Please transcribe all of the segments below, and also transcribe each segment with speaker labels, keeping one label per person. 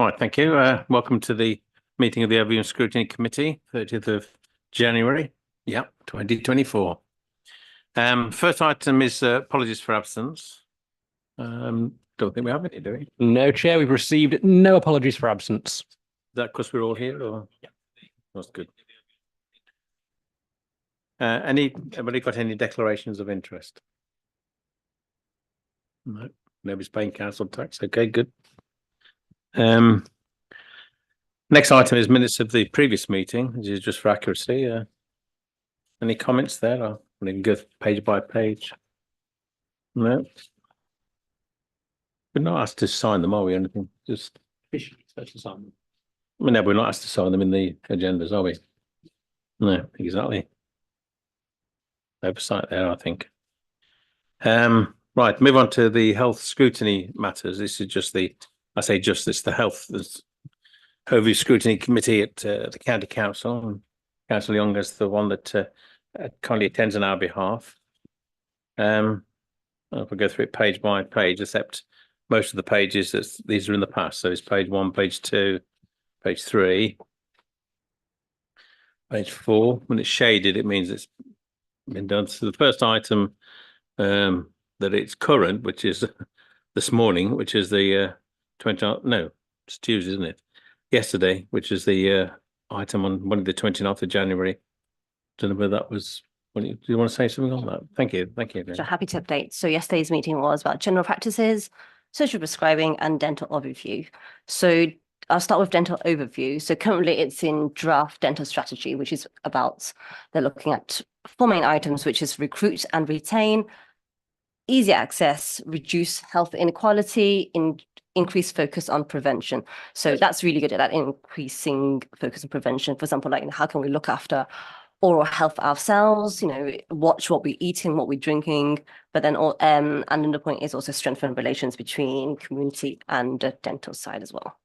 Speaker 1: Right, thank you. Welcome to the meeting of the Overview and Scrutiny Committee, 30th of January, 2024. First item is apologies for absence. Don't think we have any, do we? Is
Speaker 2: No, Chair, we've received no apologies for absence.
Speaker 1: that because we're all here, or? Yeah. That's good. Anybody got any declarations of interest? No, nobody's paying council tax. Okay, good. Next item is minutes of the previous meeting, which is just for accuracy. Any comments there? Or we can go page by page. No. We're not asked to sign them, are we? Anything? Just
Speaker 2: Officially supposed to sign them.
Speaker 1: no, we're not asked to sign them in the agendas, are we? No, exactly. Oversight there, I think. Right, move on to the health scrutiny matters. This is just the health overview scrutiny committee at the county council. And Councillor Young is the one that kindly attends on our behalf. If we go through it page by page, except most of the pages these are in the past. So it's page 1, page 2, page 3, page 4. When it's shaded, it means it's been done. So the first item that it's current, which is this morning, which is the 20. No, it's Tuesday, isn't it? Yesterday, which is the item on Monday, the 29th of January. Don't know whether that was. Do you want to say something on that? Thank you.
Speaker 3: So happy to update. So yesterday's meeting was about general practices, social prescribing, and dental overview. So I'll start with dental overview. So currently it's in draft dental strategy, which is about, they're looking at 4 main items, which is recruit and retain, easy access, reduce health inequality, increase focus on prevention. So that's really good at that, increasing focus on prevention. For example, like how can we look after oral health ourselves, watch what we're eating, what we're drinking, but then and another point is also strengthen relations between community and the dental side as well.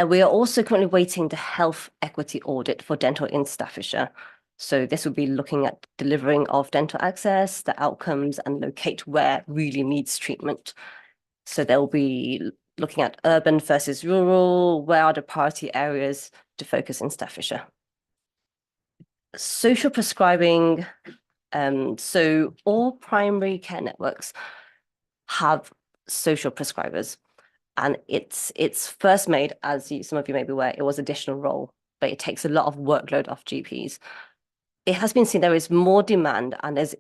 Speaker 3: We are also currently waiting the health equity audit for dental in Staffordshire. So this will be looking at delivering of dental access, the outcomes, and locate where really needs treatment. So they'll be looking at urban versus rural, where are the priority areas to focus in Staffordshire. Social prescribing, so all primary care networks have social prescribers, and it's first made, as some of you may be aware, it was additional role, but it takes a lot of workload off GPs. It has been seen there is more demand, and there's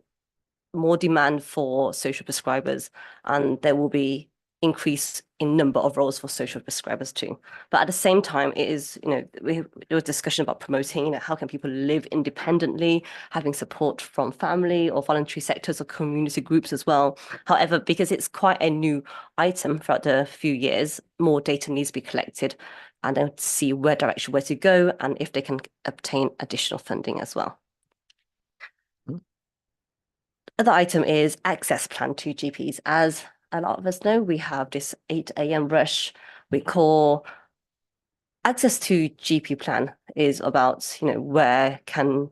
Speaker 3: more demand for social prescribers, and there will be increase in number of roles for social prescribers too. But at the same time, it is, there was discussion about promoting, how can people live independently, having support from family or voluntary sectors or community groups as well. However, because it's quite a new item throughout the few years, more data needs to be collected and then see where to go and if they can obtain additional funding as well. Other item is access plan to GPs. As a lot of us know, we have this 8 a.m. rush. We call access to GP plan is about, where can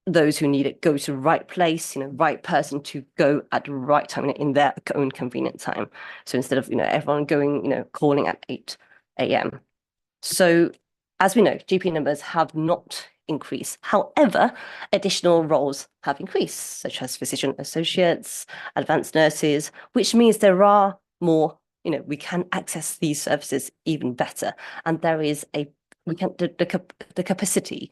Speaker 3: those who need it go to the right place, right person to go at the right time in their own convenient time. So instead of, everyone going, calling at 8 a.m. So as we know, GP numbers have not increased. However, additional roles have increased, such as physician associates, advanced nurses, which means there are more, we can access these services even better. And there is the capacity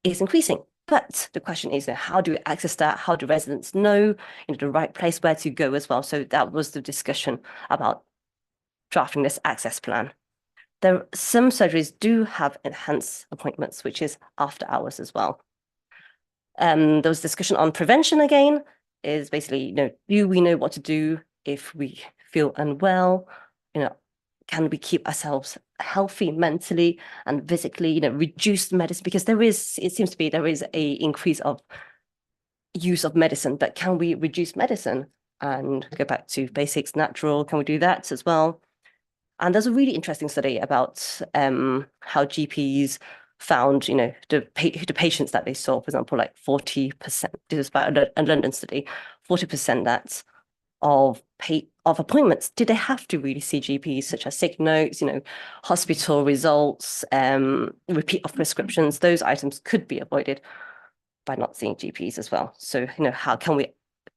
Speaker 3: is increasing. But the question is, how do we access that? How do residents know, the right place where to go as well? So that was the discussion about drafting this access plan. Some surgeries do have enhanced appointments, which is after hours as well. There was discussion on prevention again, is basically, do we know what to do if we feel unwell? Can we keep ourselves healthy mentally and physically, reduce medicine? Because it seems to be there is a increase of use of medicine, but can we reduce medicine and go back to basics, natural? Can we do that as well? And there's a really interesting study about how GPs found, the patients that they saw, for example, like 40%, this is about a London study, 40% that of appointments. Did they have to really see GPs, such as sick notes, hospital results, repeat of prescriptions? Those items could be avoided by not seeing GPs as well. So, how can we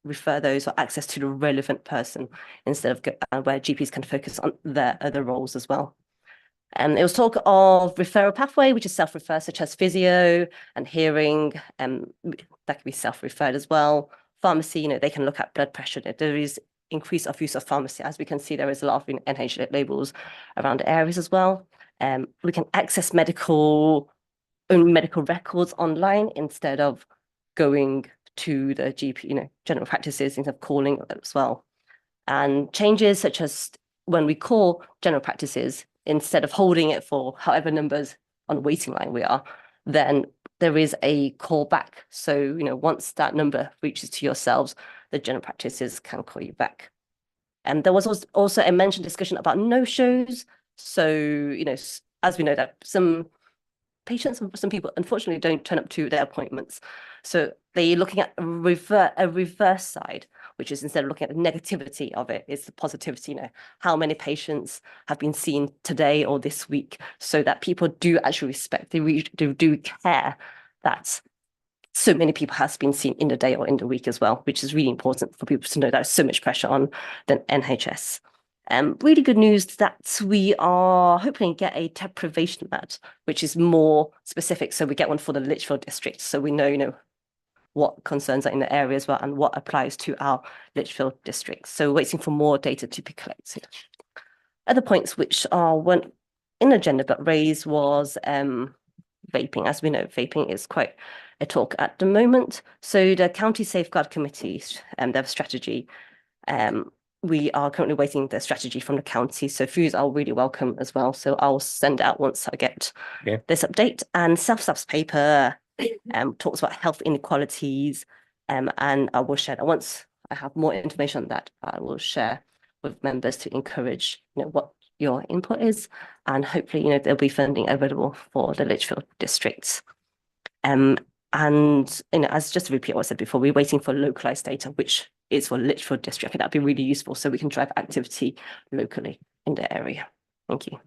Speaker 3: refer those or access to the relevant person instead of where GPs can focus on their other roles as well? It was talk of referral pathway, which is self-refer, such as physio and hearing, that can be self-referred as well. Pharmacy, they can look at blood pressure. There is increase of use of pharmacy. As we can see, there is a lot of NH labels around the areas as well. We can access medical records online instead of going to the GP, general practices, instead of calling as well. And changes such as when we call general practices, instead of holding it for however numbers on the waiting line we are, then there is a call back. So, once that number reaches to yourselves, the general practices can call you back. And there was also a mentioned discussion about no-shows. So, as we know that some patients, some people unfortunately don't turn up to their appointments. So they're looking at a reverse side, which is instead of looking at the negativity of it, is the positivity, how many patients have been seen today or this week, so that people do actually respect, they do care that so many people has been seen in the day or in the week as well, which is really important for people to know there's so much pressure on the NHS. Really good news that we are hoping to get a deprivation mat, which is more specific. So we get one for the Lichfield district. So we know, what concerns are in the area as well and what applies to our Lichfield district. So waiting for more data to be collected. Other points which weren't in the agenda but raised was vaping. As we know, vaping is quite a talk at the moment. So the County Safeguard Committee, their strategy, we are currently waiting the strategy from the county. So views are really welcome as well. So I'll send out once I get this update. And self-subs paper talks about health inequalities. And I will share that once I have more information on that. I will share with members to encourage, what your input is. And hopefully, there'll be funding available for the Lichfield districts. And, as just to repeat what I said before, we're waiting for localized data, which is for Lichfield district. I think that'd be really useful so we can drive activity locally in the area. Thank you.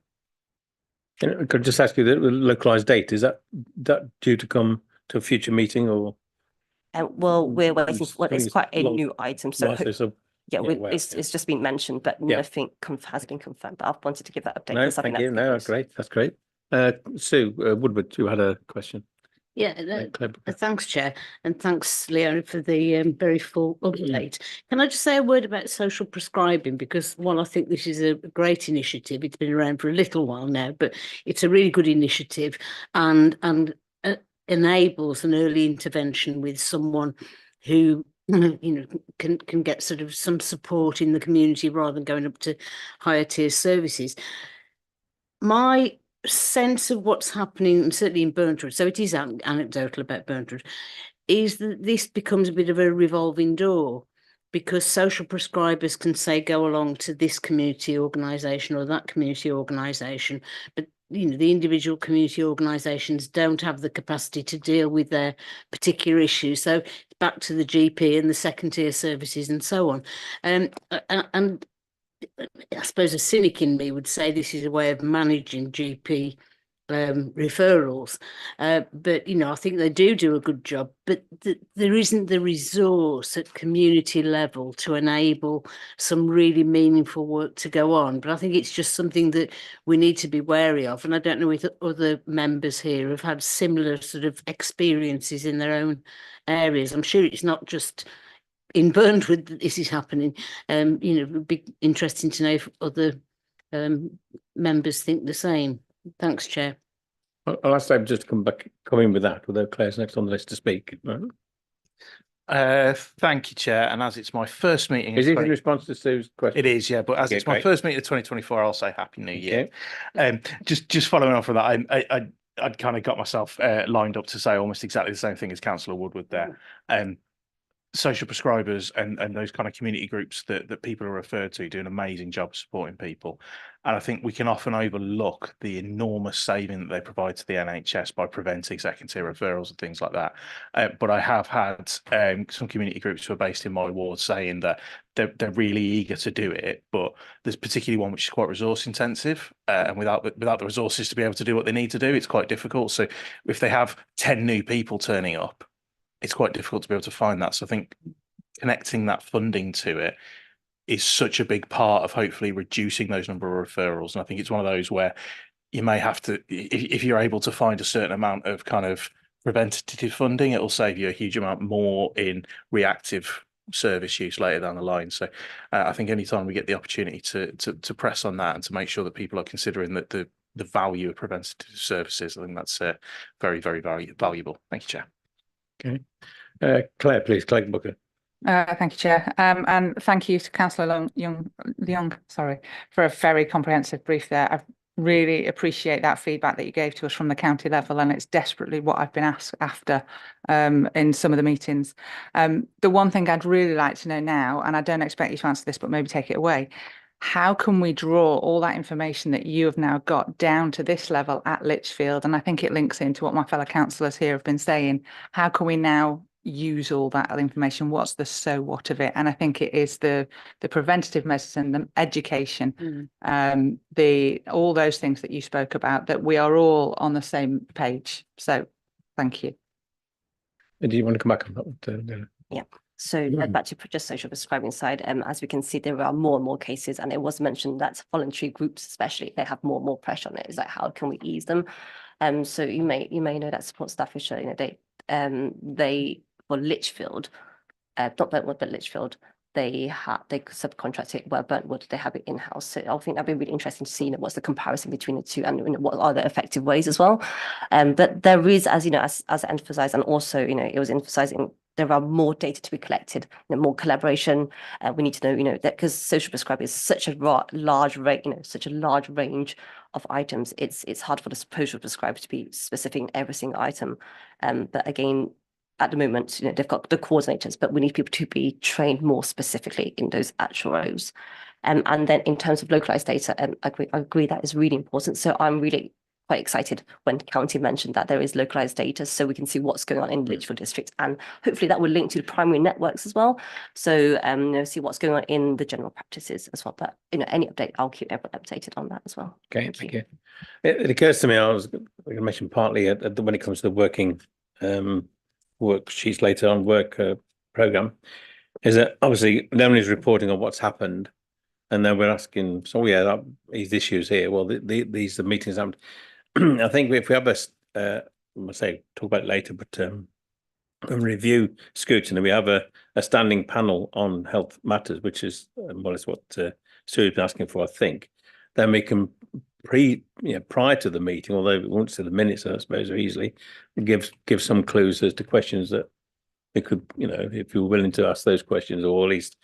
Speaker 1: Could I just ask you, the localized date, is that due to come to a future meeting or?
Speaker 3: Well, we're waiting for, it's quite a new item. So, it's just been mentioned, but nothing has been confirmed. But I wanted to give that update.
Speaker 1: No, thank you. No, that's great. That's great. Sue Woodward, you had a question.
Speaker 4: Yeah, thanks, Chair, and thanks, Leona, for the very full update. Can I just say a word about social prescribing? Because while I think this is a great initiative, it's been around for a little while now, but it's a really good initiative and enables an early intervention with someone who can get sort of some support in the community rather than going up to higher tier services. My sense of what's happening, certainly in Burnford, so it is anecdotal about Burnford, is that this becomes a bit of a revolving door, because social prescribers can say go along to this community organisation or that community organisation, but the individual community organisations don't have the capacity to deal with their particular issues. So back to the GP and the second tier services and so on. And I suppose a cynic in me would say this is a way of managing GP referrals, but I think they do a good job, but there isn't the resource at community level to enable some really meaningful work to go on. But I think it's just something that we need to be wary of, and I don't know if other members here have had similar sort of experiences in their own areas. I'm sure it's not just in Burnford that this is happening. It would be interesting to know if other members think the same. Thanks, Chair.
Speaker 1: I'll ask them just to come in with that, although Claire's next on the list to speak.
Speaker 5: Thank you, Chair. And as it's my first meeting,
Speaker 1: is it in response to Sue's question?
Speaker 5: It is, yeah. But as it's my first meeting of 2024, I'll say Happy New Year. Just following on from that, I'd kind of got myself lined up to say almost exactly the same thing as Councillor Woodward there. social prescribers and those kind of community groups that people are referred to do an amazing job supporting people. And I think we can often overlook the enormous saving that they provide to the NHS by preventing second-tier referrals and things like that. But I have had some community groups who are based in my ward saying that they're really eager to do it, but there's particularly one which is quite resource intensive, and without the resources to be able to do what they need to do, it's quite difficult. So if they have 10 new people turning up, it's quite difficult to be able to find that. So I think connecting that funding to it is such a big part of hopefully reducing those number of referrals. And I think it's one of those where you may have to, if you're able to find a certain amount of kind of preventative funding, it will save you a huge amount more in reactive service use later down the line. So I think anytime we get the opportunity to press on that and to make sure that people are considering that the value of preventative services, I think that's very, very valuable. Thank you, Chair.
Speaker 1: Okay. Claire, please. Claire Booker.
Speaker 6: Thank you, Chair. And thank you to Councillor Leong, sorry, for a very comprehensive brief there. I really appreciate that feedback that you gave to us from the county level, and it's desperately what I've been asked after in some of the meetings. The one thing I'd really like to know now, and I don't expect you to answer this, but maybe take it away, how can we draw all that information that you have now got down to this level at Lichfield? And I think it links into what my fellow councillors here have been saying. How can we now use all that information? What's the so what of it? And I think it is the preventative medicine, the education, all those things that you spoke about, that we are all on the same page. So thank you.
Speaker 1: Do you want to come back on that?
Speaker 3: Yeah. So back to just social prescribing side, as we can see, there are more and more cases, and it was mentioned that voluntary groups, especially, they have more and more pressure on it. It's like, how can we ease them? So you may know that Support Staffordshire, you know, they for Lichfield, not Burntwood, but Lichfield, they subcontract it, where Burntwood, they have it in-house. So I think that'd be really interesting to see, you know, what's the comparison between the two, and you know, what are the effective ways as well. But there is, as you know, as emphasized, and also, you know, it was emphasizing, there are more data to be collected, you know, more collaboration. We need to know, you know, that because social prescribing is such a large rate, you know, such a large range of items, it's hard for the social prescriber to be specific in every single item. But again, at the moment, you know, they've got the coordinators, but we need people to be trained more specifically in those actual roles. And then in terms of localized data, I agree that is really important. So I'm really quite excited when county mentioned that there is localized data, so we can see what's going on in Lichfield district, and hopefully that will link to the primary networks as well. So you know, see what's going on in the general practices as well. But you know, any update, I'll keep everyone updated on that as well.
Speaker 1: Okay, thank you. It occurs to me, I was going to mention partly when it comes to the working worksheets later on, work program, is that obviously no one is reporting on what's happened, and then we're asking, so yeah, these issues here, well, these are meetings happened. I think if we have I must say, talk about it later, but review scrutiny, we have a standing panel on health matters, which is more or less what Stuart's been asking for, I think. Then we can prior to the meeting, although we won't see the minutes, I suppose, easily, give some clues as to questions that we could, you know, if you're willing to ask those questions, or at least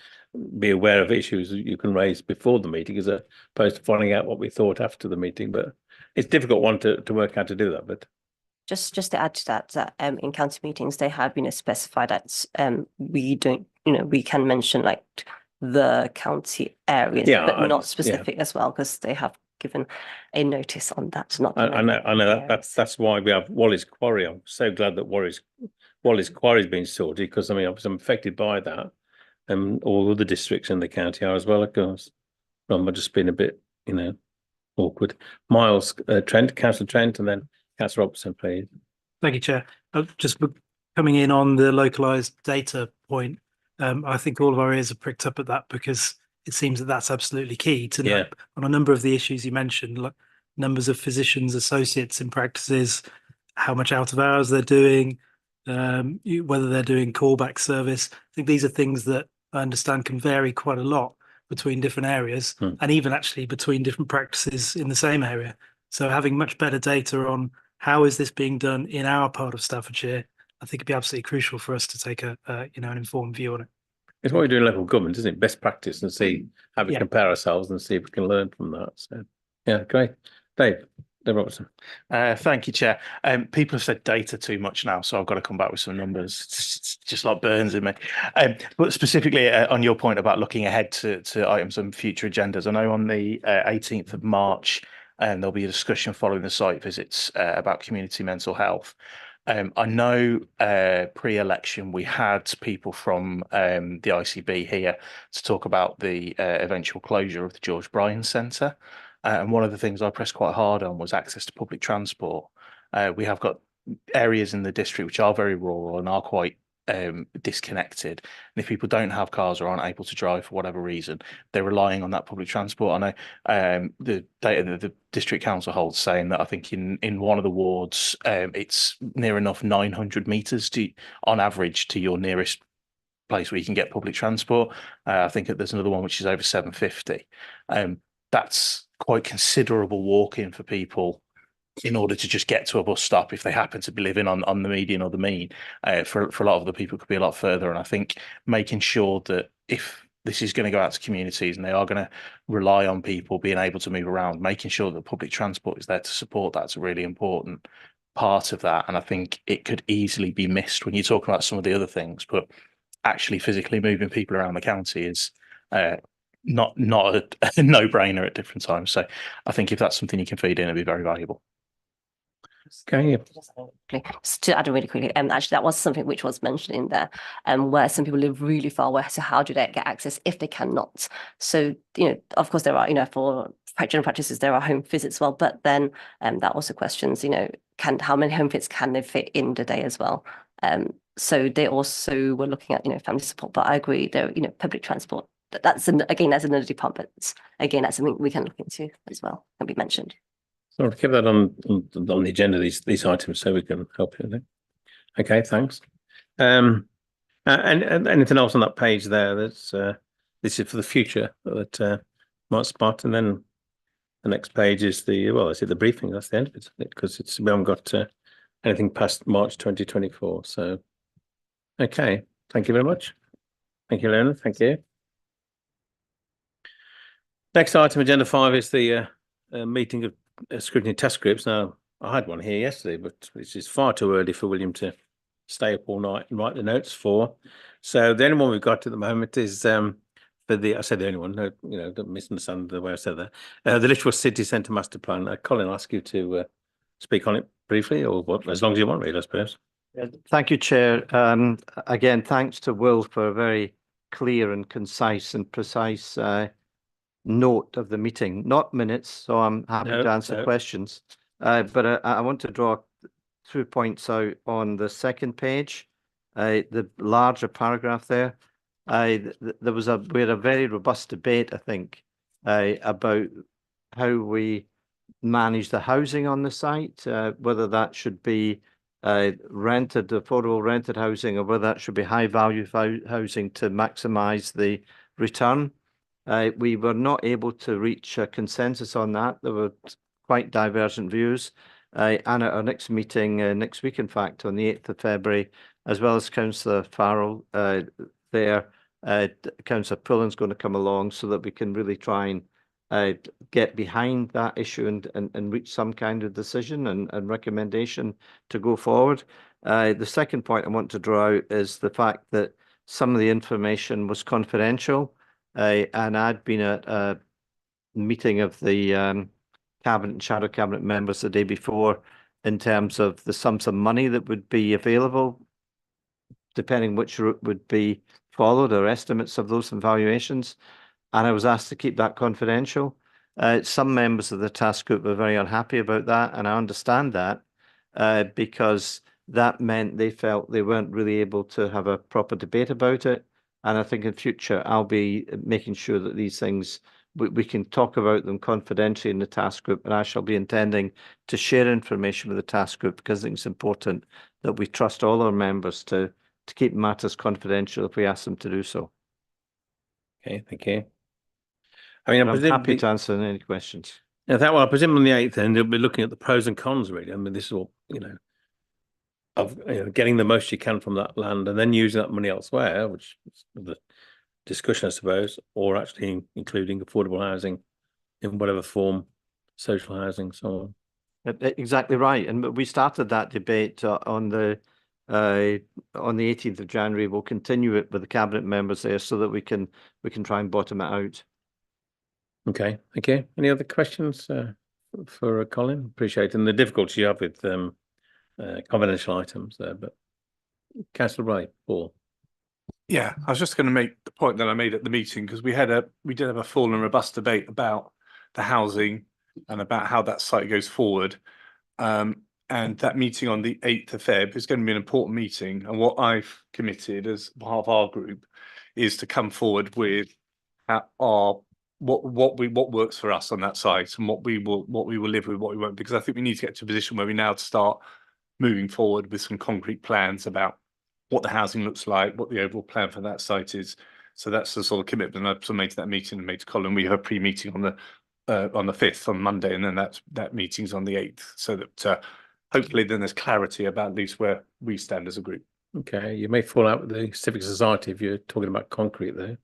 Speaker 1: be aware of issues that you can raise before the meeting, as opposed to finding out what we thought after the meeting. But it's a difficult one to work out to do that. But
Speaker 3: just to add to that, in county meetings, they have, you know, specified that we don't, you know, we can mention like the county areas, but not specific as well, because they have given a notice on that. Not
Speaker 1: I know that's why we have Wally's Quarry. I'm so glad that Wally's Quarry has been sorted, because I mean, obviously I'm affected by that, and all other districts in the county are as well, of course. I've just been a bit, you know, awkward. Miles, Councillor Trent, and then Councillor Robertson, please.
Speaker 7: Thank you, Chair. Just coming in on the localised data point, I think all of our ears are pricked up at that, because it seems that that's absolutely key to know on a number of the issues you mentioned, like numbers of physicians, associates in practices, how much out of hours they're doing, whether they're doing callback service. I think these are things that I understand can vary quite a lot between different areas, and even actually between different practices in the same area. So having much better data on how is this being done in our part of Staffordshire, I think it'd be absolutely crucial for us to take an informed view on it.
Speaker 1: It's what we do in local government, isn't it? Best practice, and see how we compare ourselves and see if we can learn from that. So, yeah, great. Dave. Robertson.
Speaker 5: Thank you, Chair. People have said data too much now, so I've got to come back with some numbers. It's just like burns in me. But specifically on your point about looking ahead to items on future agendas, I know on the 18th of March, there'll be a discussion following the site visits about community mental health. I know pre-election we had people from the ICB here to talk about the eventual closure of the George Bryan Centre. And one of the things I pressed quite hard on was access to public transport. We have got areas in the district which are very rural and are quite disconnected. And if people don't have cars or aren't able to drive for whatever reason, they're relying on that public transport. I know the data that the district council holds saying that I think in one of the wards, it's near enough 900 metres on average to your nearest place where you can get public transport. I think there's another one which is over 750. That's quite considerable walking for people in order to just get to a bus stop if they happen to be living on the median or the mean. For a lot of the people, it could be a lot further. And I think making sure that if this is going to go out to communities and they are going to rely on people being able to move around, making sure that public transport is there to support that's a really important part of that. And I think it could easily be missed when you're talking about some of the other things, but actually physically moving people around the county is not a no-brainer at different times. So I think if that's something you can feed in, it'd be very valuable.
Speaker 1: Okay, yeah.
Speaker 3: Just to add really quickly, actually that was something which was mentioned in there, where some people live really far away. So how do they get access if they cannot? So, of course there are, for general practices, there are home visits as well, but then that also questions, how many home visits can they fit in the day as well? So they also were looking at, family support, but I agree there, public transport. That's another department. Again, that's something we can look into as well, can be mentioned.
Speaker 1: So I'll keep that on the agenda, these items, so we can help you. Okay, thanks. And anything else on that page there that's this is for the future that might spot, and then the next page is the briefing. That's the end of it, because we haven't got anything past March 2024. So, okay, thank you very much. Thank you, Leonard. Thank you. Next item, agenda 5, is the meeting of scrutiny test groups. Now, I had one here yesterday, but this is far too early for William to stay up all night and write the notes for. So the only one we've got at the moment is for I said the only one. No, don't misunderstand the way I said that. The Lichfield City Centre Master Plan. Colin, I'll ask you to speak on it briefly, or as long as you want, really, I suppose.
Speaker 8: Thank you, Chair. Again, thanks to Will for a very clear and concise and precise note of the meeting, not minutes, so I'm happy to answer questions. But I want to draw 2 points out on the second page, the larger paragraph there. We had a very robust debate, I think, about how we manage the housing on the site, whether that should be rented, affordable rented housing, or whether that should be high value housing to maximize the return. We were not able to reach a consensus on that. There were quite divergent views. And at our next meeting, next week, in fact, on the 8th of February, as well as Councillor Farrell there, Councillor Pullen's going to come along so that we can really try and get behind that issue and reach some kind of decision and recommendation to go forward. The second point I want to draw out is the fact that some of the information was confidential. And I'd been at a meeting of the Cabinet and Shadow Cabinet members the day before in terms of the sums of money that would be available, depending which route would be followed, or estimates of those valuations. And I was asked to keep that confidential. Some members of the task group were very unhappy about that, and I understand that because that meant they felt they weren't really able to have a proper debate about it. And I think in future, I'll be making sure that these things, we can talk about them confidentially in the task group, and I shall be intending to share information with the task group, because I think it's important that we trust all our members to keep matters confidential if we ask them to do so.
Speaker 1: Okay, thank you. I mean,
Speaker 8: I'm happy to answer any questions.
Speaker 1: I presume on the 8th, then they'll be looking at the pros and cons, really. I mean, this is all, of getting the most you can from that land and then using that money elsewhere, which is the discussion, I suppose, or actually including affordable housing in whatever form, social housing, so on.
Speaker 8: Exactly right. And we started that debate on the 18th of January. We'll continue it with the cabinet members there so that we can try and bottom it out.
Speaker 1: Okay, thank you. Any other questions for Colin? Appreciate and the difficulty you have with confidential items there, but Councillor Wright, Paul.
Speaker 9: Yeah, I was just going to make the point that I made at the meeting because we did have a full and robust debate about the housing and about how that site goes forward. And that meeting on the 8th of Feb is going to be an important meeting. And what I've committed as part of our group is to come forward with what works for us on that site and what we will live with, what we won't, because I think we need to get to a position where we now start moving forward with some concrete plans about what the housing looks like, what the overall plan for that site is. So that's the sort of commitment I've made to that meeting and made to Colin. We have a pre-meeting on the 5th on Monday, and then that meeting's on the 8th, so that hopefully then there's clarity about at least where we stand as a group.
Speaker 1: Okay, you may fall out with the civic society if you're talking about concrete there.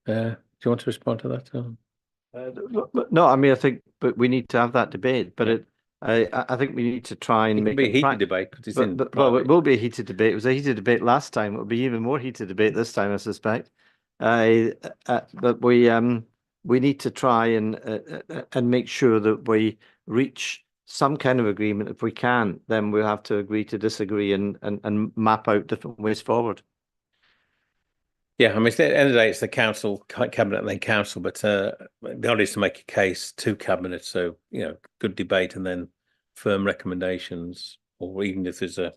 Speaker 1: Do you want to respond to that?
Speaker 8: No, I mean, I think, but we need to have that debate. But I think we need to try and
Speaker 1: make it be a heated debate because it's in.
Speaker 8: Well, it will be a heated debate. It was a heated debate last time. It'll be even more heated debate this time, I suspect. But we need to try and make sure that we reach some kind of agreement. If we can't, then we'll have to agree to disagree and map out different ways forward.
Speaker 1: Yeah, I mean, at the end of the day, it's the council, cabinet, and then council. But the idea is to make a case to cabinet, so good debate, and then firm recommendations, or even if there's an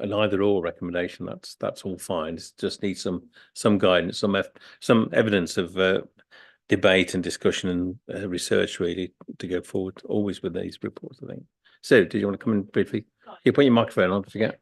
Speaker 1: either-or recommendation, that's all fine. It just needs some guidance, some evidence of debate and discussion and research really to go forward. Always with these reports, I think. So, did you want to come in briefly? You put your microphone on. Forget.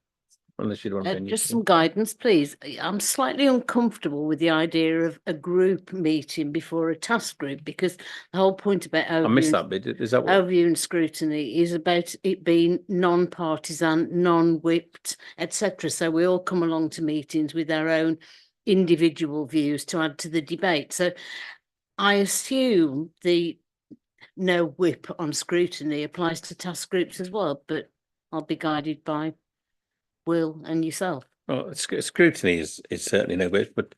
Speaker 1: Unless you want to
Speaker 4: just some guidance, please. I'm slightly uncomfortable with the idea of a group meeting before a task group, because the whole point about
Speaker 1: I missed that bit. Is that what?
Speaker 4: overview and scrutiny is about it being non-partisan, non-whipped, etc. So we all come along to meetings with our own individual views to add to the debate. So I assume the no whip on scrutiny applies to task groups as well, but I'll be guided by Will and yourself.
Speaker 1: Well, scrutiny is certainly no good, but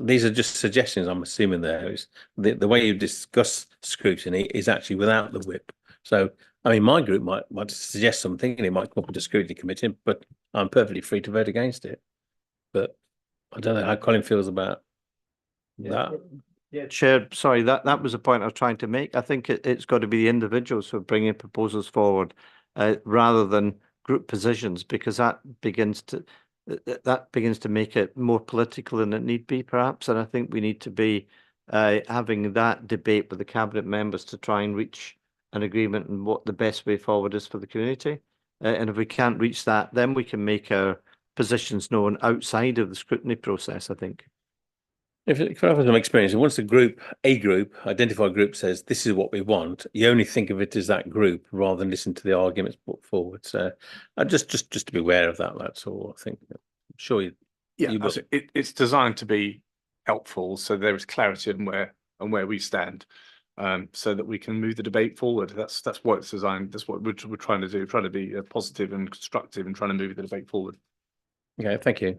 Speaker 1: these are just suggestions. I'm assuming there is the way you discuss scrutiny is actually without the whip. So, I mean, my group might suggest something, and it might come up with a scrutiny committee, but I'm perfectly free to vote against it. But I don't know how Colin feels about that.
Speaker 8: Yeah, Chair. Sorry, that was the point I was trying to make. I think it's got to be the individuals who are bringing proposals forward, rather than group positions, because that begins to make it more political than it need be, perhaps. And I think we need to be having that debate with the cabinet members to try and reach an agreement on what the best way forward is for the community. And if we can't reach that, then we can make our positions known outside of the scrutiny process, I think.
Speaker 1: If I have some experience, once identified group says this is what we want, you only think of it as that group rather than listen to the arguments put forward. So, just to be aware of that. That's all. I think. I'm sure you.
Speaker 9: Yeah, it's designed to be helpful, so there is clarity on where we stand, so that we can move the debate forward. That's what it's designed. That's what we're trying to do. Trying to be positive and constructive and trying to move the debate forward.
Speaker 1: Okay, thank you.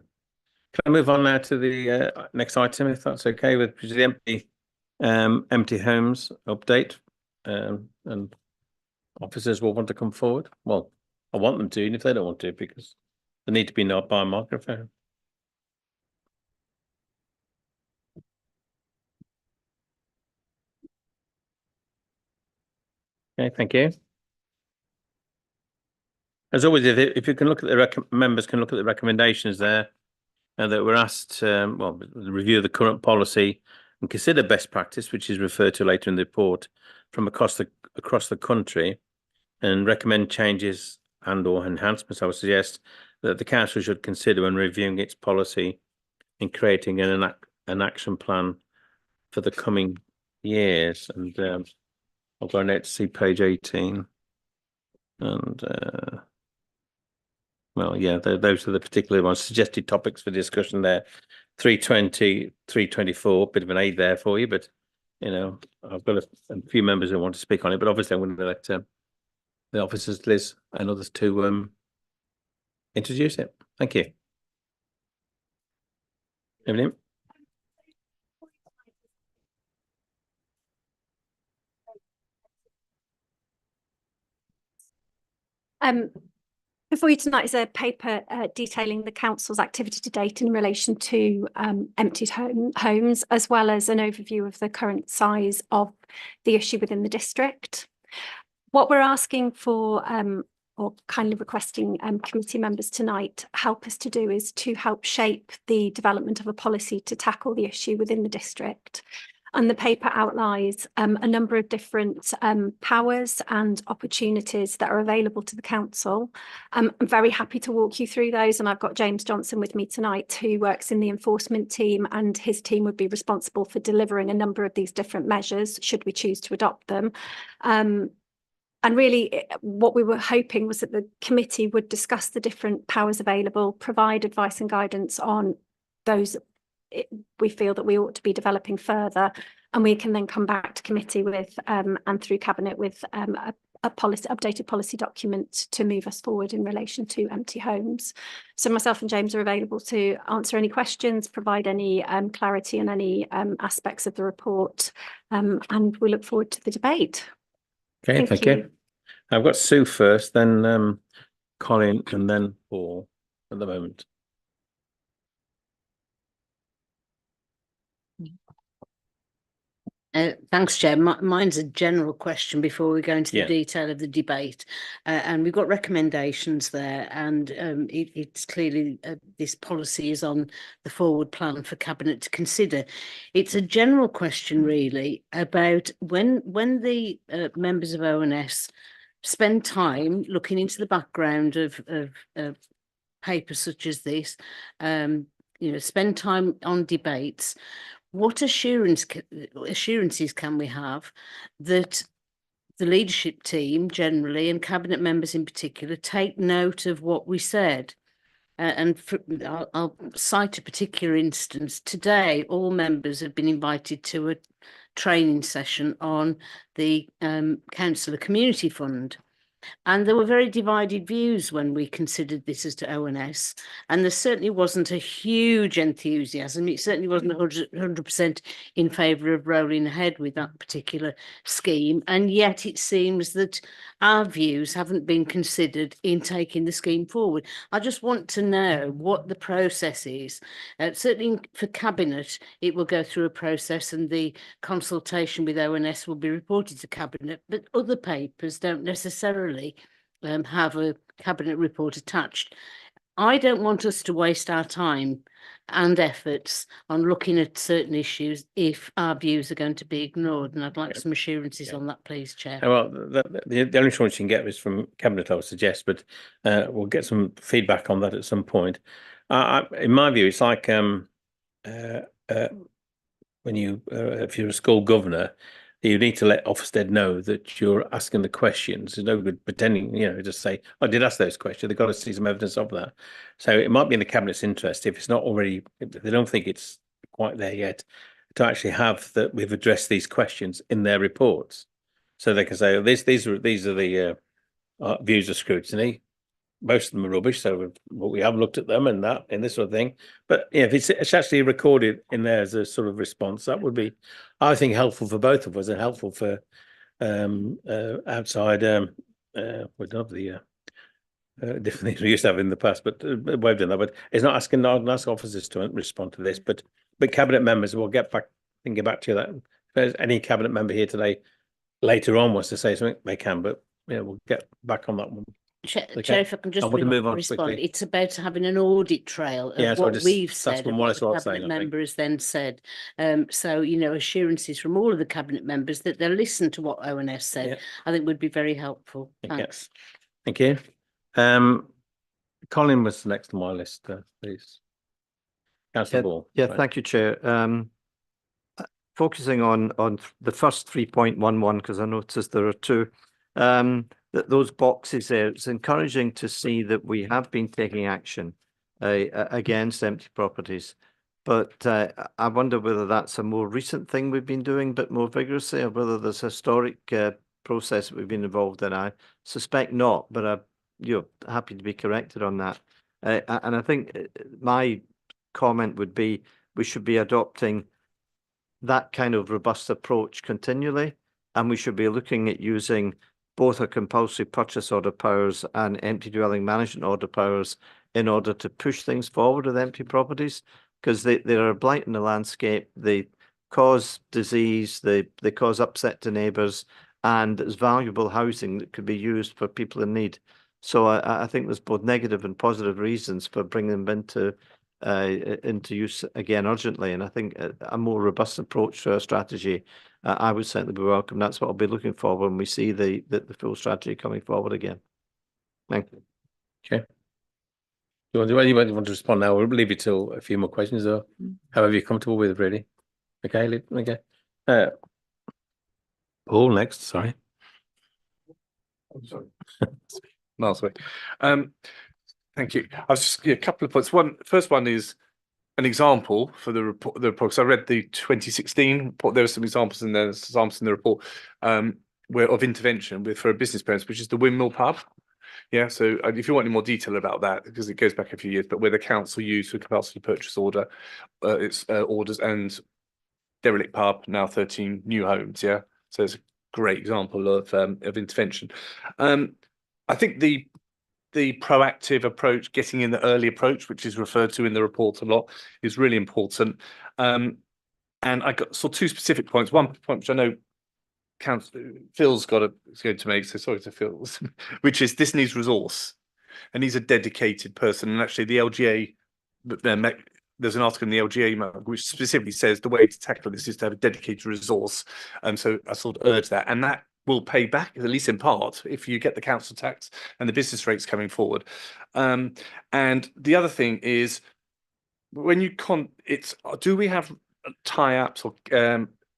Speaker 1: Can I move on now to the next item, if that's okay, which is the empty homes update, and officers will want to come forward. Well, I want them to, even if they don't want to, because they need to be not by a microphone. Okay, thank you. As always, if you can look at the members can look at the recommendations there. That we're asked, review the current policy and consider best practice, which is referred to later in the report, from across the country, and recommend changes and/or enhancements. I would suggest that the council should consider when reviewing its policy and creating an action plan for the coming years. And I'll go now to see page 18, and. Well, yeah, those are the particular ones. Suggested topics for discussion there. 320, 324, bit of an aid there for you, but I've got a few members who want to speak on it, but obviously I'm going to let the officers, Liz and others, to introduce it. Thank you. Evelyn?
Speaker 10: Before you tonight is a paper detailing the council's activity to date in relation to emptied homes, as well as an overview of the current size of the issue within the district. What we're asking for, or kindly requesting committee members tonight help us to do, is to help shape the development of a policy to tackle the issue within the district. And the paper outlines a number of different powers and opportunities that are available to the council. I'm very happy to walk you through those, and I've got James Johnson with me tonight, who works in the enforcement team, and his team would be responsible for delivering a number of these different measures should we choose to adopt them. And really what we were hoping was that the committee would discuss the different powers available, provide advice and guidance on those we feel that we ought to be developing further, and we can then come back to committee with and through cabinet with a policy, updated policy document to move us forward in relation to empty homes. So myself and James are available to answer any questions, provide any clarity on any aspects of the report, and we look forward to the debate.
Speaker 1: Okay, thank you. I've got Sue first, then Colin, and then Paul at the moment.
Speaker 4: Thanks, Chair. Mine's a general question before we go into the detail of the debate. And we've got recommendations there, and it's clearly this policy is on the forward plan for Cabinet to consider. It's a general question, really, about when the members of ONS spend time looking into the background of papers such as this, spend time on debates. What assurances can we have that the leadership team generally and cabinet members in particular take note of what we said? I'll cite a particular instance. Today, all members have been invited to a training session on the Councillor Community Fund. And there were very divided views when we considered this as to ONS, and there certainly wasn't a huge enthusiasm. It certainly wasn't 100% in favour of rolling ahead with that particular scheme, and yet it seems that our views haven't been considered in taking the scheme forward. I just want to know what the process is. Certainly for Cabinet, it will go through a process and the consultation with ONS will be reported to Cabinet, but other papers don't necessarily have a cabinet report attached. I don't want us to waste our time and efforts on looking at certain issues if our views are going to be ignored, and I'd like some assurances on that, please, Chair.
Speaker 1: Well, the only assurance you can get is from cabinet, I would suggest, but we'll get some feedback on that at some point. In my view, it's like when you if you're a school governor, you need to let Ofsted know that you're asking the questions. There's no good pretending, just say, I did ask those questions. They've got to see some evidence of that. So it might be in the Cabinet's interest, if it's not already, if they don't think it's quite there yet, to actually have that we've addressed these questions in their reports. So they can say, these are the views of scrutiny. Most of them are rubbish, so we have looked at them and this sort of thing. But if it's actually recorded in there as a sort of response, that would be, I think, helpful for both of us and helpful for outside we don't have the different things we used to have in the past, but we've done that. But it's not asking officers to respond to this, but cabinet members will get back to you that if there's any cabinet member here today later on wants to say something, they can, but we'll get back on that one.
Speaker 4: Chair, if I can just respond, quickly. It's about having an audit trail of what we've said and what the cabinet member has then said. So, assurances from all of the cabinet members that they'll listen to what ONS said, I think would be very helpful. Thanks.
Speaker 1: Thank you. Colin was next on my list, please. Councillor Ball.
Speaker 8: Thank you, Chair. Focusing on the first 3.11, because I noticed there are two. Those boxes there, it's encouraging to see that we have been taking action against empty properties. But I wonder whether that's a more recent thing we've been doing a bit more vigorously, or whether there's historic process that we've been involved in? I suspect not, but you're happy to be corrected on that. And I think my comment would be we should be adopting that kind of robust approach continually, and we should be looking at using both our compulsory purchase order powers and empty dwelling management order powers in order to push things forward with empty properties, because they are a blight in the landscape. They cause disease, they cause upset to neighbours, and it's valuable housing that could be used for people in need. So I think there's both negative and positive reasons for bringing them into use again urgently. And I think a more robust approach to our strategy, I would certainly be welcome. That's what I'll be looking for when we see the full strategy coming forward again. Thank you.
Speaker 1: Okay. Do you want to respond now? We'll leave you till a few more questions, or however you're comfortable with, really. Okay, okay. Paul, next. Sorry.
Speaker 9: I'm sorry. Miles away. Thank you. I was just a couple of points. First one is an example for the report. Because I read the 2016 report. There are some examples in there. Examples in the report where of intervention for a business parents, which is the Windmill Pub. Yeah. So if you want any more detail about that, because it goes back a few years, but where the council used for compulsory purchase order, its orders, and derelict pub, now 13 new homes. Yeah. So it's a great example of intervention. I think the proactive approach, getting in the early approach, which is referred to in the report a lot, is really important. And I saw two specific points. One point which I know Phil's going to make, so sorry to Phil, which is this needs resource, and he's a dedicated person. And actually, the LGA, there's an article in the LGA which specifically says the way to tackle this is to have a dedicated resource. And so I sort of urge that, and that will pay back, at least in part, if you get the council tax and the business rates coming forward. And the other thing is, when you do we have tie-ups or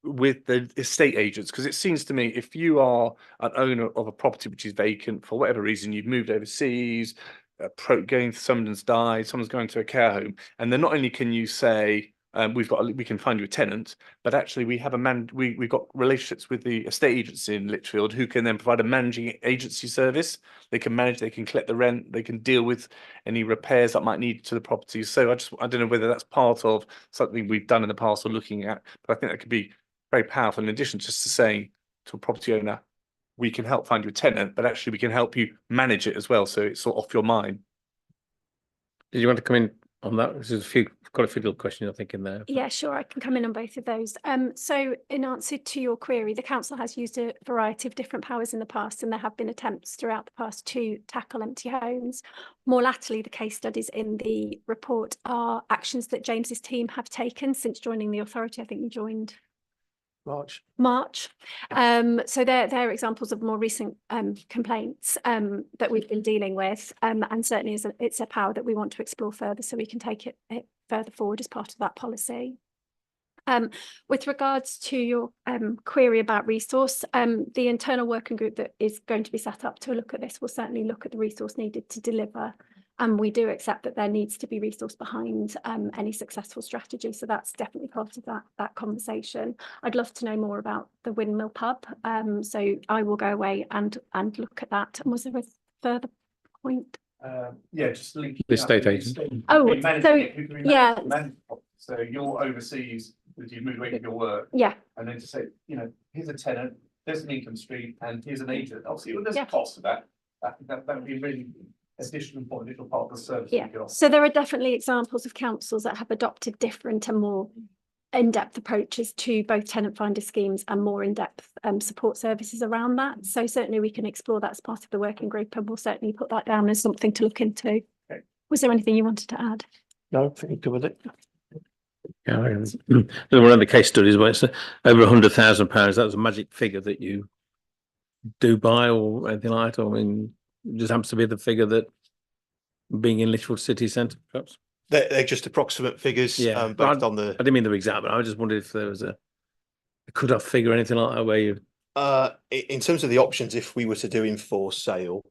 Speaker 9: with the estate agents? Because it seems to me, if you are an owner of a property which is vacant for whatever reason, you've moved overseas, someone's died, someone's going to a care home, and then not only can you say, we can find you a tenant, but actually we have we've got relationships with the estate agency in Lichfield who can then provide a managing agency service. They can manage, they can collect the rent, they can deal with any repairs that might need to the property. So I don't know whether that's part of something we've done in the past or looking at, but I think that could be very powerful, in addition just to saying to a property owner, we can help find you a tenant, but actually we can help you manage it as well, so it's sort of off your mind.
Speaker 1: Did you want to come in on that? There's got a few little questions I think in there.
Speaker 10: Yeah, sure, I can come in on both of those. So in answer to your query, the council has used a variety of different powers in the past, and there have been attempts throughout the past to tackle empty homes. More latterly, the case studies in the report are actions that James's team have taken since joining the authority. I think you joined March. So they're examples of more recent complaints that we've been dealing with, and certainly it's a power that we want to explore further, so we can take it further forward as part of that policy. With regards to your query about resource, the internal working group that is going to be set up to look at this will certainly look at the resource needed to deliver. And we do accept that there needs to be resource behind any successful strategy. So that's definitely part of that conversation. I'd love to know more about the Windmill Pub. So I will go away and look at that. And was there a further point?
Speaker 5: Yeah, just linking
Speaker 1: The estate agent.
Speaker 10: Oh, so yeah.
Speaker 5: So you're overseas, you move away from your work.
Speaker 10: Yeah.
Speaker 5: And then to say, here's a tenant, there's an income stream, and here's an agent. Obviously, there's a cost to that. That would be really additional part of the service.
Speaker 10: Yeah. So there are definitely examples of councils that have adopted different and more in-depth approaches to both tenant finder schemes and more in-depth support services around that. So certainly we can explore that as part of the working group, and we'll certainly put that down as something to look into. Okay. Was there anything you wanted to add?
Speaker 8: No, I think you covered it.
Speaker 1: Yeah, there's one of the case studies where it's over £100,000. That was a magic figure that you do buy or anything like that. I mean, it just happens to be the figure that being in Lichfield city centre, perhaps.
Speaker 11: They're just approximate figures.
Speaker 1: Yeah,
Speaker 11: based on the.
Speaker 1: I didn't mean the exact, but I just wondered if there was a cut-off figure or anything like that where you.
Speaker 11: In terms of the options, if we were to do enforced sale,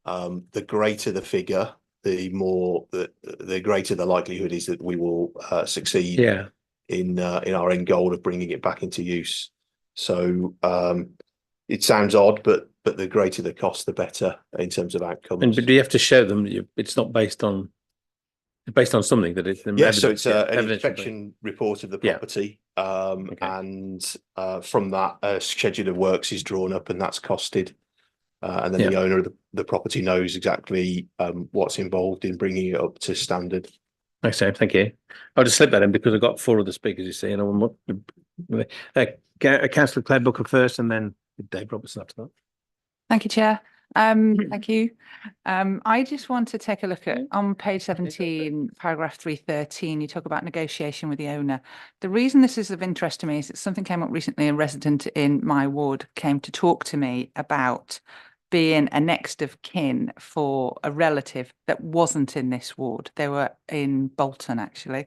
Speaker 11: the greater the figure, the greater the likelihood is that we will succeed. In our end goal of bringing it back into use. So it sounds odd, but the greater the cost, the better in terms of outcomes.
Speaker 1: And but do you have to show them it's not based on something that it's
Speaker 11: So it's an inspection report of the property, and from that a schedule of works is drawn up, and that's costed, and then the owner of the property knows exactly what's involved in bringing it up to standard.
Speaker 1: Okay, thank you. I'll just slip that in because I've got 4 other speakers, you see, and I want Councillor Claire Booker first, and then Dave Robertson after that.
Speaker 6: Thank you, Chair. Thank you. I just want to take a look at on page 17, paragraph 313, you talk about negotiation with the owner. The reason this is of interest to me is that something came up recently. A resident in my ward came to talk to me about being a next of kin for a relative that wasn't in this ward. They were in Bolton, actually.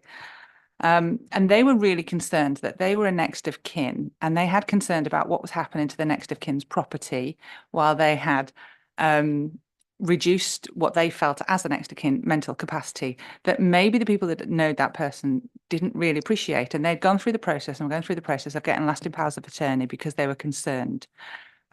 Speaker 6: And they were really concerned that they were a next of kin, and they had concerned about what was happening to the next of kin's property while they had reduced what they felt as the next of kin mental capacity, that maybe the people that know that person didn't really appreciate. And they'd gone through the process and were going through the process of getting lasting powers of attorney because they were concerned.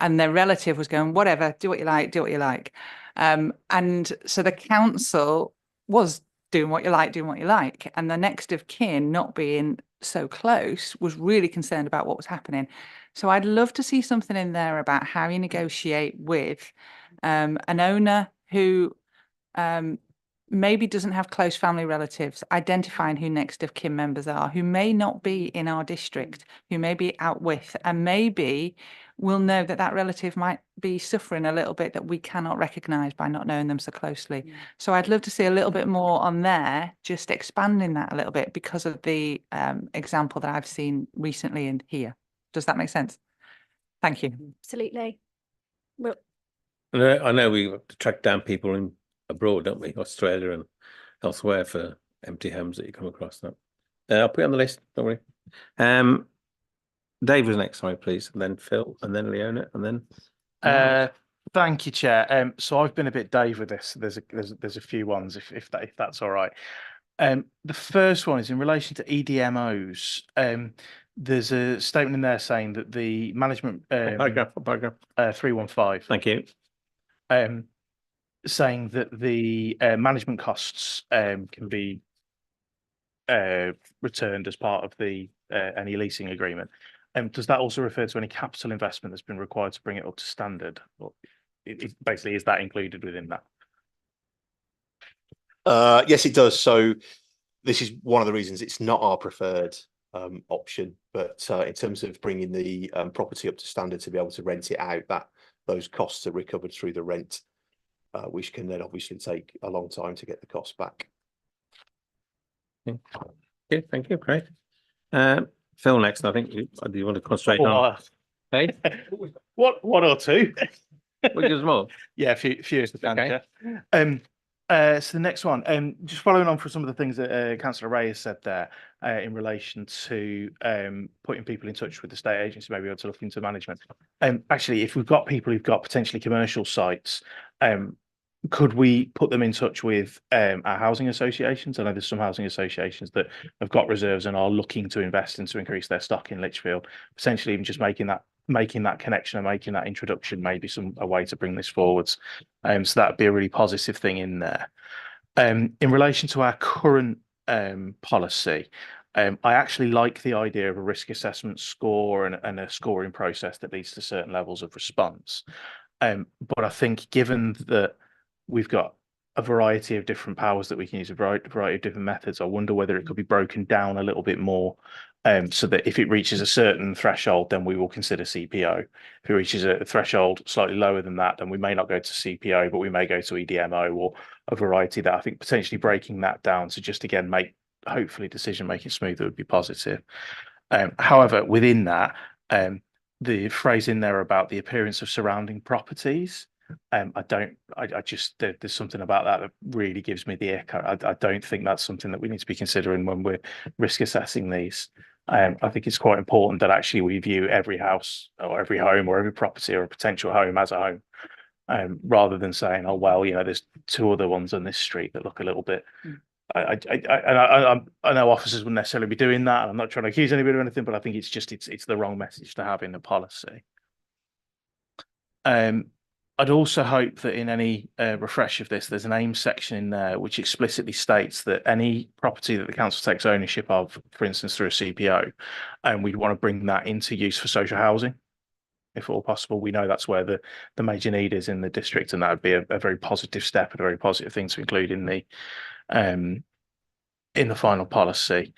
Speaker 6: And their relative was going, whatever, do what you like, do what you like. And so the council was doing what you like, doing what you like. And the next of kin, not being so close, was really concerned about what was happening. So I'd love to see something in there about how you negotiate with an owner who maybe doesn't have close family relatives, identifying who next of kin members are, who may not be in our district, who may be out with, and maybe we'll know that that relative might be suffering a little bit that we cannot recognise by not knowing them so closely. So I'd love to see a little bit more on there, just expanding that a little bit because of the example that I've seen recently in here. Does that make sense? Thank you.
Speaker 10: Absolutely. Well,
Speaker 1: I know we have to track down people in abroad, don't we? Australia and elsewhere for empty homes that you come across. That I'll put it on the list. Don't worry. Dave was next, sorry, please, and then Phil, and then Leona, and then.
Speaker 5: Thank you, Chair. So I've been a bit Dave with this. There's a few ones, if that's all right. The first one is in relation to EDMOs. There's a statement in there saying that the management
Speaker 1: Paragraph
Speaker 5: 315.
Speaker 1: Thank you.
Speaker 5: Saying that the management costs can be returned as part of the any leasing agreement. Does that also refer to any capital investment that's been required to bring it up to standard? Or basically, is that included within that?
Speaker 11: Yes, it does. So this is one of the reasons it's not our preferred option, but in terms of bringing the property up to standard to be able to rent it out, that those costs are recovered through the rent, which can then obviously take a long time to get the costs back.
Speaker 1: Okay, thank you. Great. Phil next. I think you want to concentrate on. Hey,
Speaker 5: one or two.
Speaker 1: Which is more?
Speaker 5: Yeah, a few is the
Speaker 1: Okay.
Speaker 5: So the next one, just following on from some of the things that Councillor Ray has said there in relation to putting people in touch with the state agency, maybe able to look into management. Actually, if we've got people who've got potentially commercial sites, could we put them in touch with our housing associations? I know there's some housing associations that have got reserves and are looking to invest and to increase their stock in Lichfield. Potentially even just making that connection and making that introduction, maybe a way to bring this forwards. So that'd be a really positive thing in there. In relation to our current policy, I actually like the idea of a risk assessment score and a scoring process that leads to certain levels of response. But I think given that we've got a variety of different powers that we can use, a variety of different methods, I wonder whether it could be broken down a little bit more, so that if it reaches a certain threshold, then we will consider CPO. If it reaches a threshold slightly lower than that, then we may not go to CPO, but we may go to EDMO or a variety that I think potentially breaking that down to just, again, make hopefully decision making smoother would be positive. However, within that, the phrase in there about the appearance of surrounding properties, there's something about that that really gives me the ick. I don't think that's something that we need to be considering when we're risk assessing these. I think it's quite important that actually we view every house or every home or every property or a potential home as a home, rather than saying, oh, well, there's 2 other ones on this street that look a little bit. I know officers wouldn't necessarily be doing that, and I'm not trying to accuse anybody of anything, but I think it's the wrong message to have in the policy. I'd also hope that in any refresh of this, there's an aim section in there which explicitly states that any property that the council takes ownership of, for instance, through a CPO, and we'd want to bring that into use for social housing, if at all possible. We know that's where the major need is in the district, and that would be a very positive step and a very positive thing to include in the final policy.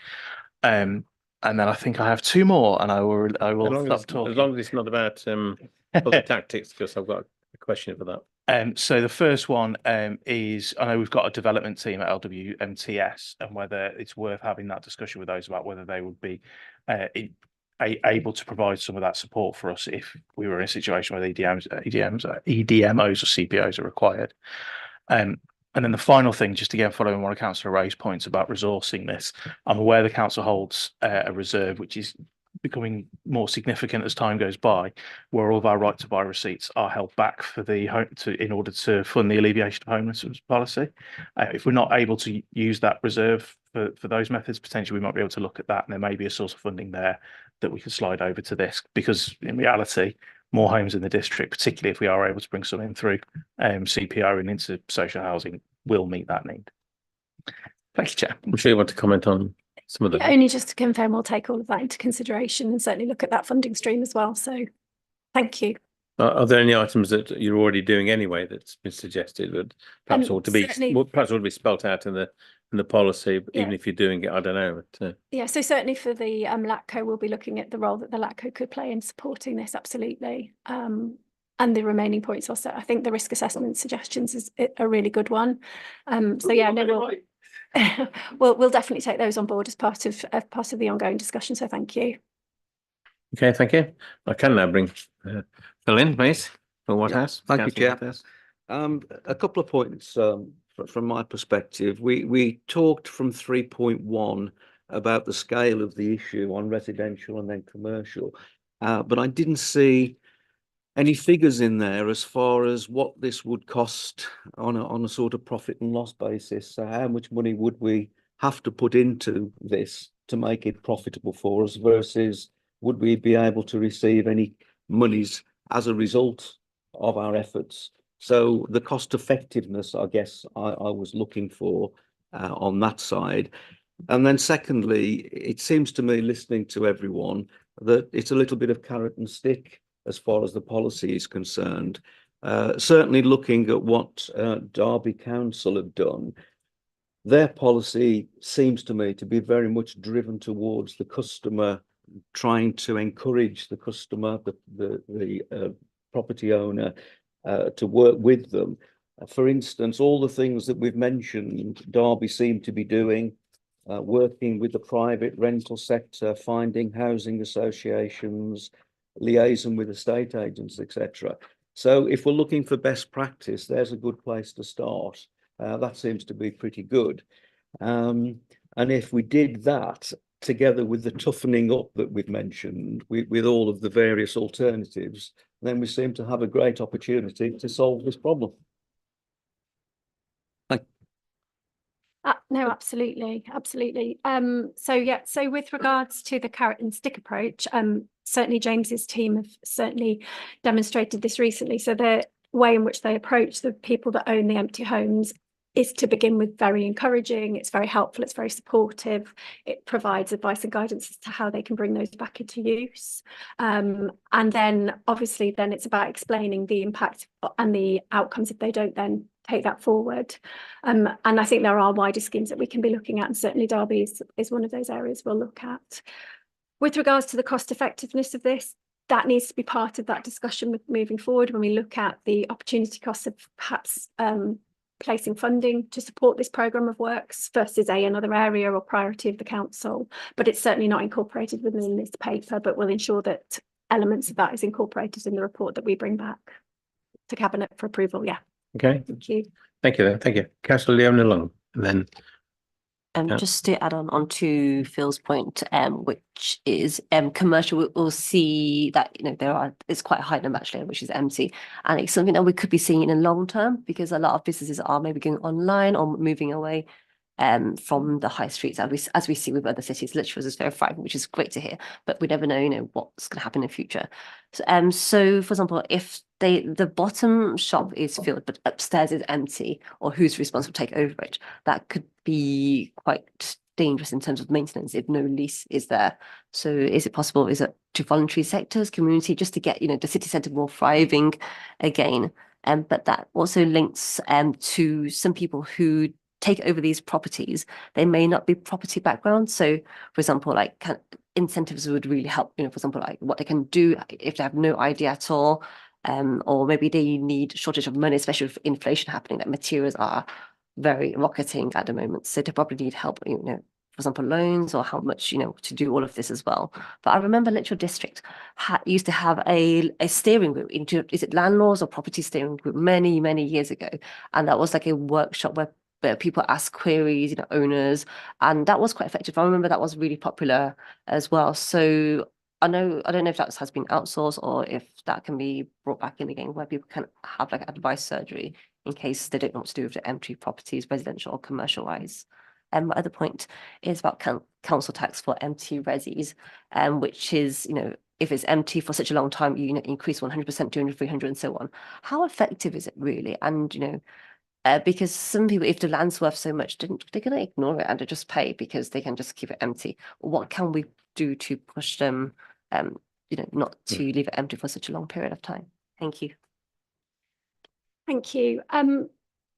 Speaker 5: And then I think I have two more, and I will stop talking.
Speaker 1: As long as it's not about other tactics, because I've got a question for that.
Speaker 5: So the first one is, I know we've got a development team at LWMTS, and whether it's worth having that discussion with those about whether they would be able to provide some of that support for us if we were in a situation where EDMOs or CPOs are required. And then the final thing, just again following one of Councillor Ray's points about resourcing this, I'm aware the council holds a reserve which is becoming more significant as time goes by, where all of our right to buy receipts are held back for in order to fund the alleviation of homelessness policy. If we're not able to use that reserve for those methods, potentially we might be able to look at that, and there may be a source of funding there that we could slide over to this, because in reality, more homes in the district, particularly if we are able to bring some in through CPO and into social housing, will meet that need. Thank you, Chair.
Speaker 1: I'm sure you want to comment on some of the.
Speaker 10: Only just to confirm, we'll take all of that into consideration and certainly look at that funding stream as well. So thank you.
Speaker 1: Are there any items that you're already doing anyway that's been suggested, but perhaps ought to be spelt out in the policy, even if you're doing it, I don't know. But,
Speaker 10: yeah, so certainly for the LATCO, we'll be looking at the role that the LATCO could play in supporting this, absolutely. And the remaining points also, I think the risk assessment suggestions is a really good one. So yeah, no, we'll definitely take those on board as part of the ongoing discussion. So thank you.
Speaker 1: Okay, thank you. I can now bring Phil in, please, for Waterhouse.
Speaker 12: Thank you, Chair. A couple of points from my perspective. We talked from 3.1 about the scale of the issue on residential and then commercial, but I didn't see any figures in there as far as what this would cost on a sort of profit and loss basis. So how much money would we have to put into this to make it profitable for us, versus would we be able to receive any monies as a result of our efforts? So the cost effectiveness, I guess, I was looking for on that side. And then secondly, it seems to me, listening to everyone, that it's a little bit of carrot and stick as far as the policy is concerned. Certainly looking at what Derby Council have done, their policy seems to me to be very much driven towards the customer, trying to encourage the customer, the property owner, to work with them. For instance, all the things that we've mentioned, Derby seem to be doing, working with the private rental sector, finding housing associations, liaison with estate agents, etc. So if we're looking for best practice, there's a good place to start. That seems to be pretty good. And if we did that together with the toughening up that we've mentioned, with all of the various alternatives, then we seem to have a great opportunity to solve this problem.
Speaker 10: No, absolutely. So with regards to the carrot and stick approach, certainly James's team have certainly demonstrated this recently. So the way in which they approach the people that own the empty homes is to begin with very encouraging. It's very helpful. It's very supportive. It provides advice and guidance as to how they can bring those back into use. And then obviously then it's about explaining the impact and the outcomes if they don't then take that forward. And I think there are wider schemes that we can be looking at, and certainly Derby is one of those areas we'll look at. With regards to the cost effectiveness of this, that needs to be part of that discussion moving forward when we look at the opportunity costs of perhaps placing funding to support this programme of works versus another area or priority of the council. But it's certainly not incorporated within this paper, but we'll ensure that elements of that is incorporated in the report that we bring back to Cabinet for approval. Yeah.
Speaker 1: Okay.
Speaker 10: Thank you.
Speaker 1: Thank you. Thank you. Councillor Leona Long, and then.
Speaker 3: Just to add on to Phil's point, which is commercial, we'll see that it's quite a high number actually, which is empty, and it's something that we could be seeing in the long term, because a lot of businesses are maybe going online or moving away from the high streets, as we see with other cities. Lichfield is very thriving, which is great to hear, but we never know, what's going to happen in the future. So for example, if the bottom shop is filled, but upstairs is empty, or who's responsible to take over it, that could be quite dangerous in terms of maintenance if no lease is there. So is it possible, is it to voluntary sectors, community, just to get, the city centre more thriving again? But that also links to some people who take over these properties. They may not be property background. So for example, like incentives would really help, for example, like what they can do if they have no idea at all, or maybe they need shortage of money, especially with inflation happening, that materials are very rocketing at the moment. So they probably need help, for example, loans, or how much, to do all of this as well. But I remember Lichfield District used to have a steering group into, is it landlords or property steering group, many, many years ago. And that was like a workshop where people ask queries, owners, and that was quite effective. I remember that was really popular as well. So I don't know if that has been outsourced or if that can be brought back in again, where people can have like advice surgery in case they don't know what to do with the empty properties, residential or commercial wise. My other point is about council tax for empty resis, which is, if it's empty for such a long time, increase 100%, 200, 300 and so on. How effective is it really? And, because some people, if the land's worth so much, they're going to ignore it and they just pay because they can just keep it empty. What can we do to push them, not to leave it empty for such a long period of time? Thank you.
Speaker 10: Thank you.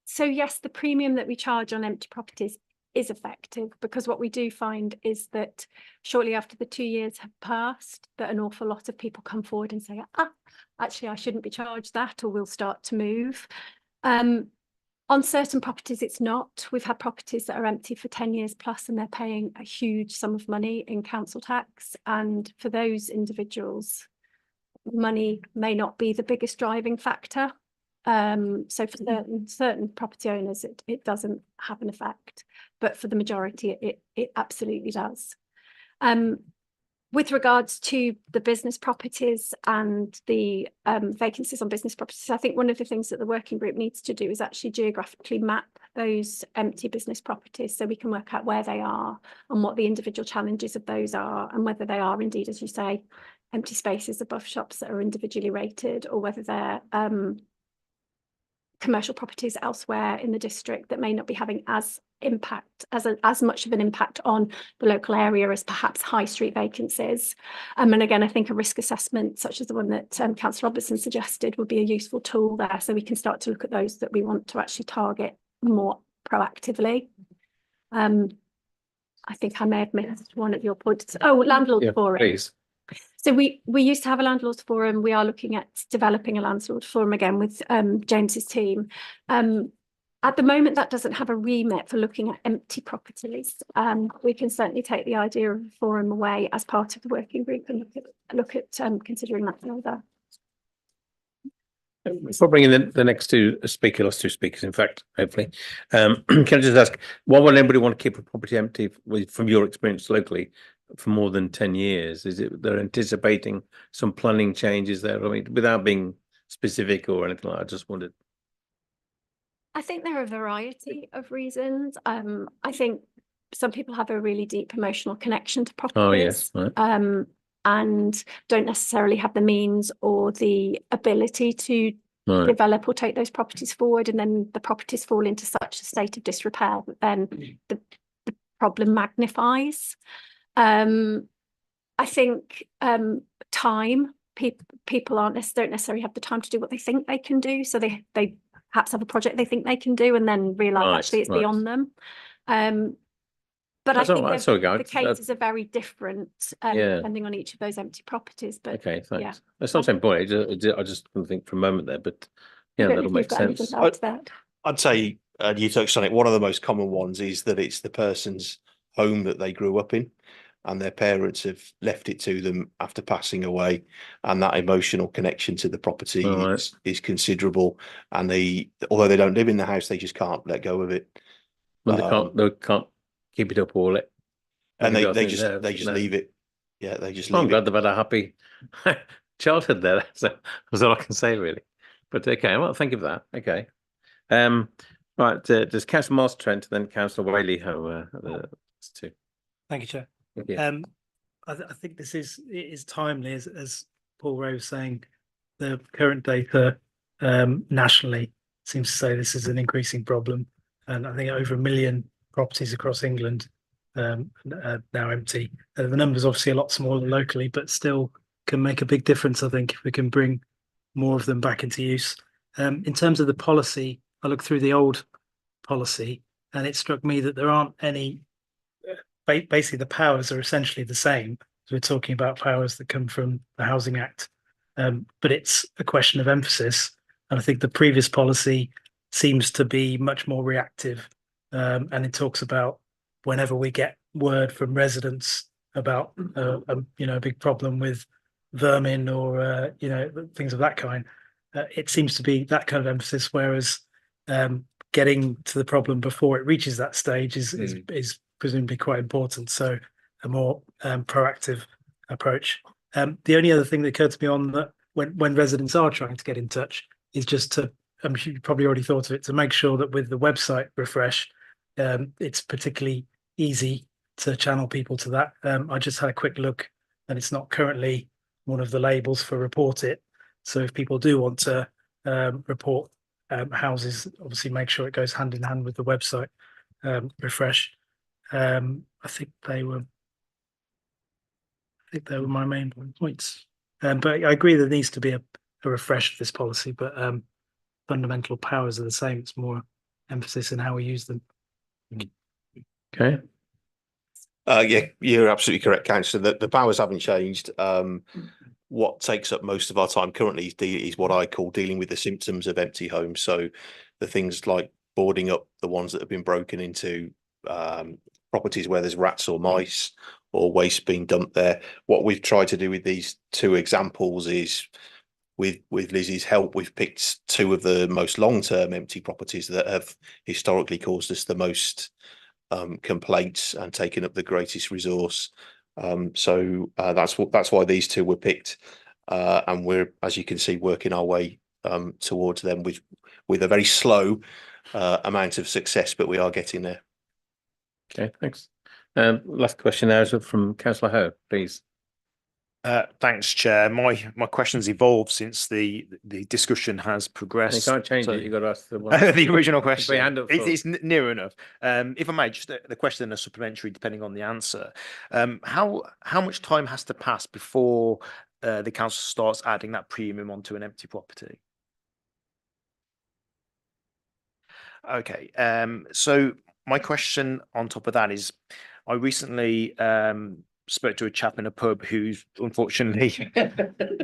Speaker 10: So yes, the premium that we charge on empty properties is effective, because what we do find is that shortly after the 2 years have passed, that an awful lot of people come forward and say, actually, I shouldn't be charged that, or we'll start to move. On certain properties, it's not. We've had properties that are empty for 10 years plus, and they're paying a huge sum of money in council tax. And for those individuals, money may not be the biggest driving factor. So for certain property owners, it doesn't have an effect, but for the majority, it absolutely does. With regards to the business properties and the vacancies on business properties, I think one of the things that the working group needs to do is actually geographically map those empty business properties, so we can work out where they are and what the individual challenges of those are, and whether they are indeed, as you say, empty spaces above shops that are individually rated, or whether they're commercial properties elsewhere in the district that may not be having as much of an impact on the local area as perhaps high street vacancies. And again, I think a risk assessment such as the one that Councillor Robertson suggested would be a useful tool there, so we can start to look at those that we want to actually target more proactively. I think I may have missed one of your points. Oh, landlord forum. Please. So we used to have a landlords forum. We are looking at developing a landlord forum again with James's team. At the moment, that doesn't have a remit for looking at empty properties. We can certainly take the idea of a forum away as part of the working group and look at considering that further.
Speaker 1: Before bringing the next two speakers, in fact, hopefully, can I just ask, why would anybody want to keep a property empty from your experience locally for more than 10 years? Is it they're anticipating some planning changes there? I mean, without being specific or anything like that, I just wondered.
Speaker 10: I think there are a variety of reasons. I think some people have a really deep emotional connection to properties.
Speaker 1: Oh, yes. Right.
Speaker 10: And don't necessarily have the means or the ability to develop or take those properties forward, and then the properties fall into such a state of disrepair that then the problem magnifies. I think time, people don't necessarily have the time to do what they think they can do, so they perhaps have a project they think they can do and then realise actually it's beyond them. But I think the cases are very different depending on each of those empty properties. But
Speaker 1: okay, thanks. Yeah. That's not the same point. I just couldn't think for a moment there, but yeah, that'll make sense.
Speaker 11: I'd say you touched on it. One of the most common ones is that it's the person's home that they grew up in, and their parents have left it to them after passing away, and that emotional connection to the property is considerable. And although they don't live in the house, they just can't let go of it.
Speaker 1: Well, they can't keep it up or
Speaker 11: and they just leave it. Yeah, they just leave
Speaker 1: I'm glad they've had a happy childhood there. So that's all I can say, really. But okay, well, thank you for that. Okay. Right, Right, does Councillor Moss Trent, then Councillor Whaley have two?
Speaker 7: Thank you, Chair.
Speaker 1: Yeah.
Speaker 7: I think it is timely, as Paul Ray was saying, the current data nationally seems to say this is an increasing problem, and I think over 1 million properties across England are now empty. The number's obviously a lot smaller locally, but still can make a big difference, I think, if we can bring more of them back into use. In terms of the policy, I looked through the old policy, and it struck me that there aren't any. Basically, the powers are essentially the same. So we're talking about powers that come from the Housing Act, but it's a question of emphasis. And I think the previous policy seems to be much more reactive, and it talks about whenever we get word from residents about a big problem with vermin or things of that kind. It seems to be that kind of emphasis, whereas getting to the problem before it reaches that stage is presumably quite important. So a more proactive approach. The only other thing that occurred to me on that when residents are trying to get in touch is just to, I'm sure you probably already thought of it, to make sure that with the website refresh, it's particularly easy to channel people to that. I just had a quick look, and it's not currently one of the labels for report it. So if people do want to report houses, obviously make sure it goes hand in hand with the website refresh. I think they were my main points. But I agree there needs to be a refresh of this policy, but fundamental powers are the same. It's more emphasis in how we use them.
Speaker 1: Okay.
Speaker 11: Yeah, you're absolutely correct, Councillor. The powers haven't changed. What takes up most of our time currently is what I call dealing with the symptoms of empty homes. So the things like boarding up the ones that have been broken into, properties where there's rats or mice or waste being dumped there. What we've tried to do with these two examples is, with Lizzie's help, we've picked two of the most long-term empty properties that have historically caused us the most complaints and taken up the greatest resource. So that's why these two were picked, and we're, as you can see, working our way towards them with a very slow amount of success, but we are getting there.
Speaker 1: Okay, thanks. Last question now is from Councillor Ho, please.
Speaker 13: Thanks, Chair. My question's evolved since the discussion has progressed.
Speaker 1: You can't change
Speaker 13: So
Speaker 1: it. You've got to ask the one.
Speaker 13: the original question.
Speaker 1: Hand up
Speaker 13: It's near enough. If I may, just the question and a supplementary, depending on the answer. How much time has to pass before the council starts adding that premium onto an empty property? Okay. So my question on top of that is, I recently spoke to a chap in a pub who's unfortunately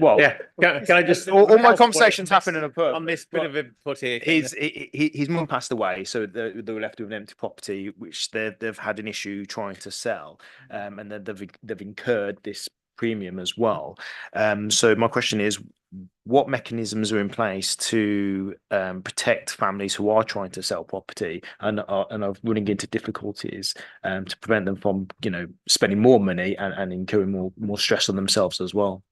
Speaker 13: well,
Speaker 1: yeah. Can I just
Speaker 13: all my conversations happen in a pub
Speaker 1: on this bit of input here?
Speaker 13: His mum passed away, so they were left with an empty property which they've had an issue trying to sell, and then they've incurred this premium as well. So my question is, what mechanisms are in place to protect families who are trying to sell property and are running into difficulties, to prevent them from, spending more money and incurring more stress on themselves as well?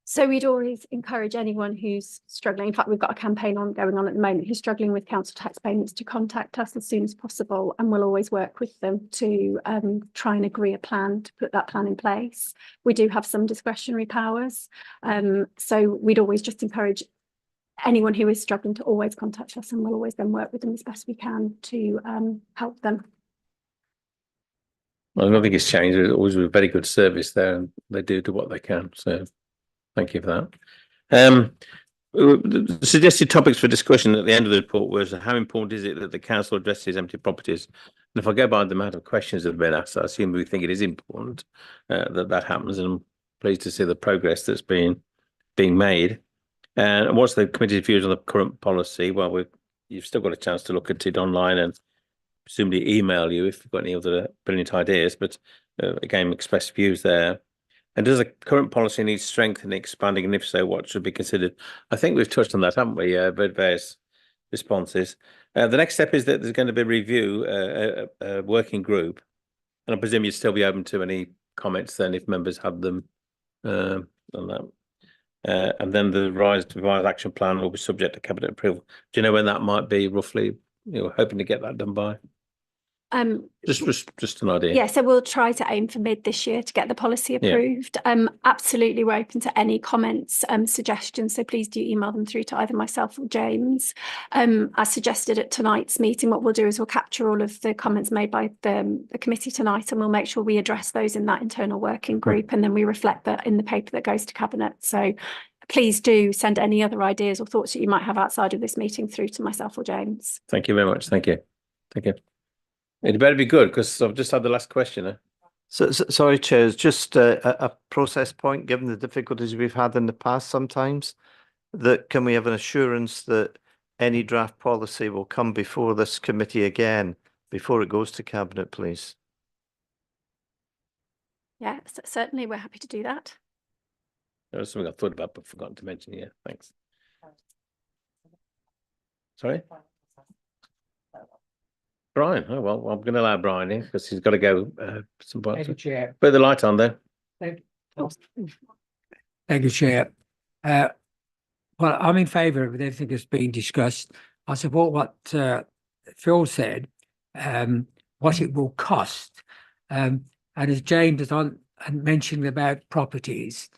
Speaker 10: So we'd always encourage anyone who's struggling. In fact, we've got a campaign going on at the moment, who's struggling with council tax payments, to contact us as soon as possible, and we'll always work with them to try and agree a plan to put that plan in place. We do have some discretionary powers, so we'd always just encourage anyone who is struggling to always contact us, and we'll always then work with them as best we can to help them.
Speaker 1: Well, I don't think it's changed. There's always a very good service there, and they do what they can. So thank you for that. The suggested topics for discussion at the end of the report was, how important is it that the council addresses empty properties? And if I go by the amount of questions that have been asked, I assume we think it is important that happens, and I'm pleased to see the progress that's being made. And what's the committee's views on the current policy? Well, you've still got a chance to look at it online and presumably email you if you've got any other brilliant ideas, but again, express views there. And does the current policy need strengthening, expanding, and if so, what should be considered? I think we've touched on that, haven't we? Various responses. The next step is that there's going to be a review, a working group, and I presume you'd still be open to any comments then if members have them on that. And then the revised action plan will be subject to cabinet approval. Do you know when that might be roughly? You're hoping to get that done by? Just an idea.
Speaker 10: Yeah, so we'll try to aim for mid this year to get the policy approved. Absolutely, we're open to any comments, suggestions. So please do email them through to either myself or James. As suggested at tonight's meeting, what we'll do is we'll capture all of the comments made by the committee tonight, and we'll make sure we address those in that internal working group, and then we reflect that in the paper that goes to cabinet. So please do send any other ideas or thoughts that you might have outside of this meeting through to myself or James.
Speaker 1: Thank you very much. Thank you. Thank you. It better be good because I've just had the last question.
Speaker 8: So, sorry, Chair, it's just a process point, given the difficulties we've had in the past sometimes, that can we have an assurance that any draft policy will come before this committee again, before it goes to cabinet, please?
Speaker 10: Yeah, certainly we're happy to do that.
Speaker 1: That was something I thought about but forgotten to mention. Yeah, thanks. Sorry? Brian. Oh, well, I'm going to allow Brian in because he's got to go some point.
Speaker 14: Thank you, Chair.
Speaker 1: Put the light on there.
Speaker 14: Thank you, Chair. Well, I'm in favour of everything that's been discussed. I support what Phil said, what it will cost. And as James is on and mentioned about properties,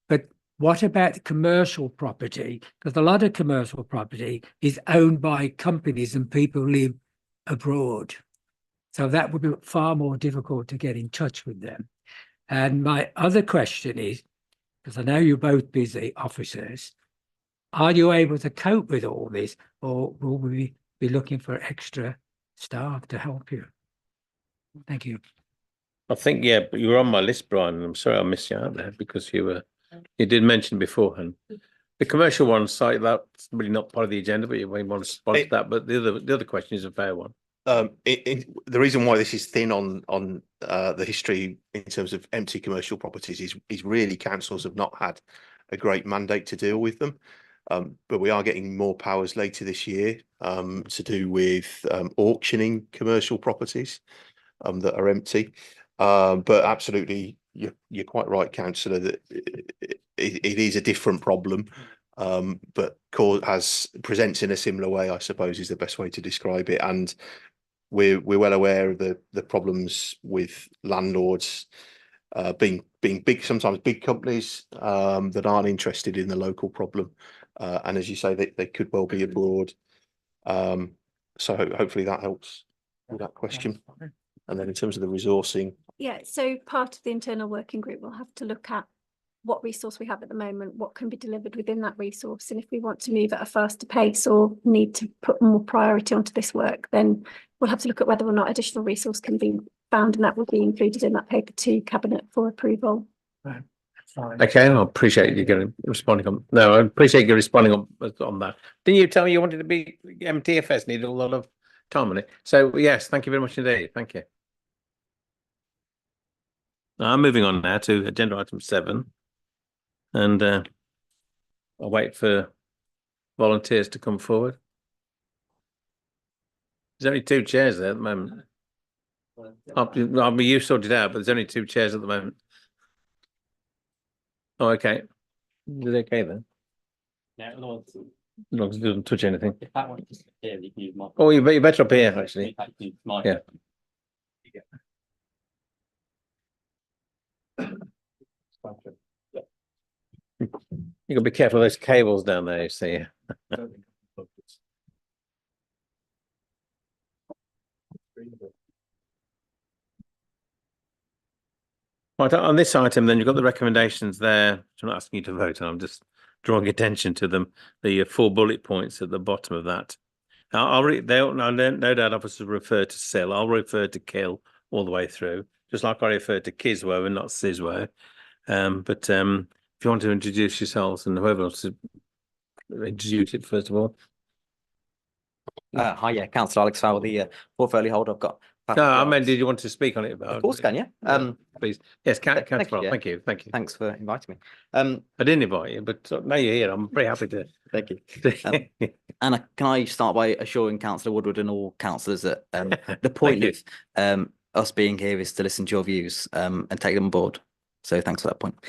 Speaker 14: but what about the commercial property? Because a lot of commercial property is owned by companies and people live abroad. So that would be far more difficult to get in touch with them. And my other question is, because I know you're both busy officers, are you able to cope with all this, or will we be looking for extra staff to help you? Thank you.
Speaker 1: I think, yeah, but you were on my list, Brian, and I'm sorry I missed you out there because you did mention beforehand. The commercial one site, that's really not part of the agenda, but you may want to respond to that. But the other question is a fair one.
Speaker 11: The reason why this is thin on the history in terms of empty commercial properties is really councils have not had a great mandate to deal with them. But we are getting more powers later this year to do with auctioning commercial properties that are empty. But absolutely, you're quite right, councillor, that it is a different problem, but presents in a similar way, I suppose, is the best way to describe it. And we're well aware of the problems with landlords being big, sometimes big companies that aren't interested in the local problem. And as you say, they could well be abroad. So hopefully that helps with that question. And then in terms of the resourcing.
Speaker 10: Yeah, so part of the internal working group will have to look at what resource we have at the moment, what can be delivered within that resource. And if we want to move at a faster pace or need to put more priority onto this work, then we'll have to look at whether or not additional resource can be found, and that will be included in that paper to cabinet for approval.
Speaker 14: Right.
Speaker 1: Okay, I appreciate you responding on. No, I appreciate you responding on that. Didn't you tell me you wanted to be MTFS needed a lot of time on it? So yes, thank you very much indeed. Thank you. Now, I'm moving on now to agenda item 7, and I'll wait for volunteers to come forward. There's only 2 chairs there at the moment. I'll be you sorted out, but there's only 2 chairs at the moment. Oh, okay. Is it okay then?
Speaker 2: Yeah,
Speaker 1: As long as it doesn't touch anything.
Speaker 2: if that one is here, you can use my.
Speaker 1: Oh, you're better up here, actually. Yeah. You gotta be careful of those cables down there, you see. Right, on this item, then you've got the recommendations there. I'm not asking you to vote on, I'm just drawing attention to them. The 4 bullet points at the bottom of that. I'll read. No doubt officers refer to SIL. I'll refer to kill all the way through, just like I referred to Kiswo and not Siswo. But if you want to introduce yourselves and whoever wants to introduce it first of all.
Speaker 15: Hi, yeah, Councillor Alex Fowler, the portfolio holder. I've got.
Speaker 1: No, I meant, did you want to speak on it?
Speaker 15: Of course, can you?
Speaker 1: Please. Yes, Councillor.
Speaker 15: Thank you.
Speaker 1: Thank you.
Speaker 15: Thanks for inviting me.
Speaker 1: I didn't invite you, but now you're here. I'm very happy to.
Speaker 15: Thank you. And can I start by assuring Councillor Woodward and all councillors that the point of us being here is to listen to your views and take them on board. So thanks for that point.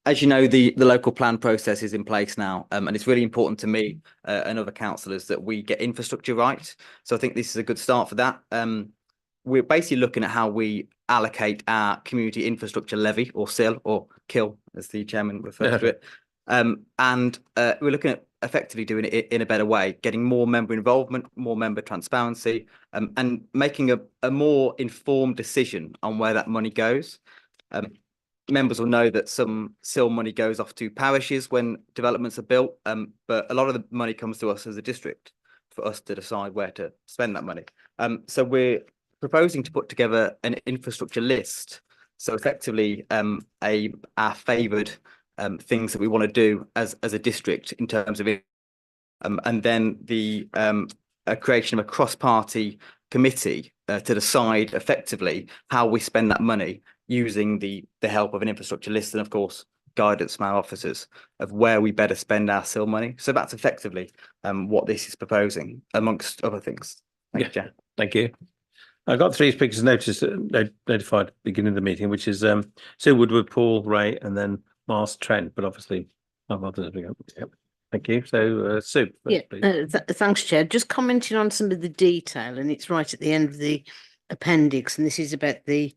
Speaker 15: as you know, the local plan process is in place now, and it's really important to me and other councillors that we get infrastructure right. So I think this is a good start for that. We're basically looking at how we allocate our community infrastructure levy, or SIL, or KIL, as the chairman refers to it. And we're looking at effectively doing it in a better way, getting more member involvement, more member transparency, and making a more informed decision on where that money goes. Members will know that some SIL money goes off to parishes when developments are built, but a lot of the money comes to us as a district for us to decide where to spend that money. So we're proposing to put together an infrastructure list. So effectively, our favoured things that we want to do as a district in terms of it, and then the creation of a cross-party committee to decide effectively how we spend that money, using the help of an infrastructure list and, of course, guidance from our officers of where we better spend our SIL money. So that's effectively what this is proposing, amongst other things. Thank you, Chair.
Speaker 1: Thank you. I got 3 speakers notified at the beginning of the meeting, which is Sue Woodward, Paul, Ray, and then Miles Trent, but obviously I've others. Yep. Thank you. So Sue, first, please.
Speaker 4: Thanks, Chair. Just commenting on some of the detail, and it's right at the end of the appendix, and this is about the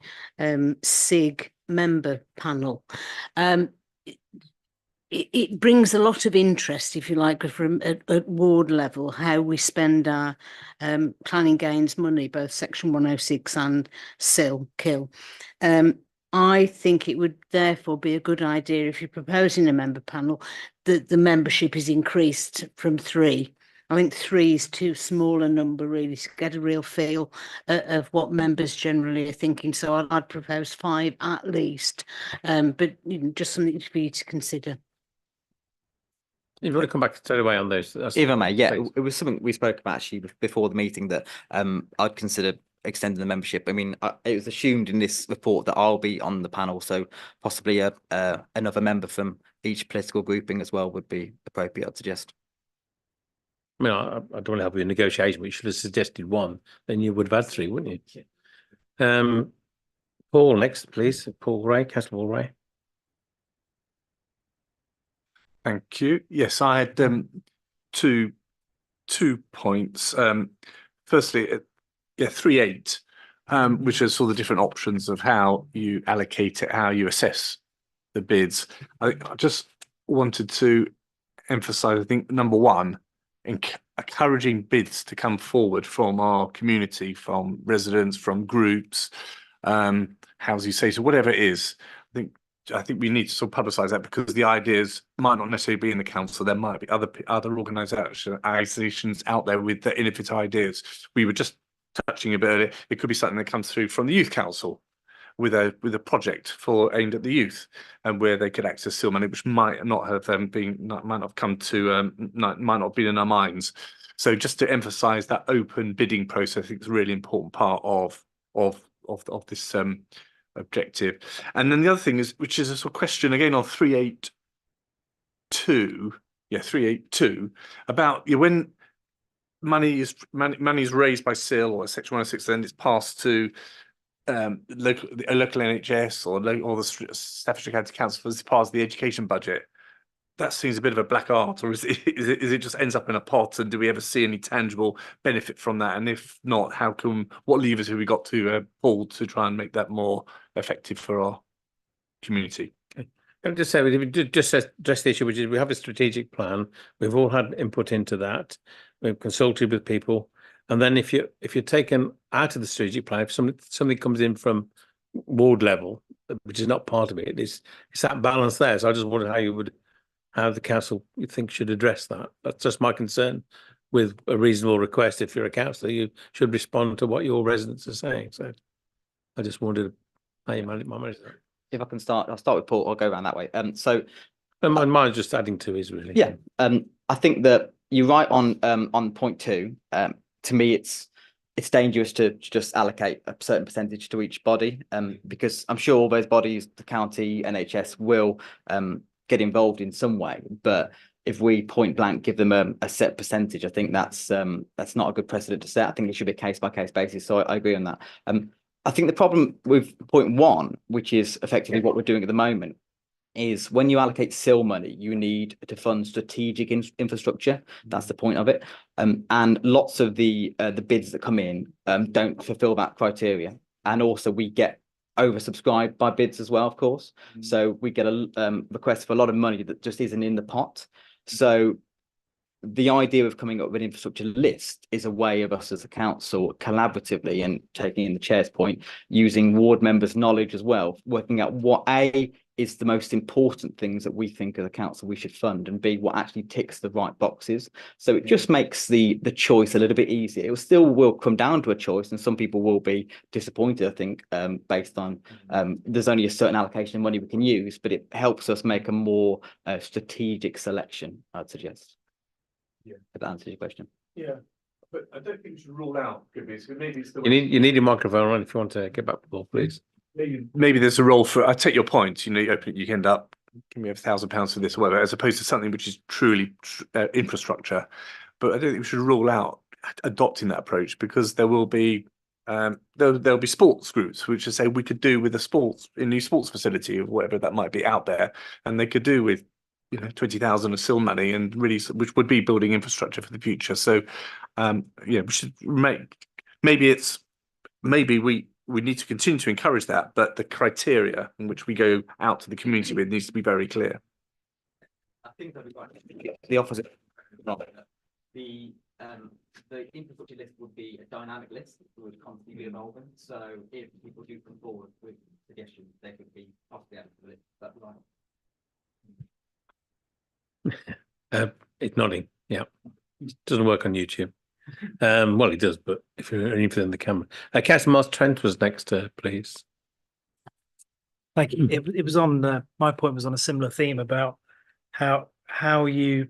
Speaker 4: SIG member panel. It brings a lot of interest, if you like, from at ward level, how we spend our planning gains money, both Section 106 and SIL, KIL. I think it would therefore be a good idea, if you're proposing a member panel, that the membership is increased from 3. I think 3 is too small a number, really, to get a real feel of what members generally are thinking. So I'd propose 5 at least, but just something for you to consider.
Speaker 1: You want to come back straight away on those?
Speaker 15: If I may, yeah, it was something we spoke about actually before the meeting, that I'd consider extending the membership. I mean, it was assumed in this report that I'll be on the panel, so possibly another member from each political grouping as well would be appropriate, I'd suggest.
Speaker 1: I mean, I don't want to help you in negotiation, but you should have suggested 1, then you would have had 3, wouldn't you? Paul, next, please. Paul Ray, Councillor Paul Ray.
Speaker 9: Thank you. Yes, I had two points. Firstly, 3.8, which are sort of the different options of how you allocate it, how you assess the bids. I just wanted to emphasise, I think, number 1, encouraging bids to come forward from our community, from residents, from groups, housing associations, whatever it is. I think we need to sort of publicise that, because the ideas might not necessarily be in the council. There might be other organisations out there with the innovative ideas. We were just touching a bit earlier. It could be something that comes through from the youth council with a project aimed at the youth, and where they could access SIL money, which might not have might not have been in our minds. So just to emphasise that open bidding process, I think is a really important part of this objective. And then the other thing is, which is a sort of question again on 3.8.2, 3.8.2, about when money is raised by SIL or Section 106, then it's passed to local NHS or the Staffordshire County Council as part of the education budget. That seems a bit of a black art, or is it just ends up in a pot, and do we ever see any tangible benefit from that? And if not, what levers have we got to pull to try and make that more effective for our community?
Speaker 1: Can I just say, we just address the issue, which is we have a strategic plan. We've all had input into that. We've consulted with people, and then if you're taken out of the strategic plan, if something comes in from ward level, which is not part of it, it's that balance there. So I just wondered how the council you think should address that. That's just my concern with a reasonable request. If you're a councillor, you should respond to what your residents are saying. So I just wondered how you manage that.
Speaker 15: If I can start, I'll start with Paul. I'll go around that way.
Speaker 1: Mine's just adding to his, really.
Speaker 15: Yeah. I think that you're right on point 2. To me, it's dangerous to just allocate a certain percentage to each body, because I'm sure all those bodies, the county, NHS, will get involved in some way. But if we point blank give them a set percentage, I think that's not a good precedent to set. I think it should be a case by case basis. So I agree on that. I think the problem with point 1, which is effectively what we're doing at the moment, is when you allocate SIL money, you need to fund strategic infrastructure. That's the point of it. And lots of the bids that come in don't fulfill that criteria. And also we get oversubscribed by bids as well, of course. So we get a request for a lot of money that just isn't in the pot. So the idea of coming up with an infrastructure list is a way of us as a council collaboratively, and taking in the chair's point, using ward members' knowledge as well, working out what A is the most important things that we think as a council we should fund, and B, what actually ticks the right boxes. So it just makes the choice a little bit easier. It will come down to a choice, and some people will be disappointed, I think, based on there's only a certain allocation of money we can use, but it helps us make a more strategic selection, I'd suggest.
Speaker 9: Yeah.
Speaker 15: If that answers your question.
Speaker 9: Yeah, but I don't think we should rule out maybe it's the
Speaker 1: You need your microphone on if you want to get back to the floor, please.
Speaker 9: maybe there's a role for. I take your point. You know, you end up give me £1,000 for this or whatever, as opposed to something which is truly infrastructure. But I don't think we should rule out adopting that approach, because there will be there'll be sports groups which say we could do with a new sports facility or whatever that might be out there, and they could do with 20,000 of SIL money, and really, which would be building infrastructure for the future. So, we should maybe we need to continue to encourage that, but the criteria in which we go out to the community with needs to be very clear.
Speaker 15: I think that'd be right. The opposite. The infrastructure list would be a dynamic list that would constantly be evolving. So if people do come forward with suggestions, they could be possibly added to the list. That's right.
Speaker 1: It's nodding. Yeah, it doesn't work on YouTube. Well, it does, but if you're only in the camera. Councillor Mark Trent was next, please.
Speaker 7: Thank you. It was on my point was on a similar theme about how you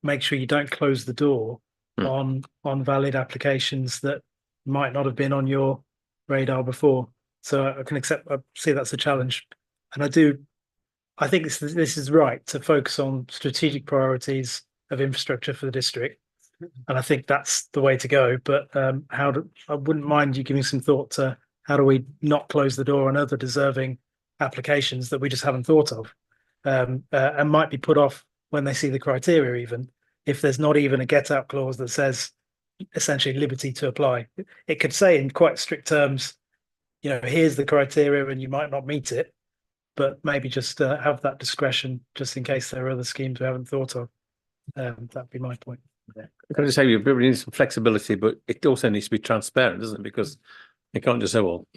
Speaker 7: make sure you don't close the door on valid applications that might not have been on your radar before. So I see that's a challenge, and I think this is right to focus on strategic priorities of infrastructure for the district, and I think that's the way to go. But I wouldn't mind you giving some thought to how do we not close the door on other deserving applications that we just haven't thought of, and might be put off when they see the criteria, even if there's not even a get out clause that says essentially liberty to apply. It could say in quite strict terms, here's the criteria and you might not meet it, but maybe just have that discretion just in case there are other schemes we haven't thought of. That'd be my point.
Speaker 1: I can just say we need some flexibility, but it also needs to be transparent, doesn't it? Because you can't just say, well,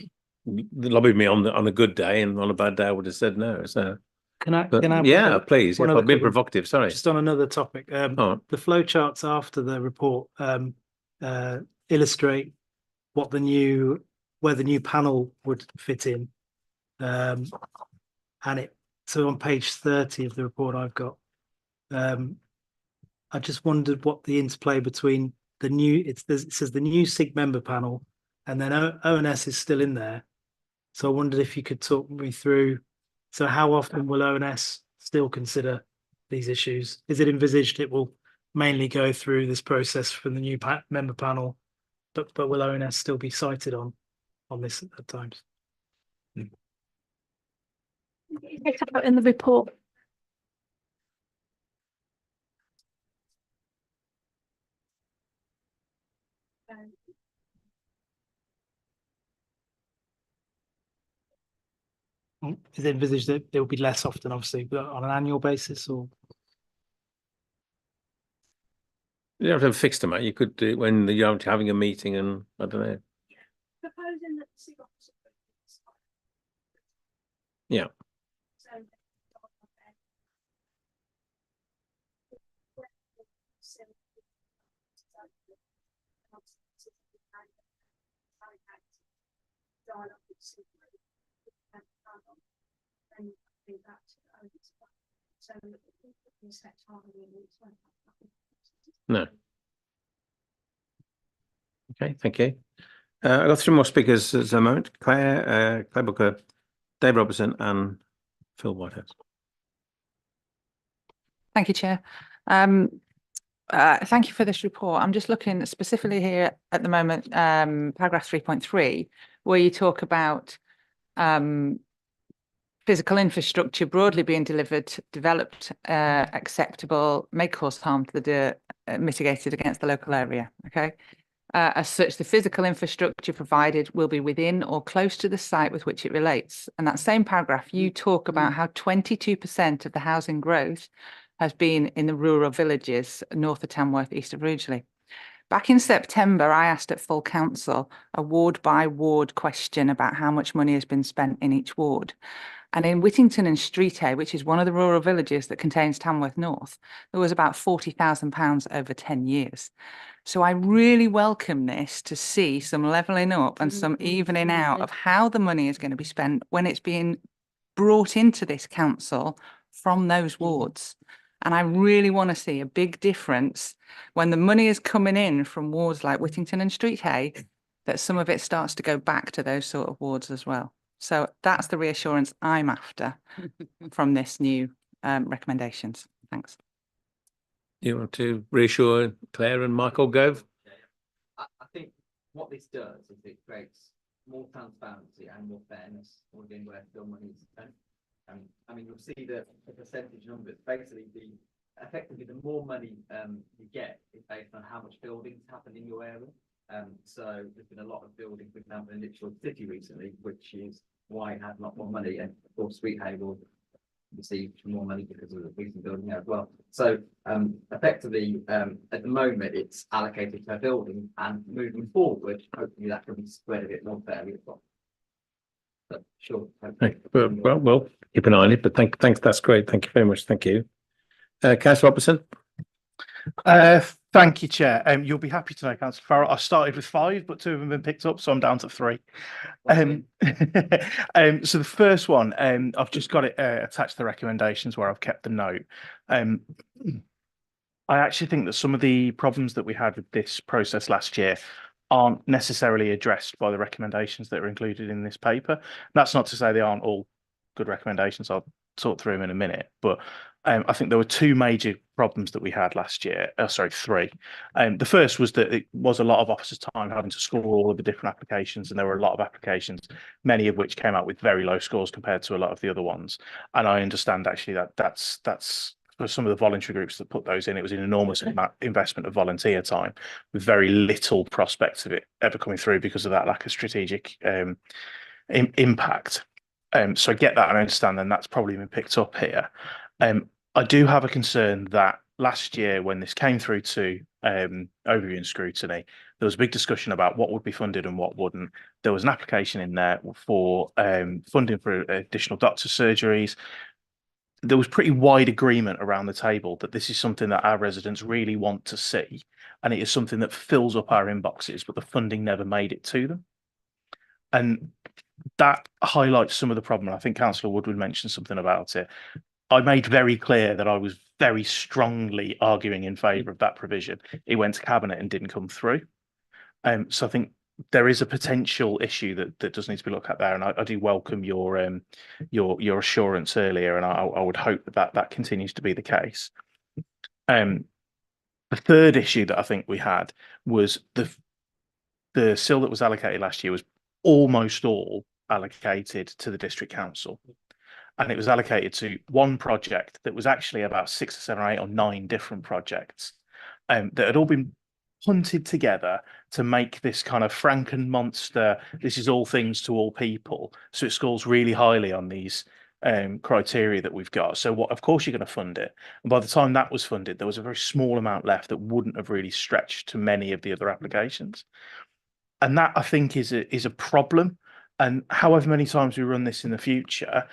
Speaker 1: lobby me on a good day, and on a bad day I would have said no. So
Speaker 7: can I
Speaker 1: yeah, please. If I've been provocative, sorry.
Speaker 7: Just on another topic, the flow charts after the report illustrate where the new panel would fit in. So on page 30 of the report I've got, I just wondered what the interplay between it says the new SIG member panel, and then ONS is still in there. So I wondered if you could talk me through, so how often will ONS still consider these issues? Is it envisaged it will mainly go through this process for the new member panel, but will ONS still be cited on this at times?
Speaker 10: In the report.
Speaker 7: Is it envisaged that it will be less often, obviously, but on an annual basis, or?
Speaker 1: You don't have to have a fixed amount. You could do it when you're having a meeting, and I don't know.
Speaker 10: Proposing that the SIG officer.
Speaker 1: Yeah. No. Okay, thank you. I've got 3 more speakers at the moment: Claire Booker, Dave Robertson, and Phil Whitehouse.
Speaker 6: Thank you, Chair. Thank you for this report. I'm just looking specifically here at the moment, paragraph 3.3, where you talk about physical infrastructure broadly being developed, acceptable, may cause harm to the mitigated against the local area. Okay. As such, the physical infrastructure provided will be within or close to the site with which it relates. And that same paragraph, you talk about how 22% of the housing growth has been in the rural villages north of Tamworth, east of Rugeley. Back in September, I asked at full council a ward by ward question about how much money has been spent in each ward. And in Whittington and Streetheigh, which is one of the rural villages that contains Tamworth North, there was about £40,000 over 10 years. So I really welcome this to see some levelling up and some evening out of how the money is going to be spent when it's being brought into this council from those wards. And I really want to see a big difference when the money is coming in from wards like Whittington and Streetheigh, that some of it starts to go back to those sort of wards as well. So that's the reassurance I'm after from this new recommendations. Thanks.
Speaker 1: You want to reassure Claire and Michael Gove?
Speaker 15: I think what this does is it creates more transparency and more fairness within where the money is spent. I mean, you'll see the percentage numbers. Basically, effectively the more money you get is based on how much buildings happen in your area. So there's been a lot of building, for example, in Lichfield City recently, which is why it had a lot more money. And of course, Streetheigh will receive more money because of the recent building there as well. So effectively, at the moment, it's allocated per building, and moving forward, hopefully that can be spread a bit more fairly as well. But sure.
Speaker 1: Well, we'll keep an eye on it, but thanks. That's great. Thank you very much. Thank you. Councillor Robertson.
Speaker 5: Thank you, Chair. You'll be happy to know, Councillor Farrell, I started with 5, but 2 of them have been picked up, so I'm down to 3. So the first one, I've just got it attached to the recommendations where I've kept the note. I actually think that some of the problems that we had with this process last year aren't necessarily addressed by the recommendations that are included in this paper. That's not to say they aren't all good recommendations. I'll talk through them in a minute, but I think there were 2 major problems that we had last year. Sorry, 3. The first was that it was a lot of officers' time having to score all of the different applications, and there were a lot of applications, many of which came out with very low scores compared to a lot of the other ones. And I understand actually that that's for some of the voluntary groups that put those in, it was an enormous investment of volunteer time with very little prospect of it ever coming through because of that lack of strategic impact. So I get that and I understand, and that's probably been picked up here. I do have a concern that last year, when this came through to overview and scrutiny, there was a big discussion about what would be funded and what wouldn't. There was an application in there for funding for additional doctor surgeries. There was pretty wide agreement around the table that this is something that our residents really want to see, and it is something that fills up our inboxes, but the funding never made it to them. And that highlights some of the problem. I think Councillor Woodward mentioned something about it. I made very clear that I was very strongly arguing in favour of that provision. It went to Cabinet and didn't come through. So I think there is a potential issue that does need to be looked at there, and I do welcome your assurance earlier, and I would hope that continues to be the case. The third issue that I think we had was the SIL that was allocated last year was almost all allocated to the district council, and it was allocated to one project that was actually about 6 or 7 or 8 or 9 different projects that had all been punted together to make this kind of Franken monster. This is all things to all people, so it scores really highly on these criteria that we've got. So what, of course you're going to fund it, and by the time that was funded, there was a very small amount left that wouldn't have really stretched to many of the other applications. And that, I think, is a problem. And however many times we run this in the future,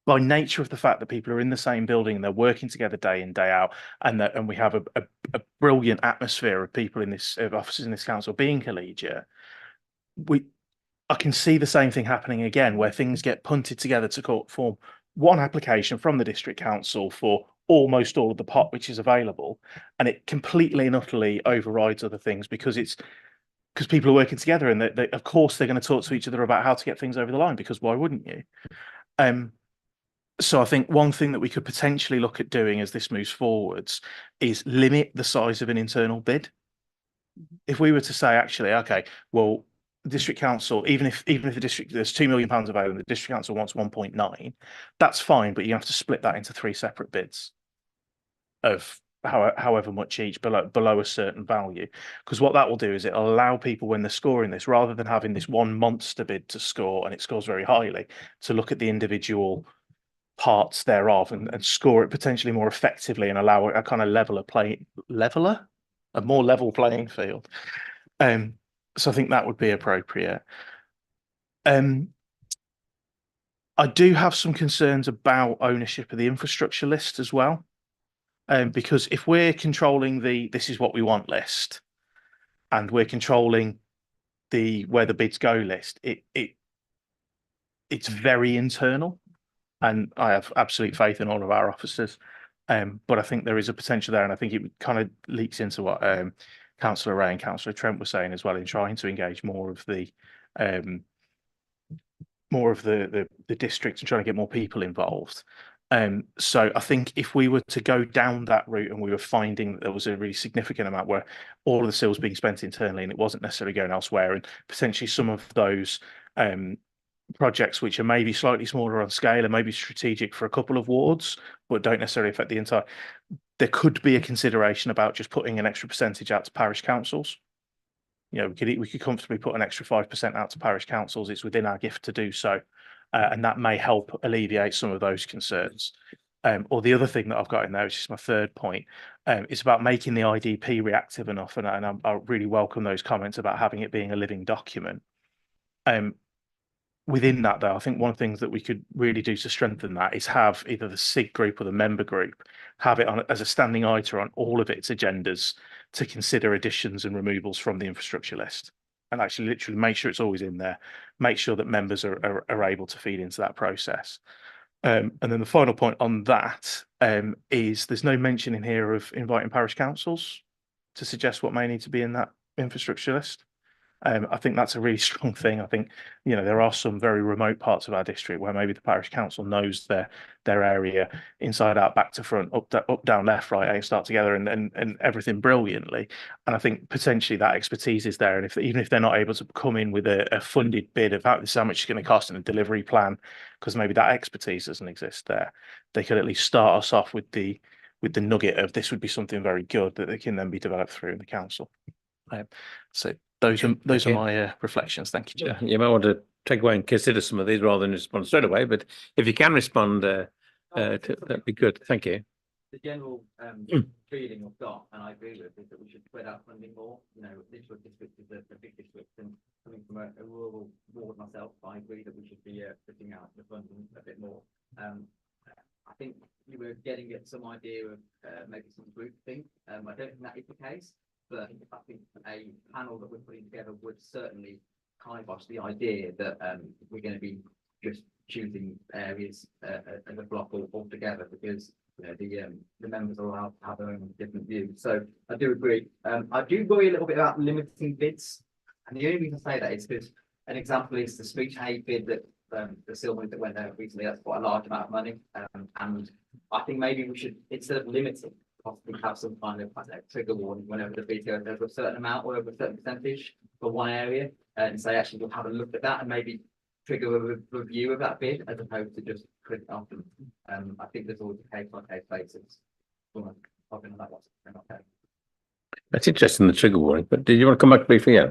Speaker 5: by nature of the fact that people are in the same building and they're working together day in, day out, and we have a brilliant atmosphere of people in this, of officers in this council being collegiate, I can see the same thing happening again, where things get punted together to form one application from the district council for almost all of the pot which is available, and it completely and utterly overrides other things because people are working together, and they of course they're going to talk to each other about how to get things over the line, because why wouldn't you? So I think one thing that we could potentially look at doing as this moves forwards is limit the size of an internal bid. If we were to say, actually, okay, well, the district council, even if the district, there's £2 million available, and the district council wants 1.9, that's fine, but you have to split that into 3 separate bids of however much each below a certain value, because what that will do is it'll allow people, when they're scoring this, rather than having this one monster bid to score and it scores very highly, to look at the individual parts thereof and score it potentially more effectively and allow a kind of a more level playing field. So I think that would be appropriate. I do have some concerns about ownership of the infrastructure list as well. Because if we're controlling the "this is what we want" list, and we're controlling the "where the bids go" list, it's very internal, and I have absolute faith in all of our officers. But I think there is a potential there, and I think it kind of leaks into what Councillor Ray and Councillor Trent were saying as well, in trying to engage more of the district and trying to get more people involved. So I think if we were to go down that route and we were finding that there was a really significant amount where all of the SIL was being spent internally and it wasn't necessarily going elsewhere, and potentially some of those projects which are maybe slightly smaller on scale and maybe strategic for a couple of wards but don't necessarily affect the entire, there could be a consideration about just putting an extra percentage out to parish councils. You know, we could comfortably put an extra 5% out to parish councils. It's within our gift to do so. And that may help alleviate some of those concerns. Or the other thing that I've got in there, which is my third point, is about making the IDP reactive enough. And I really welcome those comments about having it being a living document. Within that, though, I think one of the things that we could really do to strengthen that is have either the SIG group or the member group have it on as a standing item on all of its agendas to consider additions and removals from the infrastructure list, and actually literally make sure it's always in there, make sure that members are able to feed into that process. And then the final point on that is there's no mention in here of inviting parish councils to suggest what may need to be in that infrastructure list. I think that's a really strong thing. I think, you know, there are some very remote parts of our district where maybe the parish council knows their area inside out, back to front, up, down, left, right, A, start together, and everything brilliantly. And I think potentially that expertise is there. And even if they're not able to come in with a funded bid of how much it's going to cost and a delivery plan, because maybe that expertise doesn't exist there, they could at least start us off with the nugget of this would be something very good that they can then be developed through in the council. So those are my reflections. Thank you, Chair.
Speaker 1: You might want to take away and consider some of these rather than respond straight away, but if you can respond, that'd be good. Thank you.
Speaker 15: The general feeling I've got, and I agree with, is that we should spread out funding more. You know, Litchfield district is a big district, and coming from a rural ward myself, I agree that we should be splitting out the funding a bit more. I think you were getting at some idea of maybe some group thing. I don't think that is the case, but I think a panel that we're putting together would certainly kibosh the idea that we're going to be just choosing areas as a block altogether, because you know the members will have their own different views. So I do agree. I do worry a little bit about limiting bids, and the only reason I say that is because an example is the Speech Hay bid that the Silver that went there recently. That's quite a large amount of money, and I think maybe we should, instead of limiting, possibly have some kind of trigger warning whenever the bid goes over a certain amount or over a certain percentage for one area, and say actually we'll have a look at that and maybe trigger a review of that bid as opposed to just click off. I think there's always a case by case basis.
Speaker 1: That's interesting, the trigger warning. But did you want to come back briefly? Yeah.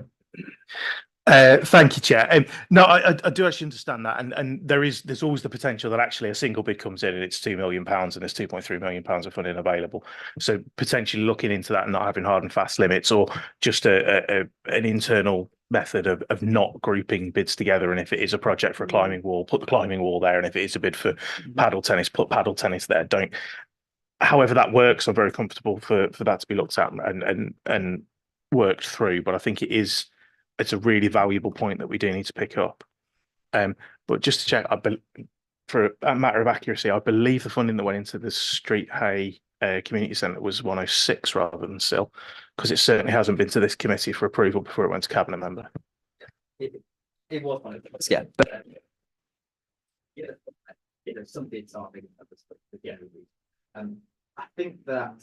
Speaker 5: Thank you, Chair. No, I do actually understand that, and there's always the potential that actually a single bid comes in and it's £2 million and there's £2.3 million of funding available. So potentially looking into that and not having hard and fast limits, or just an internal method of not grouping bids together. And if it is a project for a climbing wall, put the climbing wall there, and if it is a bid for paddle tennis, put paddle tennis there. Don't. However that works, I'm very comfortable for that to be looked at and worked through. But I think it's a really valuable point that we do need to pick up. But just to check, for a matter of accuracy, I believe the funding that went into the Street Hay Community Centre was 106 rather than SIL, because it certainly hasn't been to this committee for approval before it went to Cabinet member.
Speaker 15: It was one of those, yeah. But some bids are big enough. I think that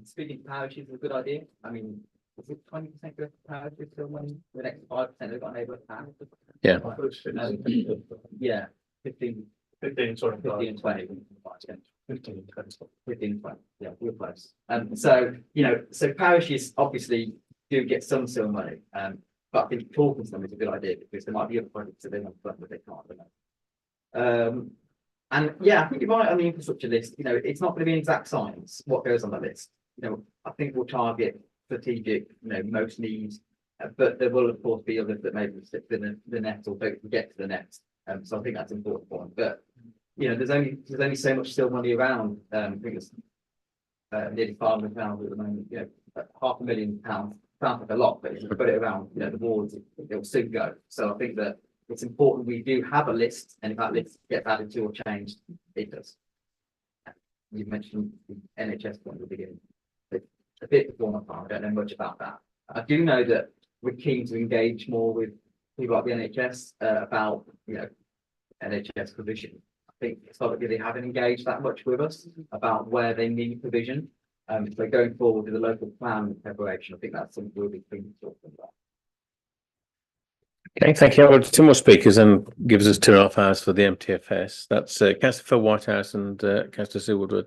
Speaker 15: speaking to parishes is a good idea. I mean, is it 20% of power is still money? The next 5% they've got neighbourhood power.
Speaker 1: Yeah.
Speaker 15: Yeah, 15,
Speaker 5: 15, sorry.
Speaker 15: 15 and 20.
Speaker 5: 15, 20.
Speaker 15: 15 and 20, yeah, we're close. So, you know, so parishes obviously do get some still money, but I think talking to them is a good idea because there might be other projects that they want to fund that they can't. And yeah, I think you're right on the infrastructure list. You know, it's not going to be an exact science what goes on that list. You know, I think we'll target strategic, you know, most needs, but there will of course be others that maybe stick to the net or don't get to the net. So I think that's an important point. But you know, there's only so much still money around. I think it's nearly £500 at the moment. You know, £500,000 sounds like a lot, but if you put it around, you know, the wards, it'll soon go. So I think that it's important we do have a list, and if that list gets added to or changed, it does. You mentioned the NHS point at the beginning. A bit before my time, I don't know much about that. I do know that we're keen to engage more with people like the NHS about, you know, NHS provision. I think historically they haven't engaged that much with us about where they need provision. So going forward with the local plan preparation, I think that's something we'll be keen to talk about.
Speaker 1: Okay, thank you. I've got two more speakers and gives us 2.5 hours for the MTFS. That's Councillor Phil Whitehouse and Councillor Sue Woodward.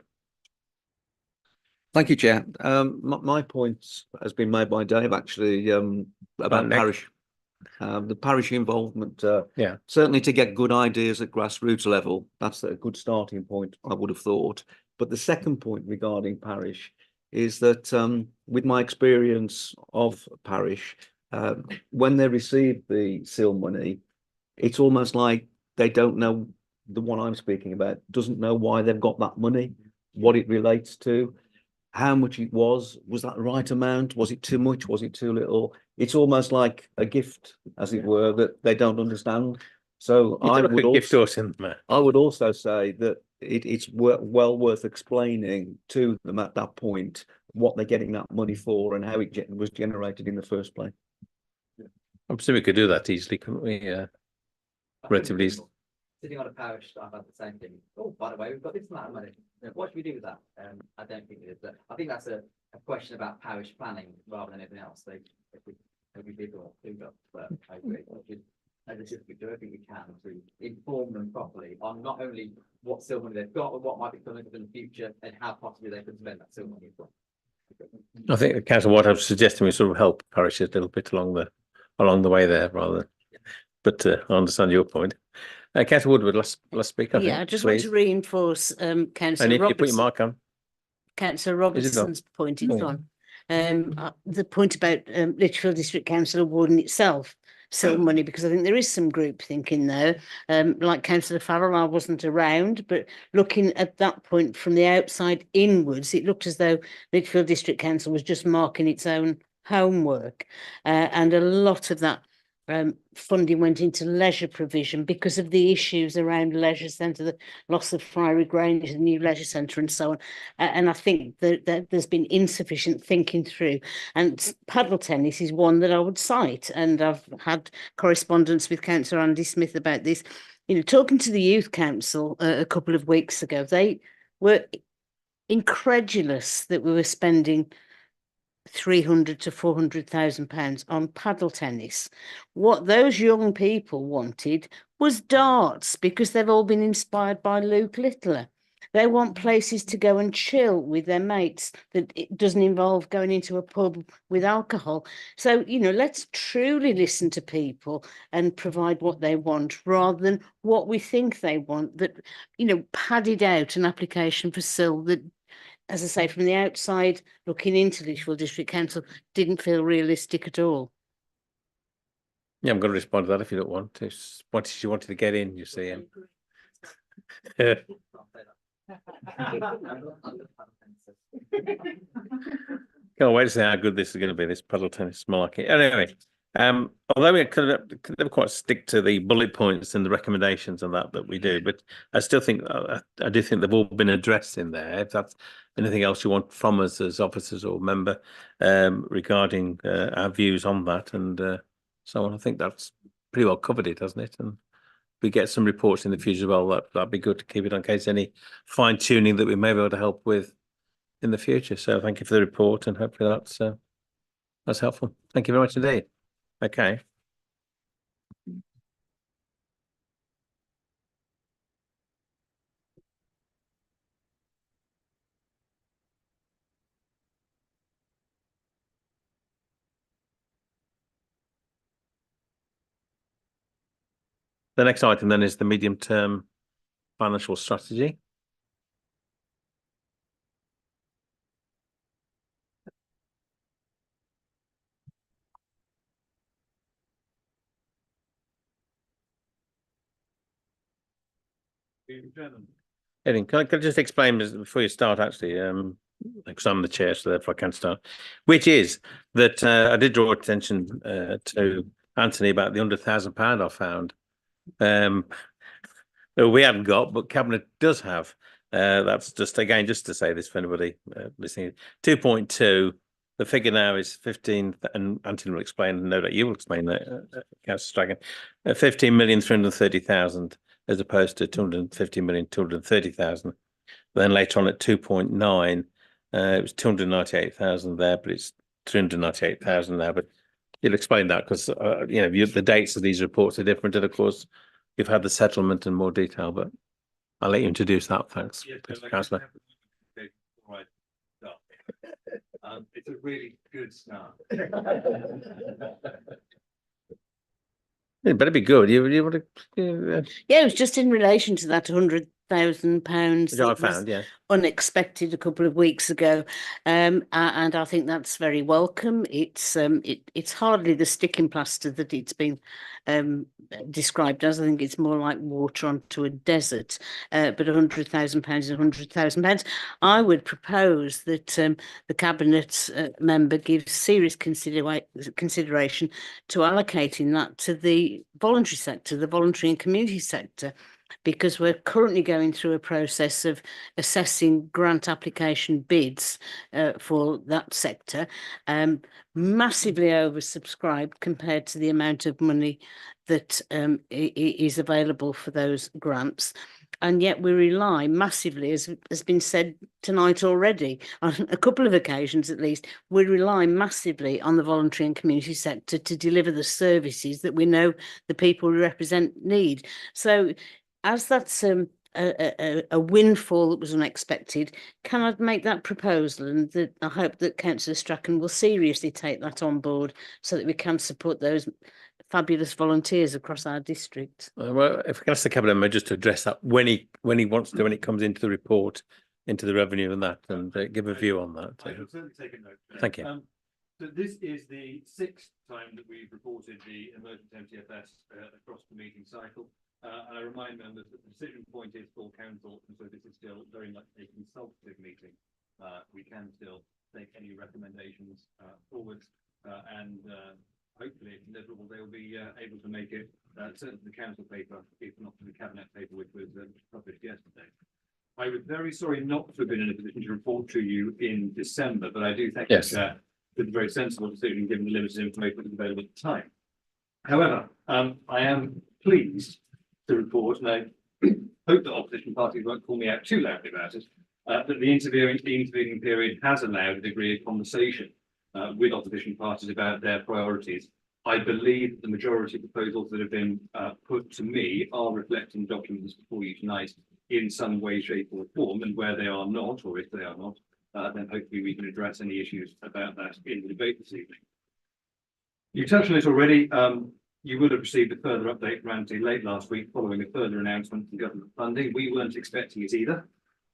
Speaker 12: Thank you, Chair. My point has been made by Dave actually about parish. The parish involvement,
Speaker 1: yeah,
Speaker 12: certainly to get good ideas at grassroots level, that's a good starting point, I would have thought. But the second point regarding parish is that with my experience of parish, when they receive the SIL money, it's almost like they don't know, the one I'm speaking about, doesn't know why they've got that money, what it relates to, how much it was that the right amount? Was it too much? Was it too little? It's almost like a gift, as it were, that they don't understand. So I would also say that it's well worth explaining to them at that point what they're getting that money for and how it was generated in the first place.
Speaker 1: I'm sure we could do that easily, couldn't we? Relatively easily.
Speaker 15: Sitting on a parish, I've had the same thing. Oh, by the way, we've got this amount of money. What should we do with that? I don't think it is. But I think that's a question about parish planning rather than anything else. So if we did or do that, but I agree. We do everything we can to inform them properly on not only what SIL money they've got, but what might be coming up in the future and how possibly they could spend that SIL money from.
Speaker 1: I think the Council Whitehouse suggesting we sort of help parishes a little bit along the way there, rather. But I understand your point. Councillor Woodward, let's speak.
Speaker 4: I just want to reinforce Councillor
Speaker 1: Robertson. Put your mark on.
Speaker 4: Councillor Robertson's point is on. The point about Lichfield District Council awarding itself SIL money, because I think there is some group thinking there. Like Councillor Farrell, I wasn't around, but looking at that point from the outside inwards, it looked as though Lichfield District Council was just marking its own homework, and a lot of that funding went into leisure provision because of the issues around leisure centre, the loss of Friary Grange, the new leisure centre and so on. And I think that there's been insufficient thinking through. And paddle tennis is one that I would cite. And I've had correspondence with Councillor Andy Smith about this. You know, talking to the Youth Council a couple of weeks ago, they were incredulous that we were spending £300,000 to £400,000 on paddle tennis. What those young people wanted was darts, because they've all been inspired by Luke Littler. They want places to go and chill with their mates that it doesn't involve going into a pub with alcohol. So, you know, let's truly listen to people and provide what they want rather than what we think they want. That, you know, padded out an application for SIL that, as I say, from the outside looking into Lichfield District Council, didn't feel realistic at all.
Speaker 1: Yeah, I'm going to respond to that if you don't want to. She wanted to get in, you see. Can't wait to see how good this is going to be, this paddle tennis malarkey. Anyway, although we could never quite stick to the bullet points and the recommendations and that we do, but I still think I do think they've all been addressed in there. If that's anything else you want from us as officers or member regarding our views on that and so on, I think that's pretty well covered it, hasn't it? And if we get some reports in the future as well, that'd be good to keep it on case any fine tuning that we may be able to help with in the future. So thank you for the report, and hopefully that's That's helpful. Thank you very much indeed. Okay. The next item then is the medium-term financial strategy. Eddie, can I just explain before you start, actually, because I'm the chair, so therefore I can start, which is that I did draw attention to Anthony about the £100,000 I found. That we haven't got, but Cabinet does have. That's just, again, just to say this for anybody listening. 2.2, the figure now is 15, and Anthony will explain, and no doubt you will explain that, Councillor Strachan, 15,330,000 as opposed to 250,230,000. Then later on at 2.9, it was 298,000 there, but it's 398,000 now. But you'll explain that because the dates of these reports are different, and of course you've had the settlement in more detail. But I'll let you introduce that. Thanks, Councillor.
Speaker 16: It's a really good start.
Speaker 1: It better be good. You want to?
Speaker 4: Yeah, it was just in relation to that £100,000
Speaker 1: Which I found, yeah.
Speaker 4: unexpected a couple of weeks ago, and I think that's very welcome. It's hardly the sticking plaster that it's been described as. I think it's more like water onto a desert. But £100,000 is £100,000. I would propose that the cabinet member gives serious consideration to allocating that to the voluntary sector, the voluntary and community sector, because we're currently going through a process of assessing grant application bids for that sector, massively oversubscribed compared to the amount of money that is available for those grants. And yet we rely massively, as has been said tonight already, on a couple of occasions at least, we rely massively on the voluntary and community sector to deliver the services that we know the people we represent need. So as that's a windfall that was unexpected, can I make that proposal? And that I hope that Councillor Strachan will seriously take that on board so that we can support those fabulous volunteers across our district.
Speaker 1: Well, if we can ask the cabinet member just to address that when he wants to, when it comes into the report, into the revenue and that, and give a view on that.
Speaker 16: I will certainly take a note.
Speaker 1: Thank you.
Speaker 16: So this is the 6th time that we've reported the emergent MTFS across the meeting cycle. And I remind members that the decision point is full council, and so this is still very much a consultative meeting. We can still take any recommendations forwards, and hopefully, if deliverable, they will be able to make it certainly to the council paper, if not to the cabinet paper, which was published yesterday. I was very sorry not to have been in a position to report to you in December, but I do thank you, Chair, for the very sensible decision given the limited information that was available at the time. However, I am pleased to report, and I hope that opposition parties won't call me out too loudly about it, that the intervening period has allowed a degree of conversation with opposition parties about their priorities. I believe the majority of proposals that have been put to me are reflecting documents before you tonight in some way, shape or form, and where they are not, or if they are not, then hopefully we can address any issues about that in the debate this evening. You touched on it already. You would have received a further update from Anthony late last week following a further announcement from government funding. We weren't expecting it either.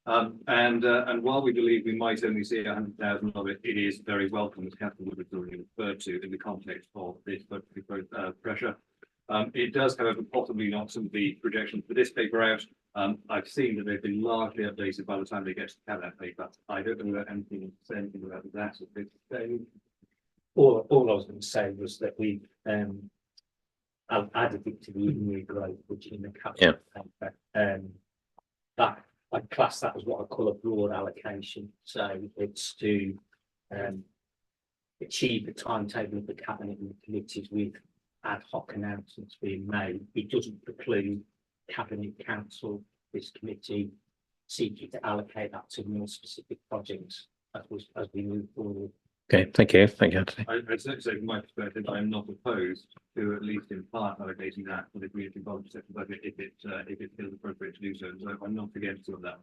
Speaker 16: And while we believe we might only see 100,000 of it, it is very welcome, as Catherine Wood has already referred to, in the context of this budgetary pressure. It does, however, possibly knock some of the projections for this paper out. I've seen that they've been largely updated by the time they get to the cabinet paper. I don't know about anything to say anything about that at this stage.
Speaker 2: All I was going to say was that we added it to the new growth, which in the cabinet paper, that I class that as what I call a broad allocation. So it's to achieve the timetable of the cabinet and the committees with ad hoc announcements being made. It doesn't preclude cabinet, council, this committee seeking to allocate that to more specific projects as we move forward.
Speaker 1: Okay, thank you, Anthony.
Speaker 16: I'd say from my perspective, I'm not opposed to at least in part allocating that for the community involvement sector budget if it feels appropriate to do so. So I'm not against all of that.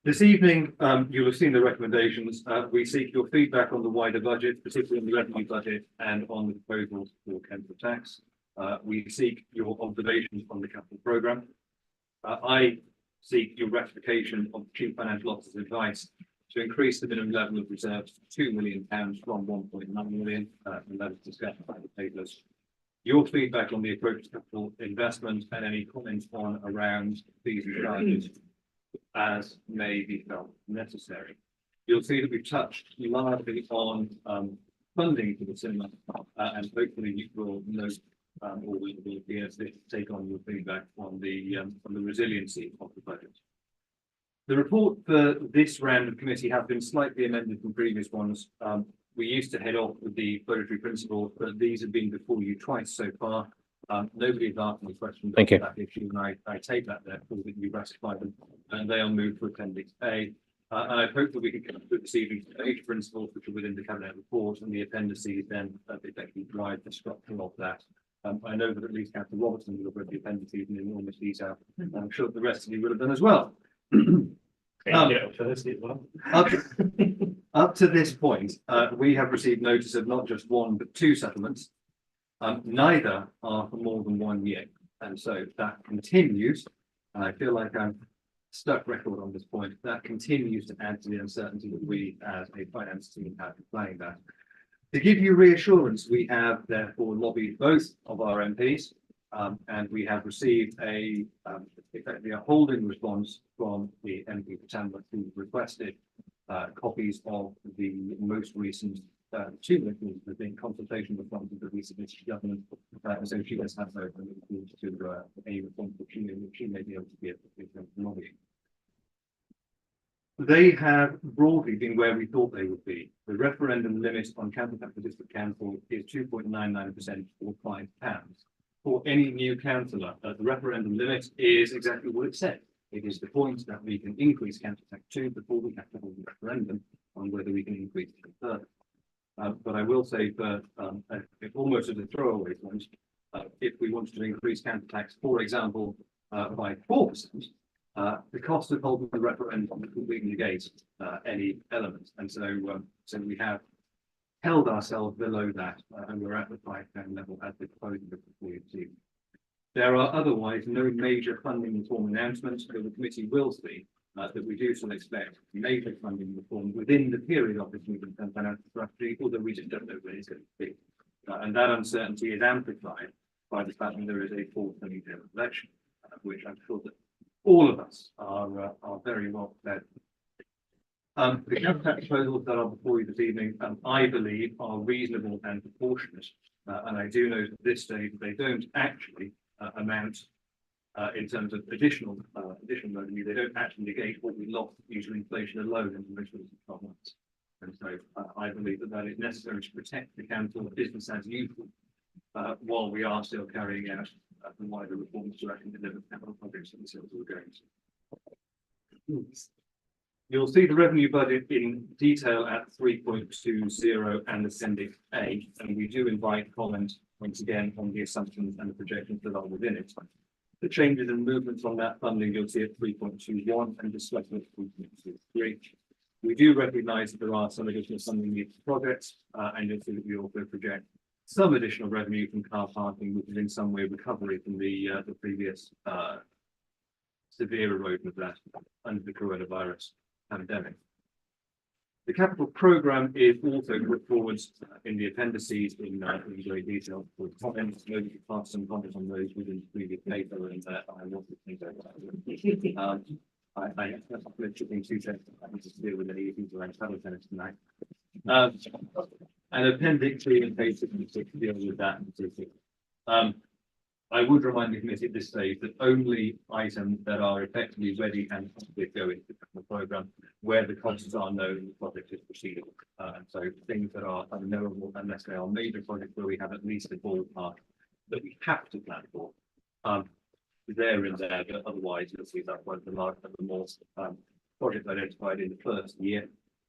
Speaker 16: This evening, you'll have seen the recommendations. We seek your feedback on the wider budget, particularly on the revenue budget and on the proposals for capital tax. We seek your observations on the capital programme. I seek your ratification of the Chief Financial Officer's advice to increase the minimum level of reserves to £2 million from 1.9 million, and that is discussed by the tablers. Your feedback on the approach to capital investment and any comments on around fees and charges as may be felt necessary. You'll see that we've touched largely on funding for the cinema, and hopefully you will note or we will be able to take on your feedback on the resiliency of the budget. The report for this round of committee has been slightly amended from previous ones. We used to head off with the budgetary principles, but these have been before you twice so far. Nobody has asked any questions
Speaker 1: Thank you.
Speaker 16: on that issue, and I take that therefore that you ratify them, and they are moved to Appendix A. And I hope that we can come to this evening to the age principles which are within the cabinet report, and the appendices then effectively drive the structure of that. I know that at least Councillor Robertson will have read the appendices in enormous detail, and I'm sure the rest of you will have done as well. Up to this point, we have received notice of not just one but two settlements. Neither are for more than 1 year, and so that continues. And I feel like I'm stuck record on this point. That continues to add to the uncertainty that we, as a finance team, have in playing that. To give you reassurance, we have therefore lobbied both of our MPs, and we have received effectively a holding response from the MP for Tamworth, who requested copies of the most recent two records that in consultation with funds that we submitted to government. So she does have those and look to a response that she may be able to give lobbying. They have broadly been where we thought they would be. The referendum limit on council tax for district council is 2.99% or £5. For any new councillor, the referendum limit is exactly what it said. It is the point that we can increase council tax to before we have to hold a referendum on whether we can increase it further. But I will say that almost as a throwaway point, if we wanted to increase council tax, for example, by 4%, the cost of holding the referendum would completely negate any element. And so, so we have held ourselves below that, and we're at the £5 level as the proposal before you see. There are otherwise no major funding reform announcements, so the committee will see that we do still expect major funding reform within the period of this medium-term financial strategy, although we just don't know where it's going to be. And that uncertainty is amplified by the fact that there is a forthcoming general election, which I'm sure that all of us are very well prepared. The capital tax proposals that are before you this evening, I believe, are reasonable and proportionate. And I do know at this stage that they don't actually amount in terms of additional revenue. They don't actually negate what we lost due to inflation alone in the most recent 12 months. And so I believe that that is necessary to protect the council business as usual, while we are still carrying out the wider reforms to actually deliver capital projects that we're going to. You'll see the revenue budget in detail at 3.20 and Appendix A, and we do invite comment once again on the assumptions and the projections that are within it. The changes and movements on that funding you'll see at 3.21 and discussion at 3.23. We do recognise that there are some additional funding needs for projects, and you'll see that we also project some additional revenue from car parking, which is in some way recovery from the previous severe erosion of that under the coronavirus pandemic. The capital programme is also put forward in the appendices in great detail for comments. Maybe you pass some comments on those within the previous paper, and I want to think about that. I have literally 2 seconds. I need to deal with any issues around travel tennis tonight. And Appendix B and page 66 deal with that in particular. I would remind the committee at this stage that only items that are effectively ready and go into the programme where the costs are known and the project is proceedable. And so things that are unknowable unless they are major projects where we have at least a ballpark that we have to plan for. They're in there, but otherwise you'll see that one of the more projects identified in the first year.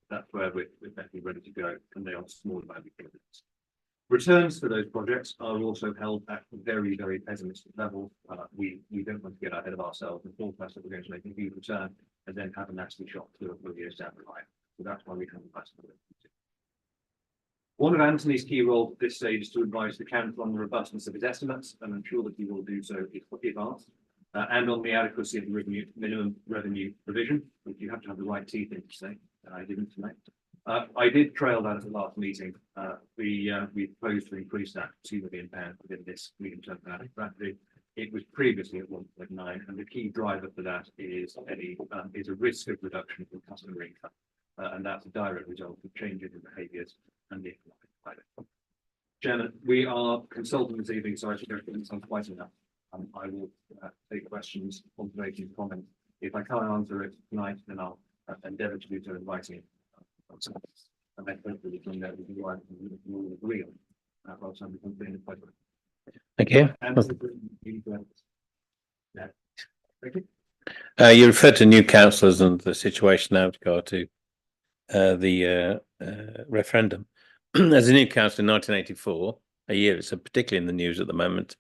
Speaker 16: That's where we're definitely ready to go, and they are small value projects. Returns for those projects are also held at very, very pessimistic levels. We don't want to get ahead of ourselves and forecast that we're going to make a huge return and then have a nasty shock 2 or 4 years down the line. So that's why we haven't passed it. One of Anthony's key roles at this stage is to advise the council on the robustness of its estimates, and I'm sure that he will do so if asked, and on the adequacy of the minimum revenue provision, which you have to have the right teeth in to say. I didn't tonight. I did trail that at the last meeting. We proposed to increase that to £2 million within this medium-term plan strategy. It was previously at 1.9, and the key driver for that is a risk of reduction in customer income, and that's a direct result of changes in behaviours and the economic climate. Chairman, we are consulting this evening, so I should go through this on quite enough. I will take questions, observations, comments. If I can't answer it tonight, then I'll endeavour to do so in writing. And then hopefully we can agree on
Speaker 1: Thank you. You referred to new councillors and the situation now with regard to the referendum. As a new council in 1984, a year, it's particularly in the news at the moment.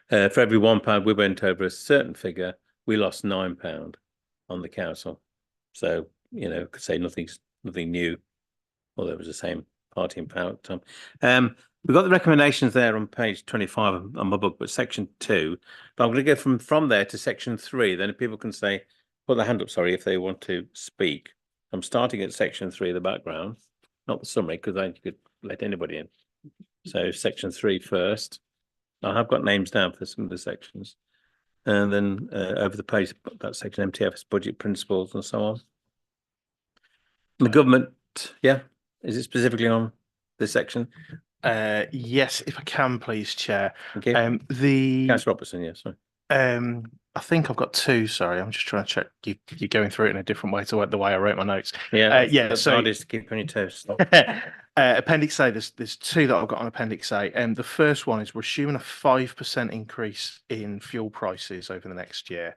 Speaker 1: For every £1 we went over a certain figure, we lost £9 on the council. So, you know, could say nothing new, although it was the same party in power at the time. We've got the recommendations there on page 25 on my book, but section 2. But I'm going to go from there to section 3. Then people can say, put their hand up, sorry, if they want to speak. I'm starting at section 3, the background, not the summary, because I could let anybody in. So section 3 first. I have got names down for some of the sections. And then over the page, that section, MTF's budget principles and so on. The government, yeah, is it specifically on this section?
Speaker 5: Yes, if I can, please, Chair.
Speaker 1: Okay. Councillor Robertson, yes.
Speaker 5: I think I've got 2. Sorry, I'm just trying to check. You're going through it in a different way to the way I wrote my notes.
Speaker 1: Yeah,
Speaker 5: So
Speaker 1: hard is to keep on your toes.
Speaker 5: Appendix A. There's 2 that I've got on Appendix A, and the first one is we're assuming a 5% increase in fuel prices over the next year.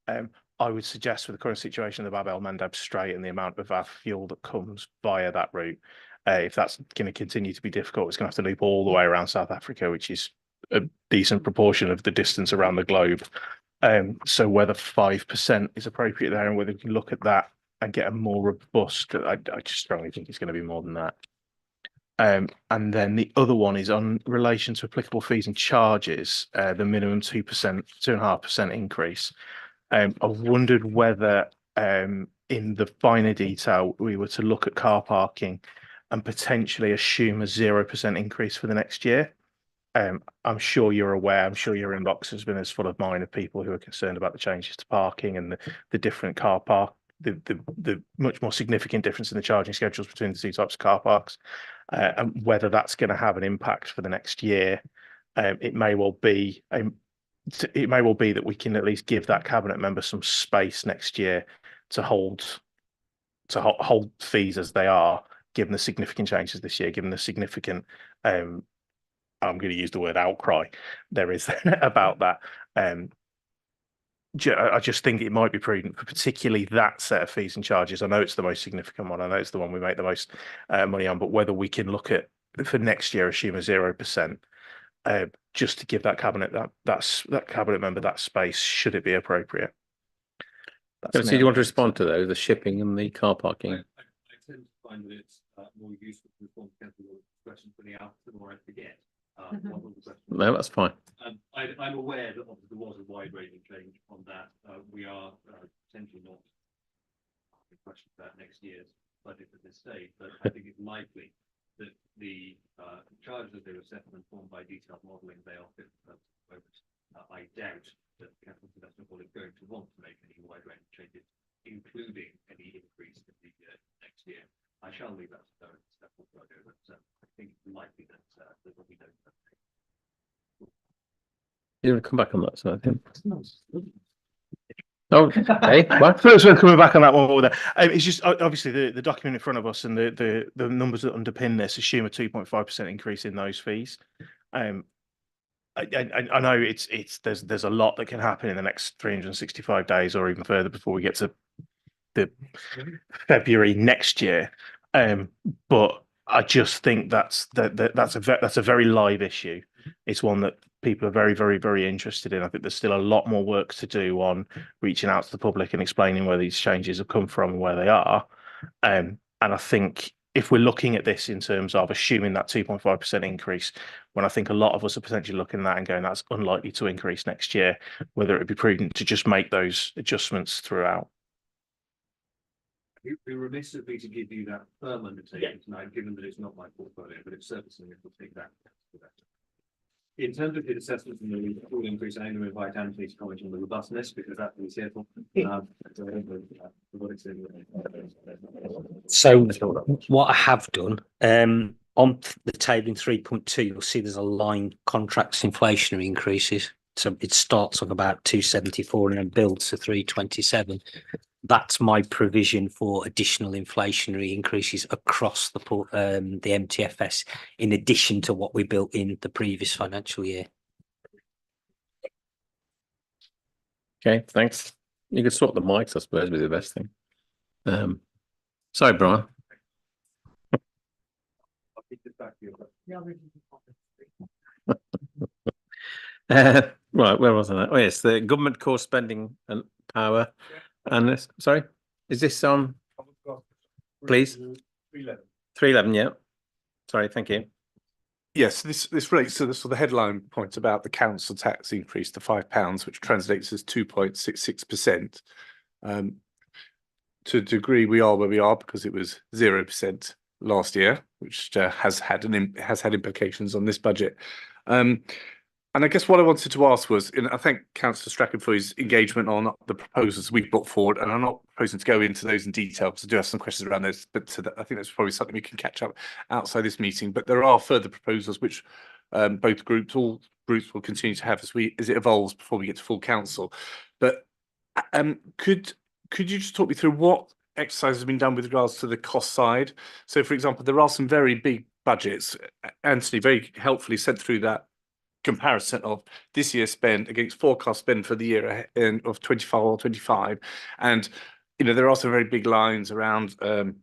Speaker 5: I would suggest with the current situation of the Bab el Mandeb Strait and the amount of our fuel that comes via that route, if that's going to continue to be difficult, it's going to have to loop all the way around South Africa, which is a decent proportion of the distance around the globe. So whether 5% is appropriate there and whether we can look at that and get a more robust, I just strongly think it's going to be more than that. And then the other one is on relation to applicable fees and charges, the minimum 2.5% increase. I wondered whether in the finer detail we were to look at car parking and potentially assume a 0% increase for the next year. I'm sure you're aware, I'm sure your inbox has been as full of mine of people who are concerned about the changes to parking and the different car park, the much more significant difference in the charging schedules between the 2 types of car parks, and whether that's going to have an impact for the next year. It may well be that we can at least give that cabinet member some space next year to hold fees as they are, given the significant changes this year, given the significant I'm going to use the word outcry there is about that. I just think it might be prudent for particularly that set of fees and charges. I know it's the most significant one. I know it's the one we make the most money on, but whether we can look at for next year, assume a 0%, just to give that cabinet that cabinet member that space, should it be appropriate.
Speaker 1: So do you want to respond to those, the shipping and the car parking?
Speaker 16: I tend to find that it's more useful to respond to questions for the out the more I forget.
Speaker 1: No, that's fine.
Speaker 16: I'm aware that there was a wide-ranging change on that. We are potentially not asking questions about next year's budget at this stage, but I think it's likely that the charges that they were set and informed by detailed modelling, they are fit for purpose. I doubt that the Capital Investment Board is going to want to make any wide-ranging changes, including any increase in the next year. I shall leave that to step but I think it's likely that there will be no.
Speaker 1: You want to come back on that? So I think. Oh, okay. What?
Speaker 5: First, we're coming back on that one. It's just obviously the document in front of us and the numbers that underpin this assume a 2.5% increase in those fees. I know there's a lot that can happen in the next 365 days or even further before we get to the February next year. But I just think that's a very live issue. It's one that people are very, very, very interested in. I think there's still a lot more work to do on reaching out to the public and explaining where these changes have come from and where they are. And I think if we're looking at this in terms of assuming that 2.5% increase, when I think a lot of us are potentially looking at that and going, that's unlikely to increase next year, whether it would be prudent to just make those adjustments throughout.
Speaker 16: It'd be remiss of me to give you that firm undertaking tonight, given that it's not my portfolio, but it's certainly something we'll take that. In terms of the assessment and the full increase, I'm going to invite Anthony to comment on the robustness, because that's what he's here for.
Speaker 17: So what I have done, on the table in 3.2, you'll see there's a line contracts inflationary increases. So it starts on about 274 and then builds to 327. That's my provision for additional inflationary increases across the MTFS, in addition to what we built in the previous financial year.
Speaker 1: Okay, thanks. You could swap the mics, I suppose, would be the best thing. Sorry, Brian. Right, where was I? Oh, yes, the government core spending and power. And this, sorry, is this on? Please. 311, yeah. Sorry, thank you.
Speaker 9: Yes, this relates to the headline point about the council tax increase to £5, which translates as 2.66%. To a degree, we are where we are because it was 0% last year, which has had implications on this budget. And I guess what I wanted to ask was, I thank Councillor Strachan for his engagement on the proposals we've brought forward, and I'm not proposing to go into those in detail because I do have some questions around those, but I think that's probably something we can catch up outside this meeting. But there are further proposals which all groups will continue to have as it evolves before we get to full council. But could you just talk me through what exercise has been done with regards to the cost side? So, for example, there are some very big budgets. Anthony very helpfully sent through that comparison of this year's spend against forecast spend for the year of 24 or 25, and there are also very big lines around the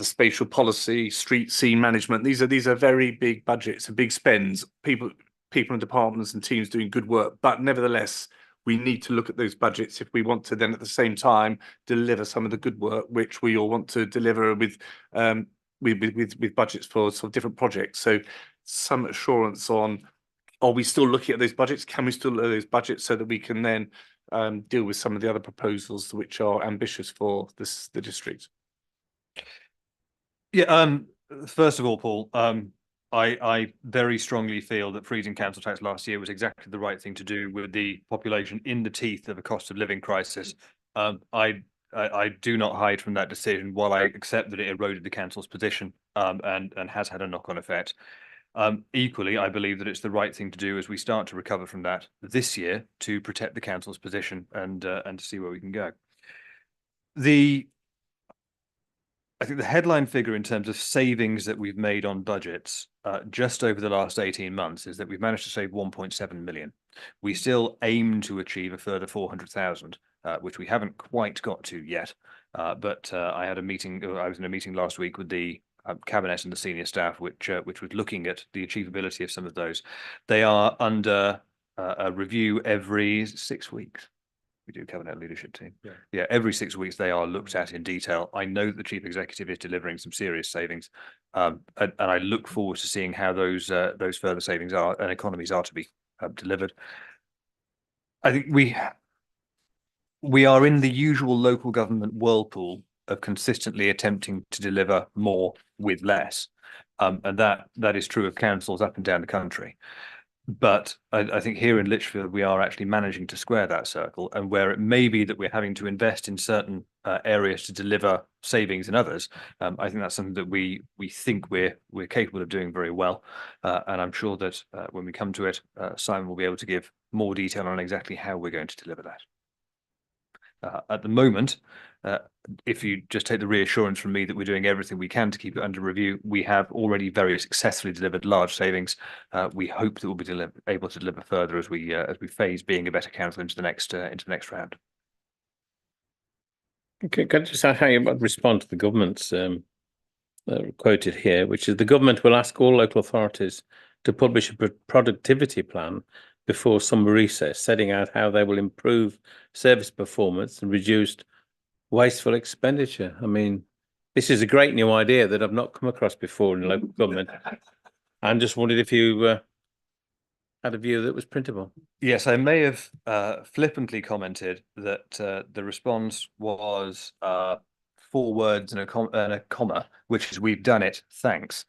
Speaker 9: spatial policy, street scene management. These are very big budgets and big spends. People and departments and teams doing good work, but nevertheless, we need to look at those budgets if we want to then at the same time deliver some of the good work which we all want to deliver with budgets for sort of different projects. So some assurance on, are we still looking at those budgets? Can we still look at those budgets so that we can then deal with some of the other proposals which are ambitious for the district?
Speaker 18: Yeah, first of all, Paul, I very strongly feel that freezing council tax last year was exactly the right thing to do with the population in the teeth of a cost of living crisis. I do not hide from that decision, while I accept that it eroded the council's position and has had a knock-on effect. Equally, I believe that it's the right thing to do as we start to recover from that this year to protect the council's position and to see where we can go. I think the headline figure in terms of savings that we've made on budgets just over the last 18 months is that we've managed to save 1.7 million. We still aim to achieve a further 400,000, which we haven't quite got to yet. But I was in a meeting last week with the cabinet and the senior staff, which was looking at the achievability of some of those. They are under a review every 6 weeks. We do cabinet leadership team. Yeah, every 6 weeks they are looked at in detail. I know that the chief executive is delivering some serious savings, and I look forward to seeing how those further savings are and economies are to be delivered. I think we are in the usual local government whirlpool of consistently attempting to deliver more with less, and that is true of councils up and down the country. But I think here in Lichfield, we are actually managing to square that circle, and where it may be that we're having to invest in certain areas to deliver savings in others, I think that's something that we think we're capable of doing very well. And I'm sure that when we come to it, Simon will be able to give more detail on exactly how we're going to deliver that. At the moment, if you just take the reassurance from me that we're doing everything we can to keep it under review, we have already very successfully delivered large savings. We hope that we'll be able to deliver further as we phase being a better council into the next round.
Speaker 1: Okay, can I just ask how you respond to the government's quoted here, which is the government will ask all local authorities to publish a productivity plan before summer recess, setting out how they will improve service performance and reduce wasteful expenditure. I mean, this is a great new idea that I've not come across before in local government. I just wondered if you had a view that was printable.
Speaker 18: Yes, I may have flippantly commented that the response was 4 words and a comma, which is "we've done it, thanks."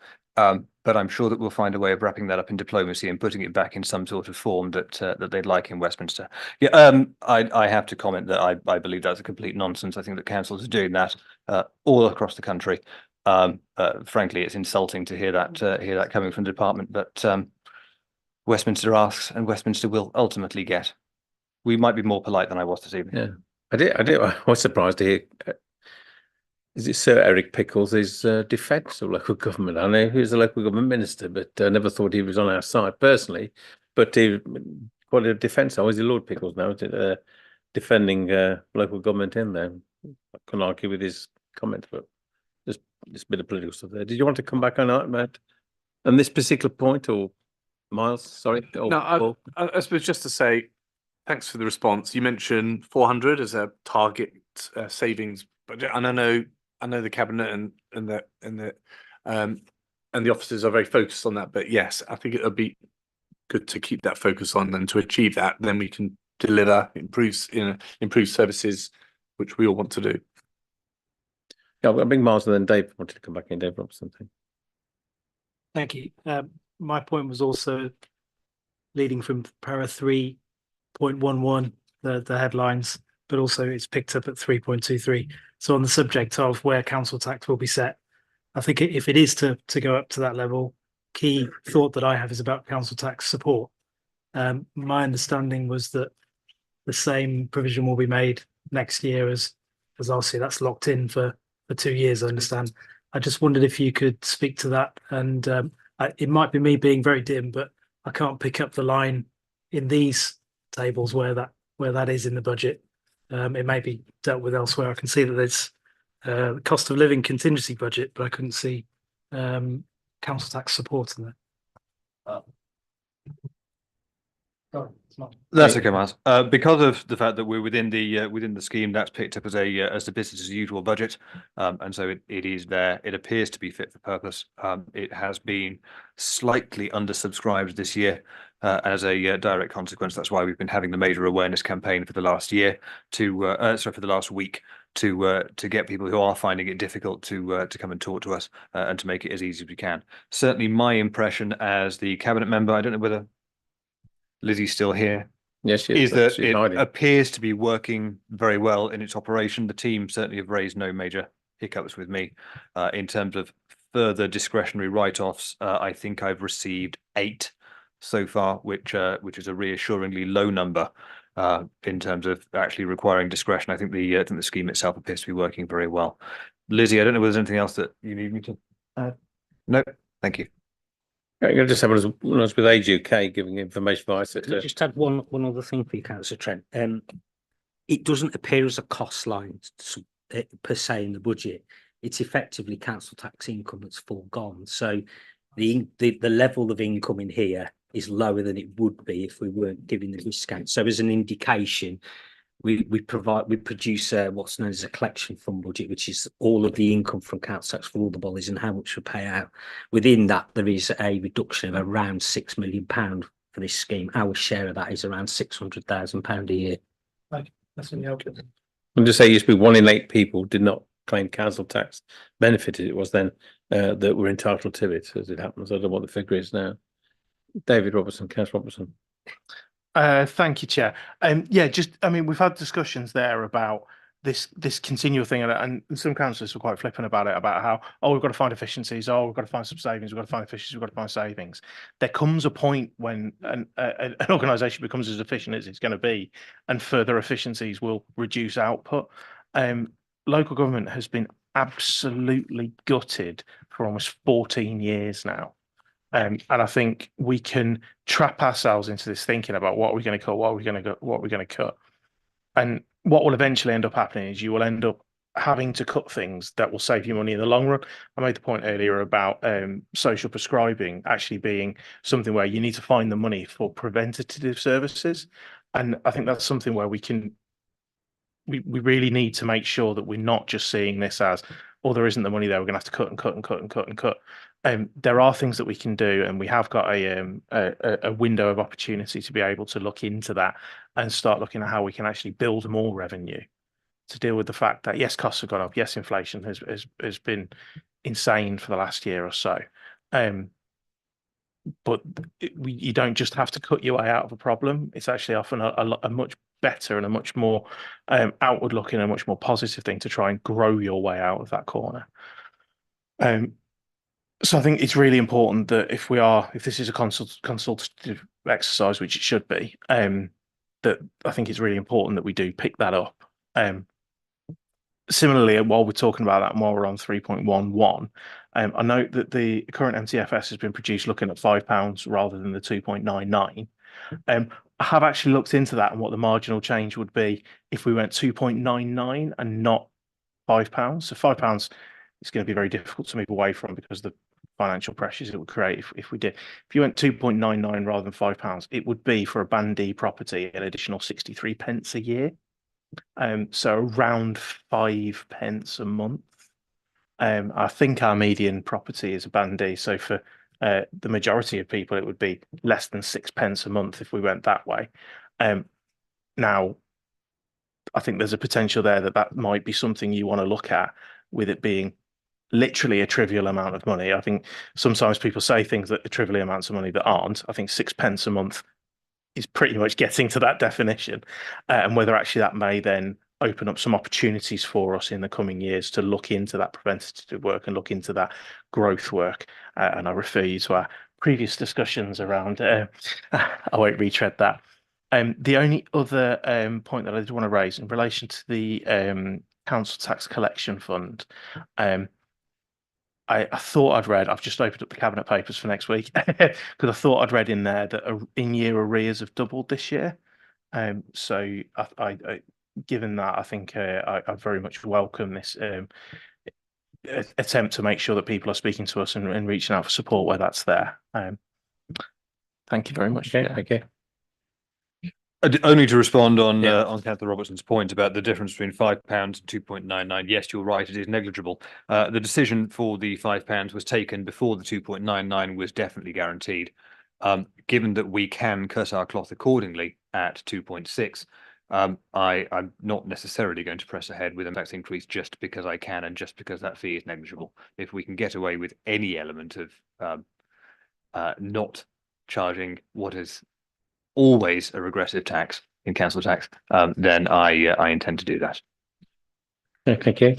Speaker 18: But I'm sure that we'll find a way of wrapping that up in diplomacy and putting it back in some sort of form that that they'd like in Westminster. Yeah, I have to comment that I believe that's a complete nonsense. I think that councils are doing that all across the country. Frankly, it's insulting to hear that coming from the department, but Westminster asks and Westminster will ultimately get. We might be more polite than I was this evening.
Speaker 1: Yeah, I was surprised to hear. Is it Sir Eric Pickles' defence of local government? I know he was the local government minister, but I never thought he was on our side personally. But he quite a defence. Oh, is he Lord Pickles now? Defending local government in there. I can argue with his comment, but just a bit of political stuff there. Did you want to come back on that, Matt? On this particular point, or Miles? Sorry.
Speaker 9: No, I suppose just to say, thanks for the response. You mentioned 400 as a target savings budget, and I know the cabinet and the officers are very focused on that. But yes, I think it would be good to keep that focus on, and to achieve that, then we can deliver improved services, which we all want to do.
Speaker 1: Yeah, I think Miles and then Dave wanted to come back in. Dave Robertson.
Speaker 7: Thank you. My point was also leading from para 3.11, the headlines, but also it's picked up at 3.23. So on the subject of where council tax will be set, I think if it is to go up to that level, key thought that I have is about council tax support. My understanding was that the same provision will be made next year as RC. That's locked in for 2 years, I understand. I just wondered if you could speak to that, and it might be me being very dim, but I can't pick up the line in these tables where that is in the budget. It may be dealt with elsewhere. I can see that there's the cost of living contingency budget, but I couldn't see council tax support in there. Sorry, it's not.
Speaker 18: That's okay, Miles. Because of the fact that we're within the scheme, that's picked up as the business as usual budget, and so it is there. It appears to be fit for purpose. It has been slightly undersubscribed this year as a direct consequence. That's why we've been having the major awareness campaign for the last year for the last week to get people who are finding it difficult to come and talk to us and to make it as easy as we can. Certainly, my impression as the cabinet member, I don't know whether Lizzie's still here.
Speaker 1: Yes,
Speaker 18: is that it appears to be working very well in its operation. The team certainly have raised no major hiccups with me. In terms of further discretionary write-offs, I think I've received 8 so far, which is a reassuringly low number in terms of actually requiring discretion. I think the scheme itself appears to be working very well. Lizzie, I don't know whether there's anything else that you need me to add. No, thank you.
Speaker 1: I'm going to just have one with Age UK giving information advice.
Speaker 17: Can I just add one other thing for you, Councillor Trent? It doesn't appear as a cost line per se in the budget. It's effectively council tax income that's foregone. So the level of income in here is lower than it would be if we weren't giving the discount. So as an indication, we produce what's known as a collection fund budget, which is all of the income from council tax for all the bodies and how much we pay out. Within that, there is a reduction of around £6 million for this scheme. Our share of that is around £600,000 a year.
Speaker 7: That's really helpful.
Speaker 1: I'm just saying, used to be 1 in 8 people did not claim council tax benefited. It was then that were entitled to it, as it happens. I don't know what the figure is now. David Robertson, Councillor Robertson.
Speaker 5: Thank you, Chair. We've had discussions there about this continual thing, and some councillors were quite flippant about it, about how, we've got to find efficiencies, we've got to find some savings, we've got to find efficiencies, we've got to find savings. There comes a point when an organisation becomes as efficient as it's going to be, and further efficiencies will reduce output. Local government has been absolutely gutted for almost 14 years now. And I think we can trap ourselves into this thinking about what are we going to cut, what are we going to cut. And what will eventually end up happening is you will end up having to cut things that will save you money in the long run. I made the point earlier about social prescribing actually being something where you need to find the money for preventative services. And I think that's something where we really need to make sure that we're not just seeing this as, oh, there isn't the money there, we're going to have to cut and cut and cut and cut and cut. There are things that we can do, and we have got a window of opportunity to be able to look into that and start looking at how we can actually build more revenue to deal with the fact that, yes, costs have gone up, yes, inflation has been insane for the last year or so. But you don't just have to cut your way out of a problem. It's actually often a much better and a much more outward looking and a much more positive thing to try and grow your way out of that corner. So I think it's really important that if this is a consultative exercise, which it should be, that I think it's really important that we do pick that up. Similarly, while we're talking about that, while we're on 3.11, I note that the current MTFS has been produced looking at £5 rather than the 2.99. I have actually looked into that and what the marginal change would be if we went 2.99 and not £5. So £5 is going to be very difficult to move away from because of the financial pressures it would create if we did. If you went 2.99 rather than £5, it would be for a Band D property an additional 63 pence a year. So around 5 pence a month. I think our median property is a Band D, so for the majority of people, it would be less than 6 pence a month if we went that way. Now, I think there's a potential there that might be something you want to look at, with it being literally a trivial amount of money. I think sometimes people say things that are trivial amounts of money that aren't. I think 6 pence a month is pretty much getting to that definition, and whether actually that may then open up some opportunities for us in the coming years to look into that preventative work and look into that growth work. And I refer you to our previous discussions around, I won't retread that. The only other point that I did want to raise in relation to the council tax collection fund, I thought I'd read, I've just opened up the cabinet papers for next week, because I thought I'd read in there that in-year arrears have doubled this year. So given that, I think I very much welcome this attempt to make sure that people are speaking to us and reaching out for support where that's there. Thank you very much.
Speaker 1: Okay.
Speaker 18: Only to respond on Councillor Robertson's point about the difference between £5 and 2.99. Yes, you're right, it is negligible. The decision for the £5 was taken before the 2.99 was definitely guaranteed. Given that we can cut our cloth accordingly at 2.6, I'm not necessarily going to press ahead with a tax increase just because I can and just because that fee is negligible. If we can get away with any element of not charging what is always a regressive tax in council tax, then I intend to do that.
Speaker 1: Thank you.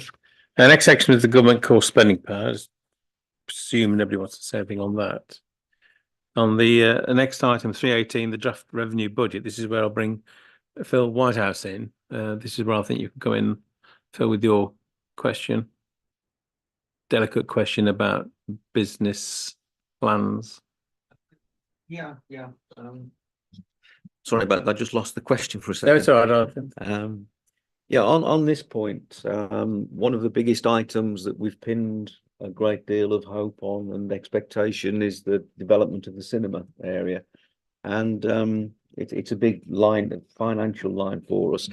Speaker 1: The next section is the government core spending powers. Presume nobody wants to say anything on that. On the next item, 318, the draft revenue budget. This is where I'll bring Phil Whitehouse in. This is where I think you can come in, Phil, with your question. Delicate question about business plans.
Speaker 12: Yeah. Sorry about that. I just lost the question for a second.
Speaker 1: No, it's all right.
Speaker 12: Yeah, on this point, one of the biggest items that we've pinned a great deal of hope on and expectation is the development of the cinema area. And it's a big financial line for us.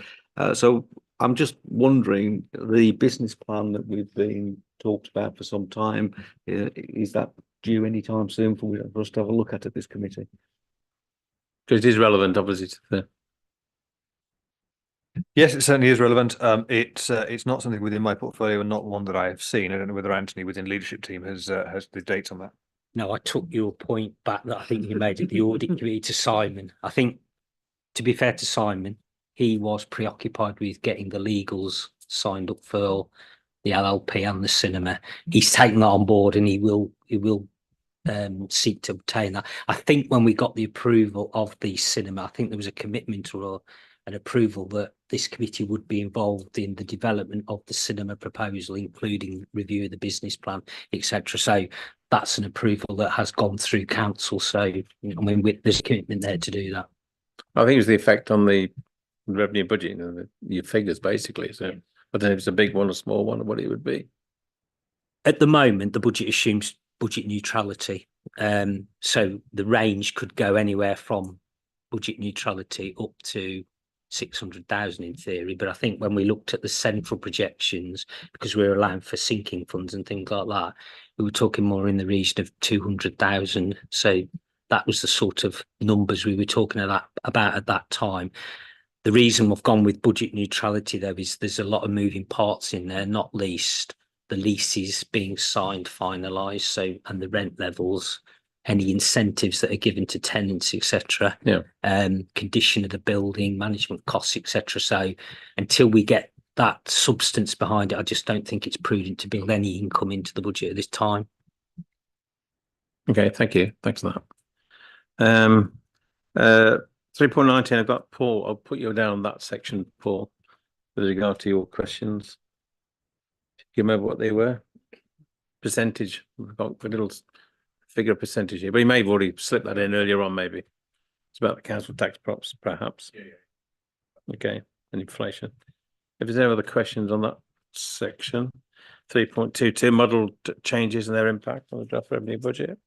Speaker 12: So I'm just wondering, the business plan that we've been talked about for some time, is that due anytime soon for us to have a look at this committee?
Speaker 1: Because it is relevant, obviously, to the...
Speaker 18: Yes, it certainly is relevant. It's not something within my portfolio and not one that I have seen. I don't know whether Anthony within leadership team has the dates on that.
Speaker 17: No, I took your point back that I think you made at the audit committee to Simon. I think, to be fair to Simon, he was preoccupied with getting the legals signed up for the LLP and the cinema. He's taken that on board, and he will seek to obtain that. I think when we got the approval of the cinema, I think there was a commitment or an approval that this committee would be involved in the development of the cinema proposal, including review of the business plan, etc. So that's an approval that has gone through council. So I mean, there's a commitment there to do that.
Speaker 1: I think it was the effect on the revenue budget, your figures basically. So I don't know if it's a big one or small one or what it would be.
Speaker 17: At the moment, the budget assumes budget neutrality. So the range could go anywhere from budget neutrality up to 600,000 in theory. But I think when we looked at the central projections, because we were allowing for sinking funds and things like that, we were talking more in the region of 200,000. So that was the sort of numbers we were talking about at that time. The reason we've gone with budget neutrality, though, is there's a lot of moving parts in there, not least the leases being signed, finalised, so and the rent levels, any incentives that are given to tenants, etc.
Speaker 1: Yeah.
Speaker 17: Condition of the building, management costs, etc. So until we get that substance behind it, I just don't think it's prudent to build any income into the budget at this time.
Speaker 1: Okay, thank you. Thanks for that. 3.19, I've got Paul. I'll put you down on that section, Paul, with regard to your questions. Do you remember what they were? Percentage. We've got a little figure of percentage here, but you may have already slipped that in earlier on, maybe. It's about the council tax props, perhaps. Yeah. Okay, and inflation. If there's any other questions on that section, 3.22, model changes and their impact on the draft revenue budget.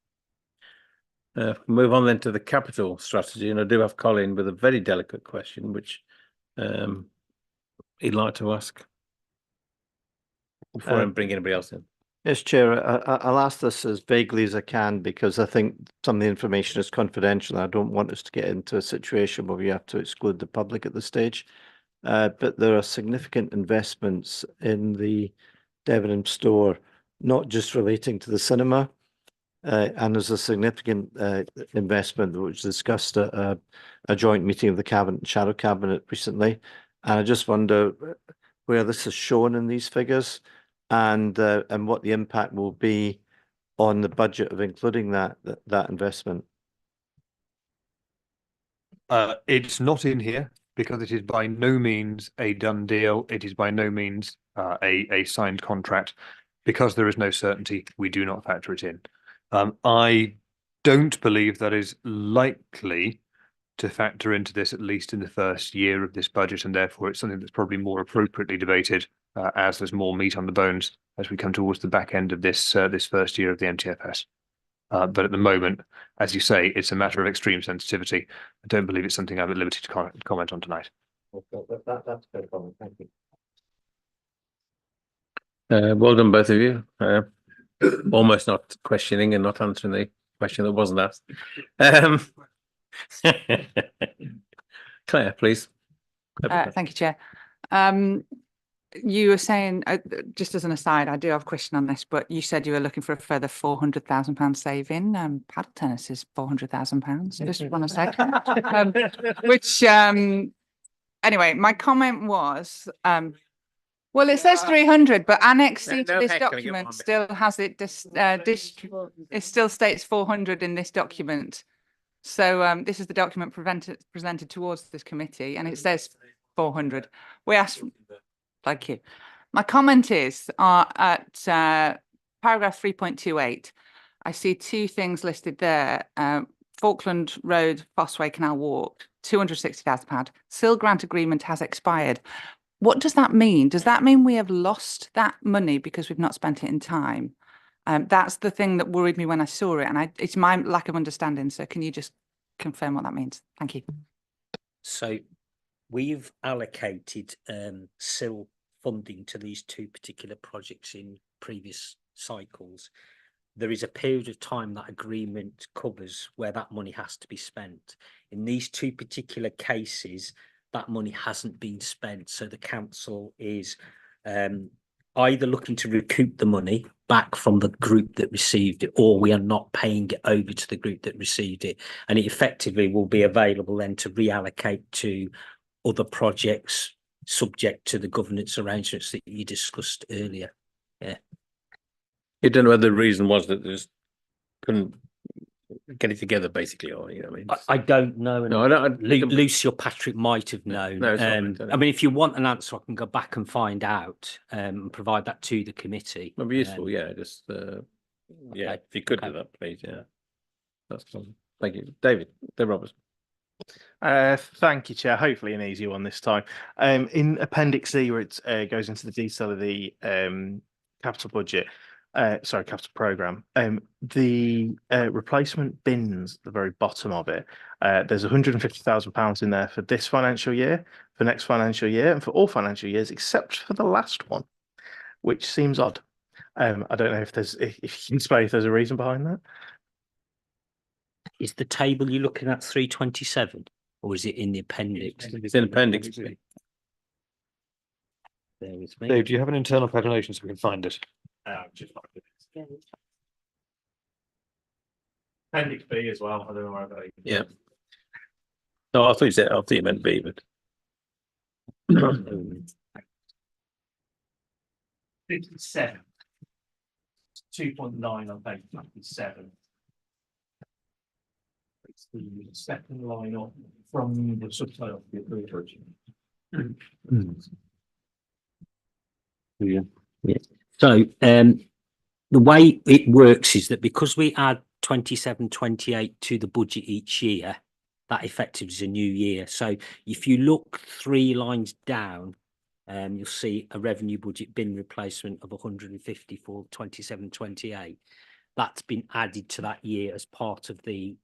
Speaker 1: Move on then to the capital strategy, and I do have Colin with a very delicate question, which he'd like to ask before I bring anybody else in.
Speaker 8: Yes, Chair, I'll ask this as vaguely as I can because I think some of the information is confidential. I don't want us to get into a situation where we have to exclude the public at this stage. But there are significant investments in the Debenham store, not just relating to the cinema. And there's a significant investment that was discussed at a joint meeting of the Cabinet and Shadow Cabinet recently. And I just wonder where this is shown in these figures and what the impact will be on the budget of including that investment.
Speaker 18: It's not in here because it is by no means a done deal. It is by no means a signed contract. Because there is no certainty, we do not factor it in. I don't believe that is likely to factor into this, at least in the first year of this budget, and therefore it's something that's probably more appropriately debated as there's more meat on the bones as we come towards the back end of this this first year of the MTFS. But at the moment, as you say, it's a matter of extreme sensitivity. I don't believe it's something I'm at liberty to comment on tonight.
Speaker 8: That's fair comment. Thank you.
Speaker 1: Well done, both of you. Almost not questioning and not answering the question that wasn't asked. Claire, please.
Speaker 6: Thank you, Chair. You were saying, just as an aside, I do have a question on this, but you said you were looking for a further £400,000 saving. Paddle tennis is £400,000. Just one second. Which, anyway, my comment was, well, it says 300, but annexed into this document still has it. It still states 400 in this document. So this is the document presented towards this committee, and it says 400. We asked. Thank you. My comment is at paragraph 3.28. I see two things listed there. Falkland Road, Fossway Canal Walk, £260,000. Sill grant agreement has expired. What does that mean? Does that mean we have lost that money because we've not spent it in time? That's the thing that worried me when I saw it, and it's my lack of understanding. So can you just confirm what that means? Thank you.
Speaker 17: So we've allocated SIL funding to these two particular projects in previous cycles. There is a period of time that agreement covers where that money has to be spent. In these two particular cases, that money hasn't been spent. So the council is either looking to recoup the money back from the group that received it, or we are not paying it over to the group that received it. And it effectively will be available then to reallocate to other projects subject to the governance arrangements that you discussed earlier. Yeah.
Speaker 1: You don't know whether the reason was that they just couldn't get it together, basically, or you know what I mean?
Speaker 17: I don't know.
Speaker 1: No, I don't.
Speaker 17: Lucy or Patrick might have known.
Speaker 1: No, it's
Speaker 17: I mean, if you want an answer, I can go back and find out and provide that to the committee.
Speaker 1: That'd be useful, yeah. Just yeah,
Speaker 17: okay.
Speaker 1: if you could do that, please. Yeah, that's fine. Thank you, David Roberts.
Speaker 5: Thank you, Chair. Hopefully an easy one this time. In Appendix C, where it goes into the detail of the capital budget, capital programme, the replacement bins at the very bottom of it, there's £150,000 in there for this financial year, for next financial year, and for all financial years except for the last one, which seems odd. I don't know if if you can explain if there's a reason behind that.
Speaker 17: Is the table you're looking at 327, or is it in the appendix?
Speaker 1: It's in appendix B.
Speaker 17: There with me.
Speaker 18: Dave, do you have an internal calculation so we can find it?
Speaker 5: Just Appendix B as well. I don't know where that is.
Speaker 1: Yeah. No, I thought you said I thought you meant B, but
Speaker 5: 57. 2.9 on page 57. It's the second line up from the subtitle of the approved version.
Speaker 17: Yeah. So the way it works is that because we add 27, 28 to the budget each year, that effectively is a new year. So if you look 3 lines down, you'll see a revenue budget bin replacement of 150 for 27, 28. That's been added to that year as part of the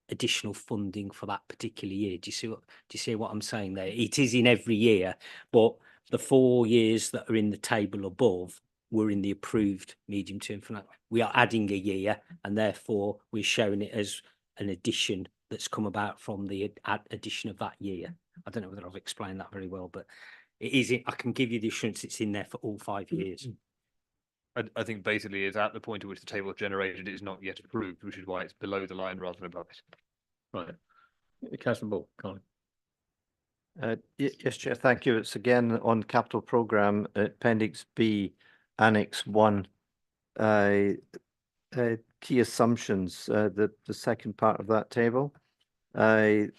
Speaker 17: additional funding for that particular year. Do you see what I'm saying there? It is in every year, but the 4 years that are in the table above were in the approved medium term plan. We are adding a year, and therefore we're showing it as an addition that's come about from the addition of that year. I don't know whether I've explained that very well, but it is. I can give you the assurance it's in there for all 5 years.
Speaker 18: I think basically it's at the point at which the table is generated is not yet approved, which is why it's below the line rather than above it.
Speaker 1: right. Councillor Ball, Colin.
Speaker 8: Yes, Chair, thank you. It's again on capital programme, Appendix B, Annex 1. Key assumptions, the second part of that table. The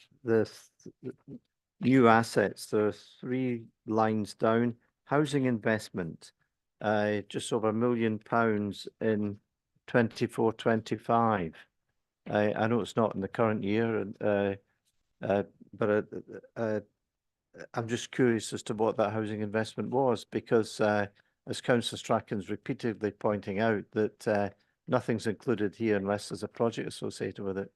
Speaker 8: new assets, there are 3 lines down. Housing investment, just over £1 million in 24-25. I know it's not in the current year, but I'm just curious as to what that housing investment was, because as Councillor Strachan's repeatedly pointing out that nothing's included here unless there's a project associated with it.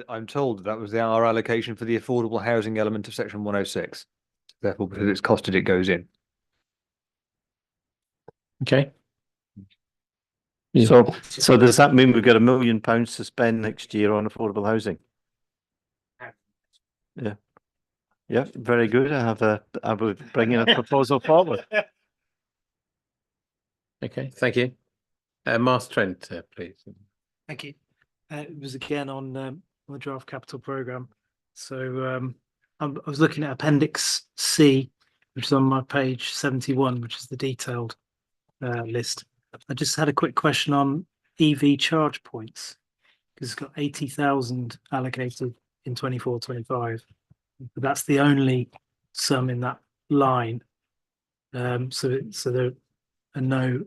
Speaker 18: I'm told that was our allocation for the affordable housing element of section 106. Therefore, because it's costed, it goes in.
Speaker 1: Okay.
Speaker 8: So does that mean we've got £1 million to spend next year on affordable housing? Yeah. Yeah, very good. I will bring in a proposal forward.
Speaker 1: Okay, thank you. Mark Trent, please.
Speaker 7: Thank you. It was again on the draft capital programme. So I was looking at Appendix C, which is on my page 71, which is the detailed list. I just had a quick question on EV charge points, because it's got 80,000 allocated in 24-25. But that's the only sum in that line. So there are no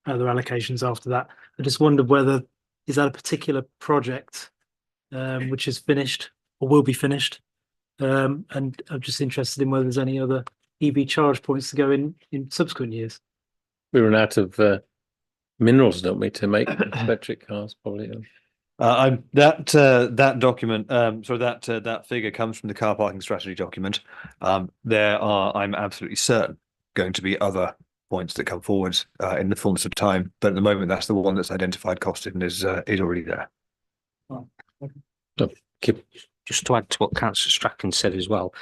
Speaker 7: other allocations after that. I just wondered whether is that a particular project which is finished or will be finished, and I'm just interested in whether there's any other EV charge points to go in subsequent years.
Speaker 1: We run out of minerals, don't we, to make electric cars? Probably.
Speaker 18: That document, that figure comes from the car parking strategy document. There are, I'm absolutely certain, going to be other points that come forward in the fullness of time, but at the moment that's the one that's identified, costed, and is already there.
Speaker 17: Just to add to what Councillor Strachan said as well,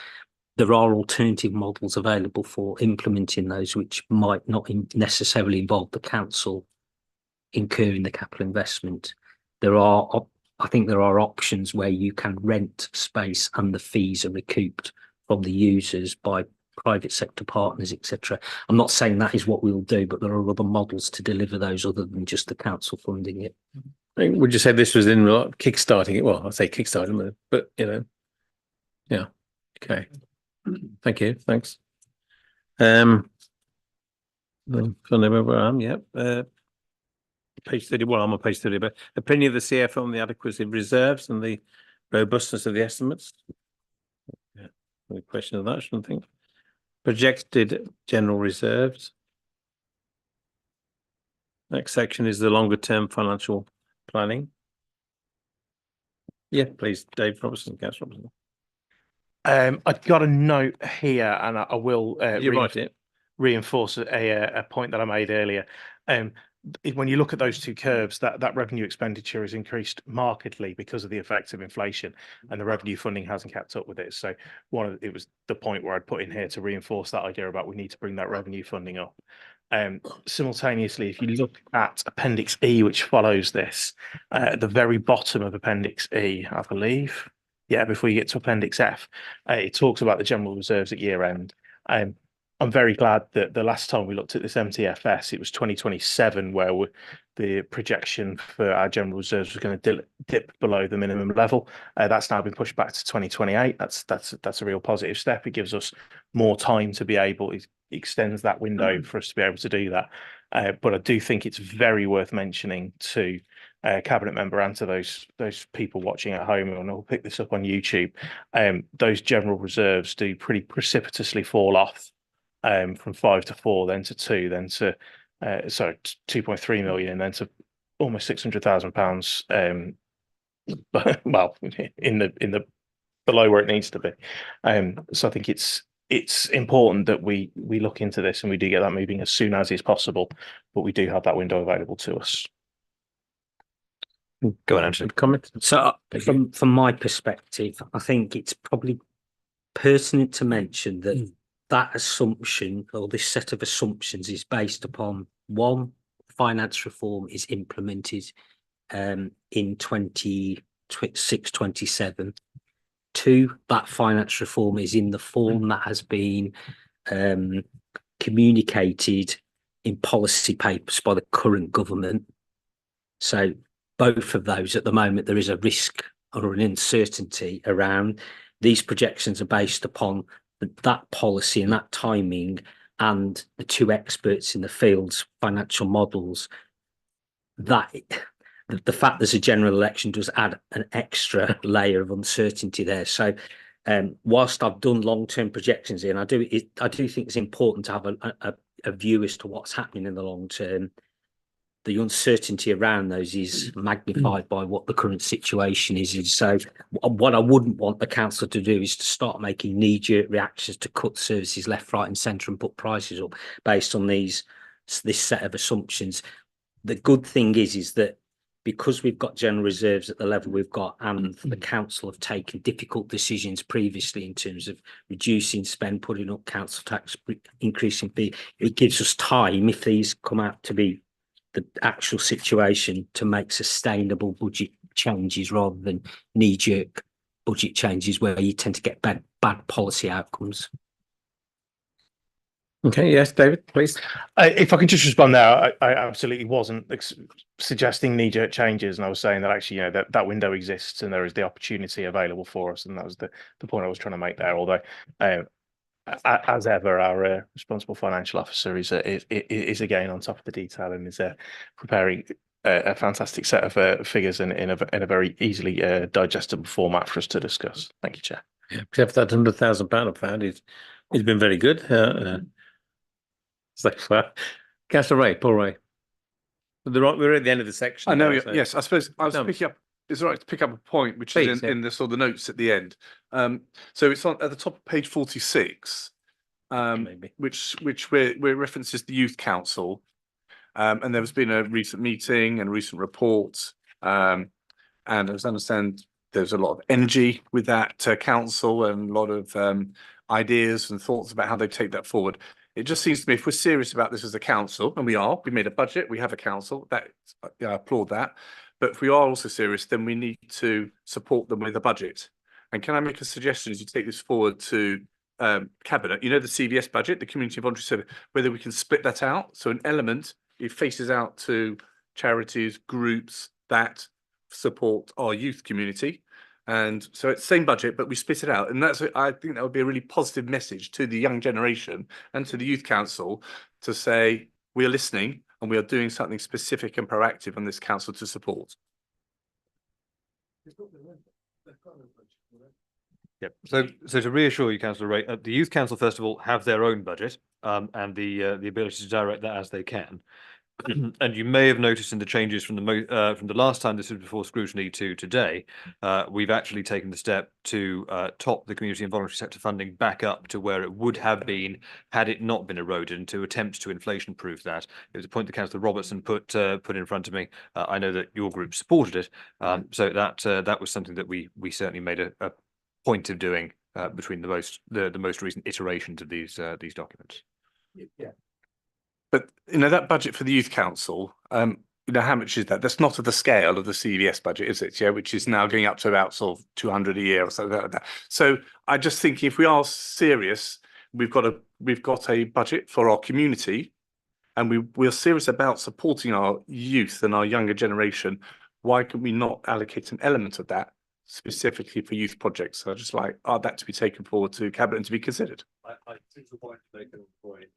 Speaker 17: there are alternative models available for implementing those, which might not necessarily involve the council incurring the capital investment. I think there are options where you can rent space and the fees are recouped from the users by private sector partners, etc. I'm not saying that is what we'll do, but there are other models to deliver those other than just the council funding it.
Speaker 1: Would you say this was in kickstarting it? Well, I say kickstarting, but yeah. Okay. Thank you. Thanks. No, I know where I am, yeah. Page 30, well, I'm on page 30, but opinion of the CFO on the adequacy of reserves and the robustness of the estimates. Yeah, any question of that, I shouldn't think. Projected general reserves. Next section is the longer term financial planning. Yeah, please, Dave Robertson, Councillor Robertson.
Speaker 5: I've got a note here, and I will
Speaker 1: You write it.
Speaker 5: reinforce a point that I made earlier. When you look at those two curves, that revenue expenditure has increased markedly because of the effects of inflation, and the revenue funding hasn't kept up with it. So it was the point where I'd put in here to reinforce that idea about we need to bring that revenue funding up. Simultaneously, if you look at Appendix E, which follows this, at the very bottom of Appendix E, I believe, yeah, before you get to Appendix F, it talks about the general reserves at year end. I'm very glad that the last time we looked at this MTFS, it was 2027, where the projection for our general reserves was going to dip below the minimum level. That's now been pushed back to 2028. That's a real positive step. It gives us more time to be able, it extends that window for us to be able to do that. But I do think it's very worth mentioning to cabinet member and to those people watching at home, and I'll pick this up on YouTube. Those general reserves do pretty precipitously fall off from 5 to 4, then to 2, then to 2.3 million, and then to almost £600,000. Well, in the below where it needs to be. So I think it's important that we look into this and we do get that moving as soon as is possible, but we do have that window available to us.
Speaker 17: Go on, Andrew. Comment. So from my perspective, I think it's probably pertinent to mention that that assumption, or this set of assumptions, is based upon one, finance reform is implemented in 2026-27. Two, that finance reform is in the form that has been communicated in policy papers by the current government. So both of those, at the moment, there is a risk or an uncertainty around. These projections are based upon that policy and that timing, and the two experts in the field's financial models. That the fact there's a general election does add an extra layer of uncertainty there. So whilst I've done long-term projections here, and I do think it's important to have a view as to what's happening in the long term, the uncertainty around those is magnified by what the current situation is. So what I wouldn't want the council to do is to start making knee-jerk reactions to cut services left, right and centre and put prices up based on this set of assumptions. The good thing is that because we've got general reserves at the level we've got, and the council have taken difficult decisions previously in terms of reducing spend, putting up council tax, increasing fee, it gives us time, if these come out to be the actual situation, to make sustainable budget changes rather than knee-jerk budget changes where you tend to get bad policy outcomes.
Speaker 1: Okay, yes, David, please.
Speaker 5: If I can just respond there, I absolutely wasn't suggesting knee-jerk changes, and I was saying that actually, that window exists and there is the opportunity available for us, and that was the point I was trying to make there. Although, as ever, our responsible financial officer is again on top of the detail and is preparing a fantastic set of figures in a very easily digestible format for us to discuss. Thank you, Chair.
Speaker 1: Yeah, except for that £100,000 I found, it's been very good. Councillor Ray, Paul Ray. We're at the end of the section.
Speaker 9: I know.
Speaker 1: So.
Speaker 9: Yes, I suppose I was picking up. It's all right to pick up a point which is in the sort of the notes at the end. So it's at the top of page 46, which references the Youth Council, and there's been a recent meeting and recent reports, and as I understand, there's a lot of energy with that council and a lot of ideas and thoughts about how they take that forward. It just seems to me, if we're serious about this as a council, and we made a budget, we have a council, that I applaud that. But if we are also serious, then we need to support them with a budget. And can I make a suggestion as you take this forward to Cabinet? You know, the CVS budget, the Community Voluntary Service, whether we can split that out. So an element, it faces out to charities, groups that support our youth community. And so it's the same budget, but we split it out. And I think that would be a really positive message to the young generation and to the Youth Council to say, we are listening and we are doing something specific and proactive on this council to support.
Speaker 18: Yep. So to reassure you, Councillor Ray, the Youth Council, first of all, have their own budget and the ability to direct that as they can. And you may have noticed in the changes from the last time this was before scrutiny to today, we've actually taken the step to top the community and voluntary sector funding back up to where it would have been had it not been eroded, and to attempt to inflation proof that. It was a point that Councillor Robertson put in front of me. I know that your group supported it, so that was something that we certainly made a point of doing between the most recent iterations of these documents.
Speaker 9: Yeah. But that budget for the Youth Council, how much is that? That's not at the scale of the CVS budget, is it? Yeah, which is now going up to about sort of 200 a year or something like that. So I just think if we are serious, we've got a budget for our community, and we're serious about supporting our youth and our younger generation. Why can we not allocate an element of that specifically for youth projects? So I just like that to be taken forward to Cabinet and to be considered.
Speaker 16: I think the point to make a point.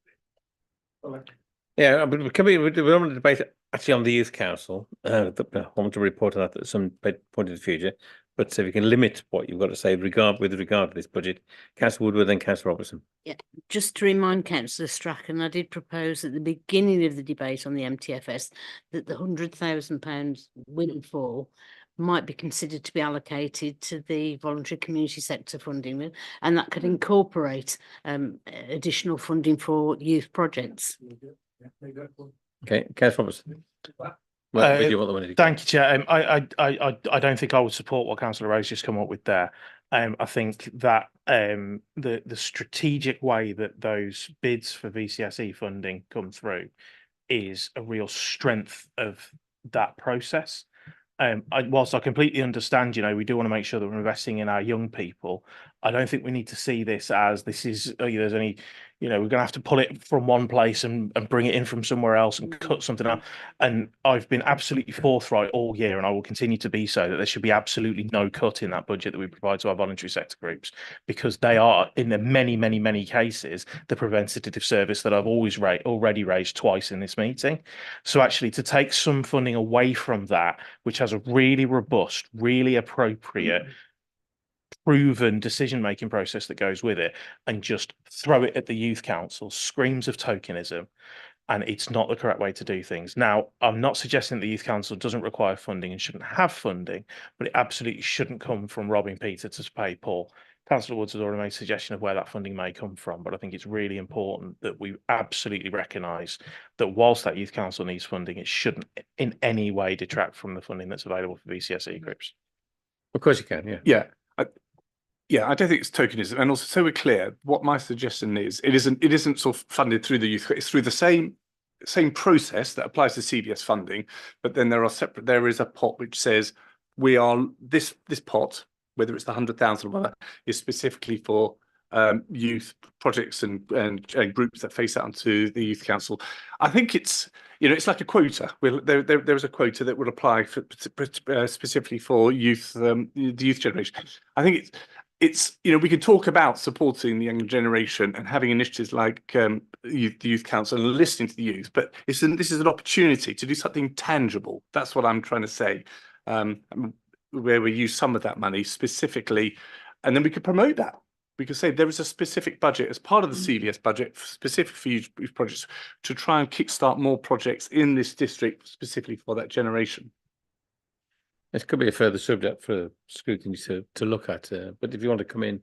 Speaker 1: Yeah, but we want to debate actually on the Youth Council. I want to report on that at some point in the future. But if you can limit what you've got to say with regard to this budget, Councillor Woodward, then Councillor Robertson.
Speaker 4: Yeah, just to remind Councillor Strachan, I did propose at the beginning of the debate on the MTFS that the £100,000 windfall might be considered to be allocated to the voluntary community sector funding, and that could incorporate additional funding for youth projects.
Speaker 1: Okay, Councillor Robertson. Where do you want the money to go?
Speaker 5: Thank you, Chair. I don't think I would support what Councillor Ray's just come up with there. I think that the strategic way that those bids for VCSE funding come through is a real strength of that process. Whilst I completely understand, we do want to make sure that we're investing in our young people. I don't think we need to see this as there's only, we're going to have to pull it from one place and bring it in from somewhere else and cut something out. And I've been absolutely forthright all year, and I will continue to be so, that there should be absolutely no cut in that budget that we provide to our voluntary sector groups, because they are, in the many, many, many cases, the preventative service that I've already raised twice in this meeting. So actually, to take some funding away from that, which has a really robust, really appropriate, proven decision-making process that goes with it, and just throw it at the Youth Council, screams of tokenism, and it's not the correct way to do things. Now, I'm not suggesting the Youth Council doesn't require funding and shouldn't have funding, but it absolutely shouldn't come from robbing Peter to pay Paul. Councillor Woods has already made a suggestion of where that funding may come from, but I think it's really important that we absolutely recognise that whilst that Youth Council needs funding, it shouldn't in any way detract from the funding that's available for VCSE groups.
Speaker 1: Of course you can, yeah.
Speaker 9: Yeah, I don't think it's tokenism. And also, so we're clear, what my suggestion is, it isn't sort of funded through the youth, it's through the same process that applies to CBS funding, but then there is a pot which says this pot, whether it's the 100,000 or whatever, is specifically for youth projects and groups that face out onto the Youth Council. I think it's like a quota. There is a quota that would apply specifically for youth, the youth generation. I think it's we can talk about supporting the younger generation and having initiatives like the Youth Council and listening to the youth, but this is an opportunity to do something tangible. That's what I'm trying to say. Where we use some of that money specifically, and then we could promote that. We could say there is a specific budget as part of the CVS budget specific for youth projects to try and kickstart more projects in this district specifically for that generation.
Speaker 1: This could be a further subject for scrutiny to look at, but if you want to come in.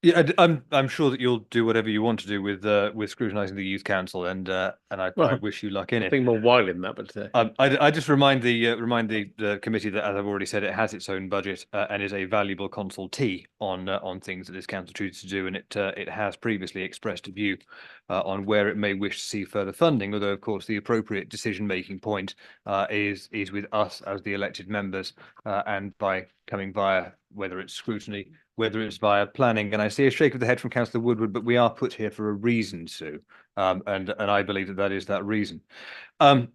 Speaker 18: Yeah, I'm sure that you'll do whatever you want to do with scrutinising the Youth Council, and I wish you luck in it.
Speaker 1: I think more widely than that, but
Speaker 18: I just remind the committee that, as I've already said, it has its own budget and is a valuable consultee on things that this council chooses to do, and it has previously expressed a view on where it may wish to see further funding. Although, of course, the appropriate decision-making point is with us as the elected members, and by coming via whether it's scrutiny, whether it's via planning. And I see a shake of the head from Councillor Woodward, but we are put here for a reason, Sue, and I believe that is that reason. To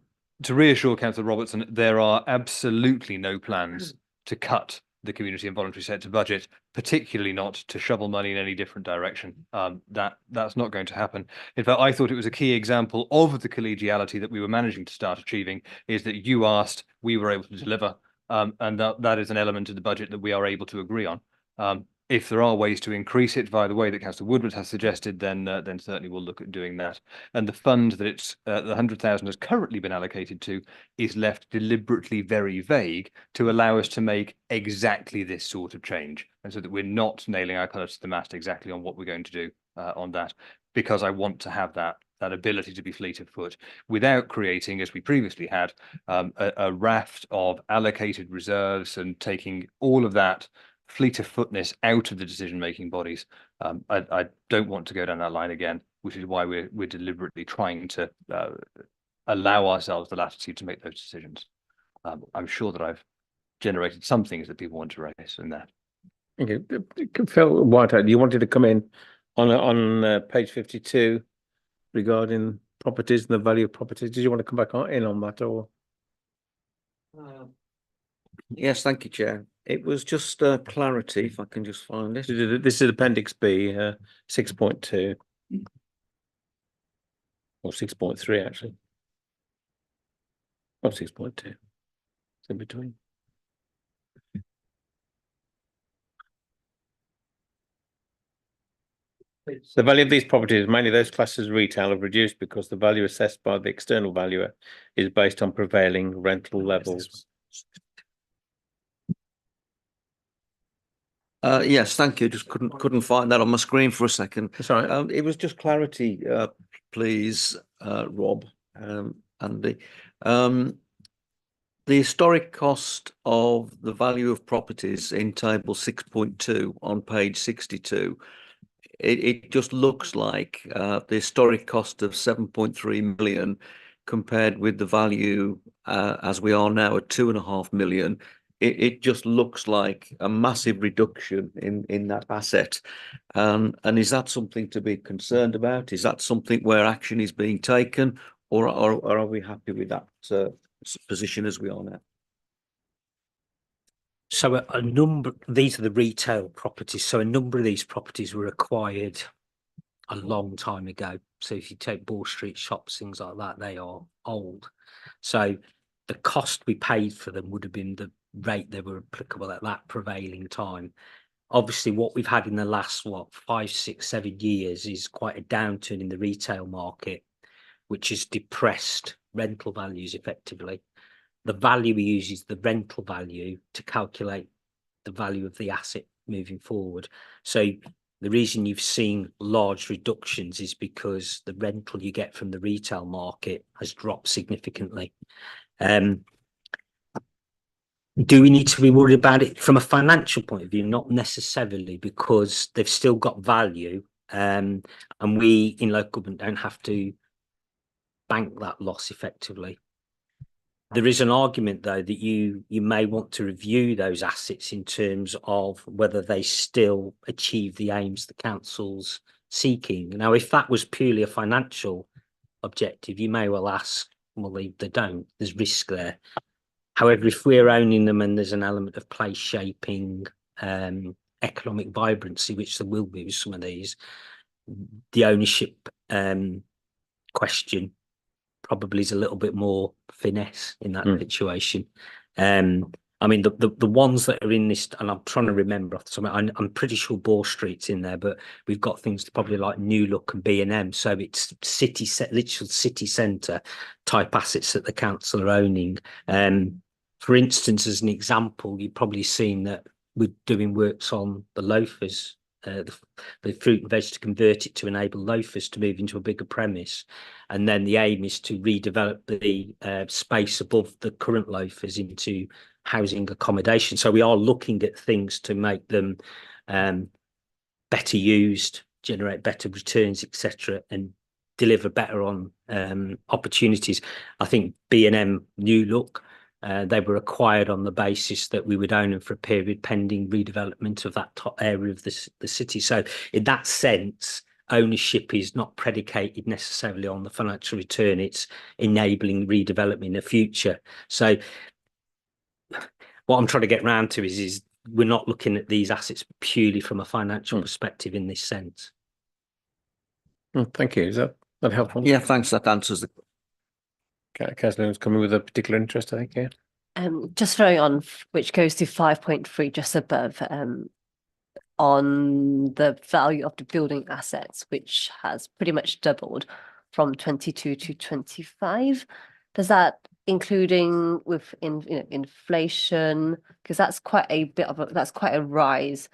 Speaker 18: reassure Councillor Robertson, there are absolutely no plans to cut the community and voluntary sector budget, particularly not to shovel money in any different direction. That's not going to happen. In fact, I thought it was a key example of the collegiality that we were managing to start achieving, is that you asked, we were able to deliver, and that is an element of the budget that we are able to agree on. If there are ways to increase it via the way that Councillor Woodward has suggested, then certainly we'll look at doing that. And the fund that it's the 100,000 has currently been allocated to is left deliberately very vague to allow us to make exactly this sort of change, and so that we're not nailing our colours to the mast exactly on what we're going to do on that, because I want to have that ability to be fleet of foot without creating, as we previously had, a raft of allocated reserves and taking all of that fleet of footness out of the decision-making bodies. I don't want to go down that line again, which is why we're deliberately trying to allow ourselves the latitude to make those decisions. I'm sure that I've generated some things that people want to raise in that.
Speaker 1: Okay, Phil Whitehead, you wanted to come in on page 52 regarding properties and the value of properties. Did you want to come back in on that, or?
Speaker 12: Yes, thank you, Chair. It was just clarity, if I can just find it.
Speaker 1: This is Appendix B, 6.2. Or 6.3, actually. Or 6.2. It's in between. The value of these properties, mainly those classes as retail, have reduced because the value assessed by the external valuer is based on prevailing rental levels.
Speaker 12: Yes, thank you. Just couldn't find that on my screen for a second.
Speaker 1: Sorry,
Speaker 12: it was just clarity, please, Rob, Andy. The historic cost of the value of properties in table 6.2 on page 62. It just looks like the historic cost of 7.3 million compared with the value as we are now at 2.5 million. It just looks like a massive reduction in that asset. And is that something to be concerned about? Is that something where action is being taken, or are we happy with that position as we are now?
Speaker 17: So a number, these are the retail properties. So a number of these properties were acquired a long time ago. So if you take Ball Street shops, things like that, they are old. So the cost we paid for them would have been the rate they were applicable at that prevailing time. Obviously, what we've had in the last, 5, 6, 7 years is quite a downturn in the retail market, which has depressed rental values effectively. The value we use is the rental value to calculate the value of the asset moving forward. So the reason you've seen large reductions is because the rental you get from the retail market has dropped significantly. Do we need to be worried about it from a financial point of view? Not necessarily, because they've still got value, and we in local government don't have to bank that loss effectively. There is an argument, though, that you may want to review those assets in terms of whether they still achieve the aims the council's seeking. Now, if that was purely a financial objective, you may well ask, well, they don't. There's risk there. However, if we're owning them and there's an element of place shaping, economic vibrancy, which there will be with some of these, the ownership question probably is a little bit more finesse in that situation. I mean, the ones that are in this, and I'm trying to remember off the top, I'm pretty sure Ball Street's in there, but we've got things probably like New Look and B&M, so it's literal city centre type assets that the council are owning. For instance, as an example, you've probably seen that we're doing works on the loafers, the fruit and veg, to convert it to enable loafers to move into a bigger premise. And then the aim is to redevelop the space above the current loafers into housing accommodation. So we are looking at things to make them better used, generate better returns, etc., and deliver better on opportunities. I think B&M New Look, they were acquired on the basis that we would own them for a period pending redevelopment of that top area of the city. So in that sense, ownership is not predicated necessarily on the financial return, it's enabling redevelopment in the future. So what I'm trying to get round to is we're not looking at these assets purely from a financial perspective in this sense.
Speaker 1: Thank you. Is that helpful?
Speaker 12: Yeah, thanks. That answers the.
Speaker 1: Councillor was coming with a particular interest, I think. Yeah.
Speaker 3: Just throwing on, which goes to 5.3, just above, on the value of the building assets, which has pretty much doubled from 22 to 25. Does that including with inflation? Because that's quite a rise.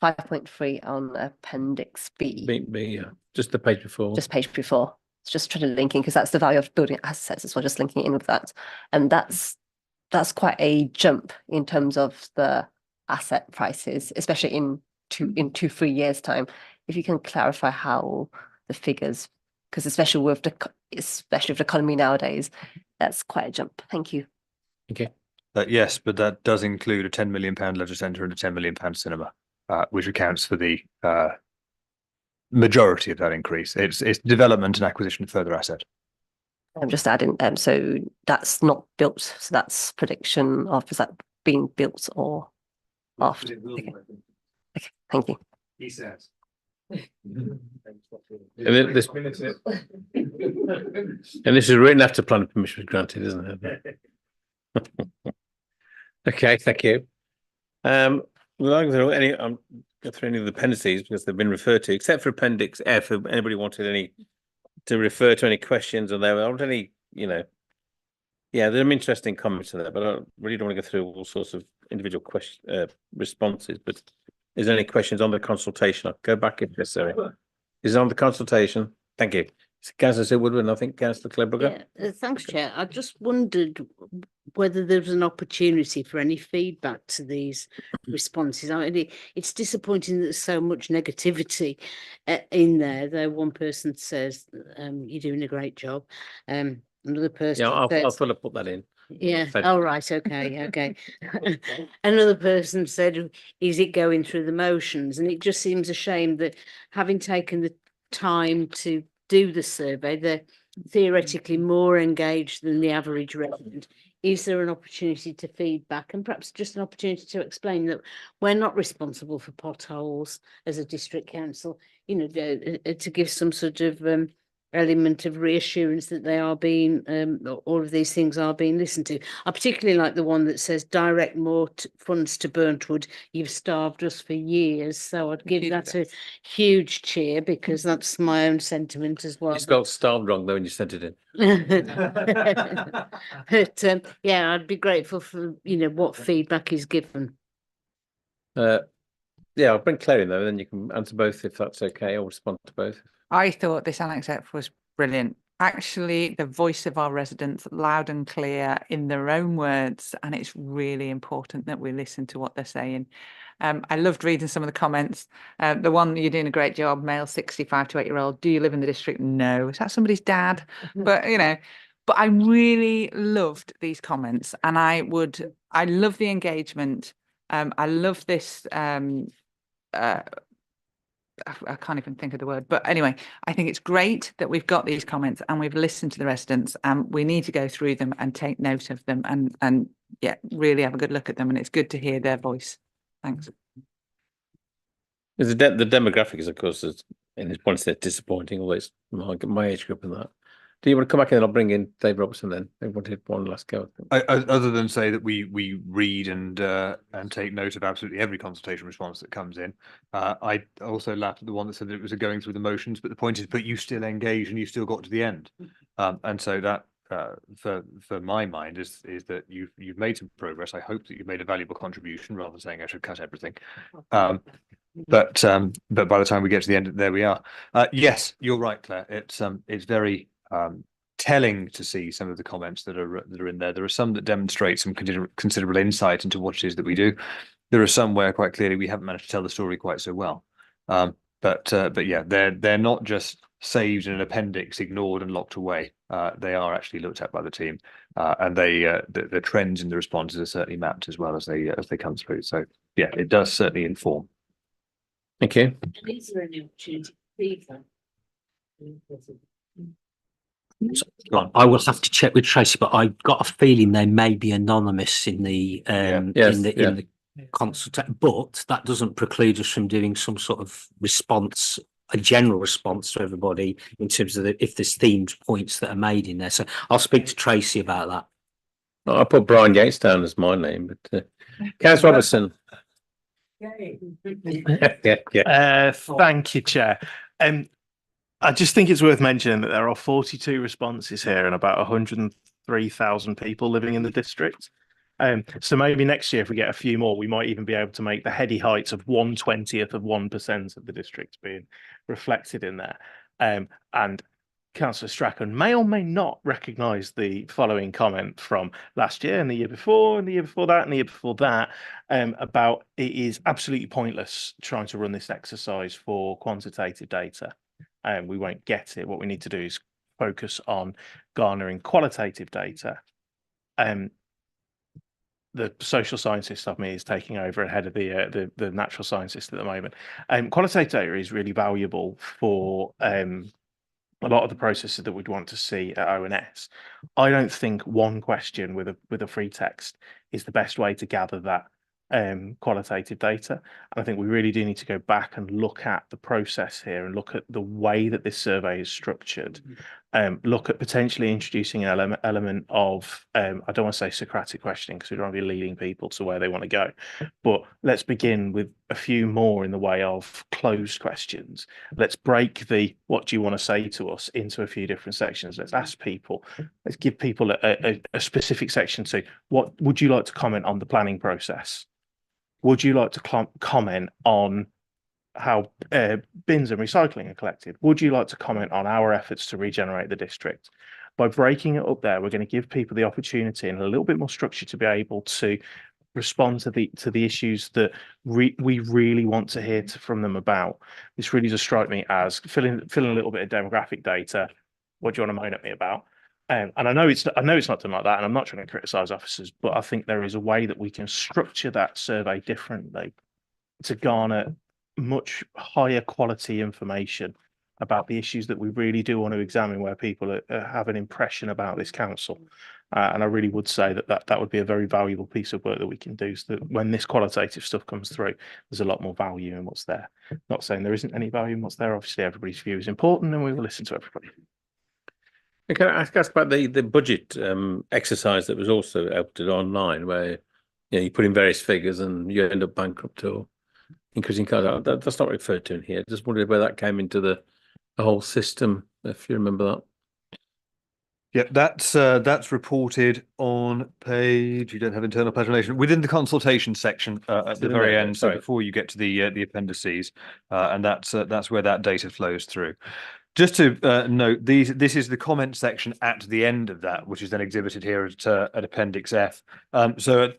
Speaker 3: 5.3 on Appendix B.
Speaker 1: Yeah, just the page before.
Speaker 3: Just page before. It's just trying to link in because that's the value of building assets as well, just linking in with that. And that's quite a jump in terms of the asset prices, especially in 2-3 years' time. If you can clarify how the figures, because especially with the economy nowadays, that's quite a jump. Thank you.
Speaker 1: Okay.
Speaker 18: Yes, but that does include a £10 million leisure centre and a £10 million cinema, which accounts for the majority of that increase. It's development and acquisition of further asset.
Speaker 3: I'm just adding, so that's not built. So that's prediction of, is that being built or after? Okay. Okay, thank you.
Speaker 16: He says.
Speaker 1: And this is written after planning permission was granted, isn't it? Okay, thank you. Like there are any, go through any of the appendices because they've been referred to, except for Appendix F. If anybody wanted any to refer to any questions or there aren't any, yeah, there are some interesting comments in there, but I really don't want to go through all sorts of individual responses. But is there any questions on the consultation? I'll go back if necessary. Is it on the consultation? Thank you. Councillor Woodward, I think Councillor Clebrugger.
Speaker 4: Yeah, thanks, Chair. I just wondered whether there was an opportunity for any feedback to these responses. I mean, it's disappointing that there's so much negativity in there. Though one person says you're doing a great job, another person
Speaker 1: I'll
Speaker 4: says,
Speaker 1: put that in.
Speaker 4: yeah. Oh, right. Okay. Okay. Another person said, is it going through the motions? And it just seems a shame that having taken the time to do the survey, they're theoretically more engaged than the average resident. Is there an opportunity to feedback and perhaps just an opportunity to explain that we're not responsible for potholes as a district council, to give some sort of element of reassurance that they are being, all of these things are being listened to. I particularly like the one that says direct more funds to Burntwood. You've starved us for years. So I'd give that a huge cheer because that's my own sentiment as well.
Speaker 1: You spelled starved wrong though when you sent it in.
Speaker 4: But yeah, I'd be grateful for, what feedback is given.
Speaker 1: Yeah, I'll bring Claire in though, then you can answer both if that's okay. I'll respond to both.
Speaker 6: I thought this Annex F was brilliant. Actually, the voice of our residents loud and clear in their own words, and it's really important that we listen to what they're saying. I loved reading some of the comments. The one, you're doing a great job, male 65 to 8-year-old. Do you live in the district? No. Is that somebody's dad? But, but I really loved these comments and I love the engagement. I love this, I can't even think of the word, but anyway, I think it's great that we've got these comments and we've listened to the residents and we need to go through them and take note of them and yeah, really have a good look at them. And it's good to hear their voice. Thanks.
Speaker 1: The demographics, of course, is in this point, it's disappointing. Always my age group and that. Do you want to come back and then I'll bring in Dave Robertson then? I wanted one last go.
Speaker 18: Other than say that we read and take note of absolutely every consultation response that comes in. I also laughed at the one that said that it was going through the motions, but the point is, but you still engage and you still got to the end. And so that for my mind is that you've made some progress. I hope that you've made a valuable contribution rather than saying I should cut everything. But by the time we get to the end, there we are. Yes, you're right, Claire. It's very telling to see some of the comments that are in there. There are some that demonstrate some considerable insight into what it is that we do. There are some where quite clearly we haven't managed to tell the story quite so well. But yeah, they're not just saved in an appendix, ignored and locked away. They are actually looked at by the team, and the trends in the responses are certainly mapped as well as they come through. So yeah, it does certainly inform.
Speaker 1: Thank you.
Speaker 4: Is there any opportunity feedback?
Speaker 17: I will have to check with Tracy, but I've got a feeling they may be anonymous in the consultation, but that doesn't preclude us from doing some sort of response, a general response to everybody in terms of if there's themed points that are made in there. So I'll speak to Tracy about that.
Speaker 1: I put Brian Yates down as my name, but Councillor Robertson.
Speaker 5: Thank you, Chair. I just think it's worth mentioning that there are 42 responses here and about 103,000 people living in the district. So maybe next year, if we get a few more, we might even be able to make the heady heights of 1/20th of 1% of the district being reflected in there. And Councillor Strachan may or may not recognise the following comment from last year and the year before and the year before that and the year before that about it is absolutely pointless trying to run this exercise for quantitative data. We won't get it. What we need to do is focus on garnering qualitative data. The social scientist of me is taking over ahead of the natural scientist at the moment. Qualitative data is really valuable for a lot of the processes that we'd want to see at ONS. I don't think one question with a free text is the best way to gather that qualitative data. And I think we really do need to go back and look at the process here and look at the way that this survey is structured. Look at potentially introducing an element of, I don't want to say Socratic questioning because we don't want to be leading people to where they want to go, but let's begin with a few more in the way of closed questions. Let's break the what do you want to say to us into a few different sections. Let's ask people, let's give people a specific section to what would you like to comment on the planning process? Would you like to comment on how bins and recycling are collected? Would you like to comment on our efforts to regenerate the district? By breaking it up there, we're going to give people the opportunity and a little bit more structure to be able to respond to the issues that we really want to hear from them about. This really does strike me as filling a little bit of demographic data. What do you want to moan at me about? And I know it's not done like that, and I'm not trying to criticise officers, but I think there is a way that we can structure that survey differently to garner much higher quality information about the issues that we really do want to examine, where people have an impression about this council. And I really would say that would be a very valuable piece of work that we can do, so that when this qualitative stuff comes through, there's a lot more value in what's there. Not saying there isn't any value in what's there. Obviously, everybody's view is important, and we will listen to everybody.
Speaker 1: Can I ask about the budget exercise that was also uploaded online, where you put in various figures and you end up bankrupt or increasing costs? That's not referred to in here. Just wondered where that came into the whole system, if you remember that.
Speaker 18: Yep, that's reported on page. You don't have internal presentation within the consultation section at the very end. So before you get to the appendices, and that's where that data flows through. Just to note, this is the comment section at the end of that, which is then exhibited here at Appendix F. So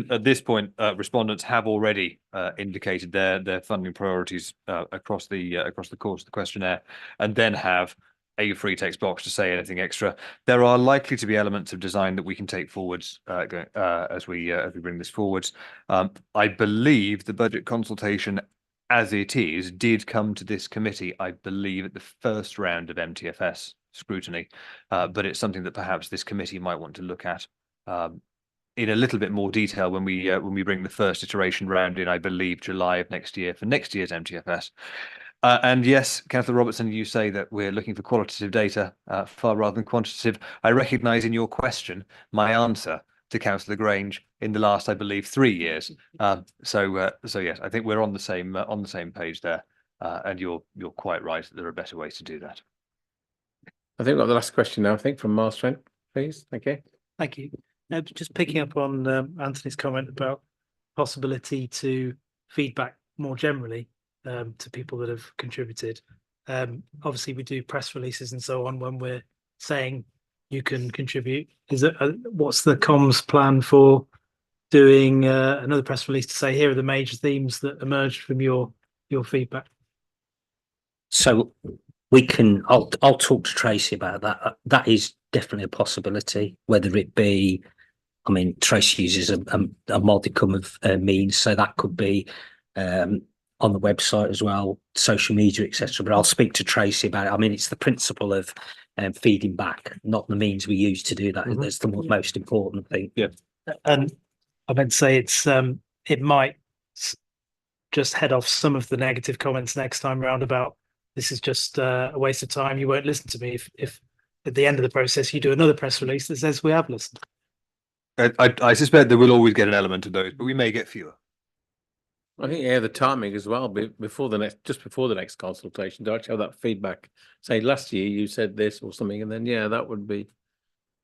Speaker 18: at this point, respondents have already indicated their funding priorities across the course of the questionnaire, and then have a free text box to say anything extra. There are likely to be elements of design that we can take forwards as we bring this forwards. I believe the budget consultation as it is did come to this committee, I believe, at the first round of MTFS scrutiny, but it's something that perhaps this committee might want to look at in a little bit more detail when we bring the first iteration round in, I believe, July of next year for next year's MTFS. And yes, Councillor Robertson, you say that we're looking for qualitative data far rather than quantitative. I recognise in your question my answer to Councillor Grange in the last, I believe, 3 years. So yes, I think we're on the same page there, and you're quite right that there are better ways to do that.
Speaker 1: I think we've got the last question now. I think from Miles Trent, please. Thank you.
Speaker 7: Thank you. Just picking up on Anthony's comment about possibility to feedback more generally to people that have contributed. Obviously, we do press releases and so on when we're saying you can contribute. Is it what's the comms plan for doing another press release to say here are the major themes that emerged from your feedback?
Speaker 17: So we can. I'll talk to Tracy about that. That is definitely a possibility. Whether it be, I mean, Tracy uses a modicum of means, so that could be on the website as well, social media, etc. But I'll speak to Tracy about it. I mean, it's the principle of feeding back, not the means we use to do that. That's the most important thing.
Speaker 7: Yeah. And I meant to say it's it might just head off some of the negative comments next time round about this is just a waste of time. You won't listen to me if at the end of the process you do another press release that says we have listened.
Speaker 18: I suspect that we'll always get an element of those, but we may get fewer.
Speaker 1: I think the timing as well before the next consultation to actually have that feedback. Say last year you said this or something, and then that would be,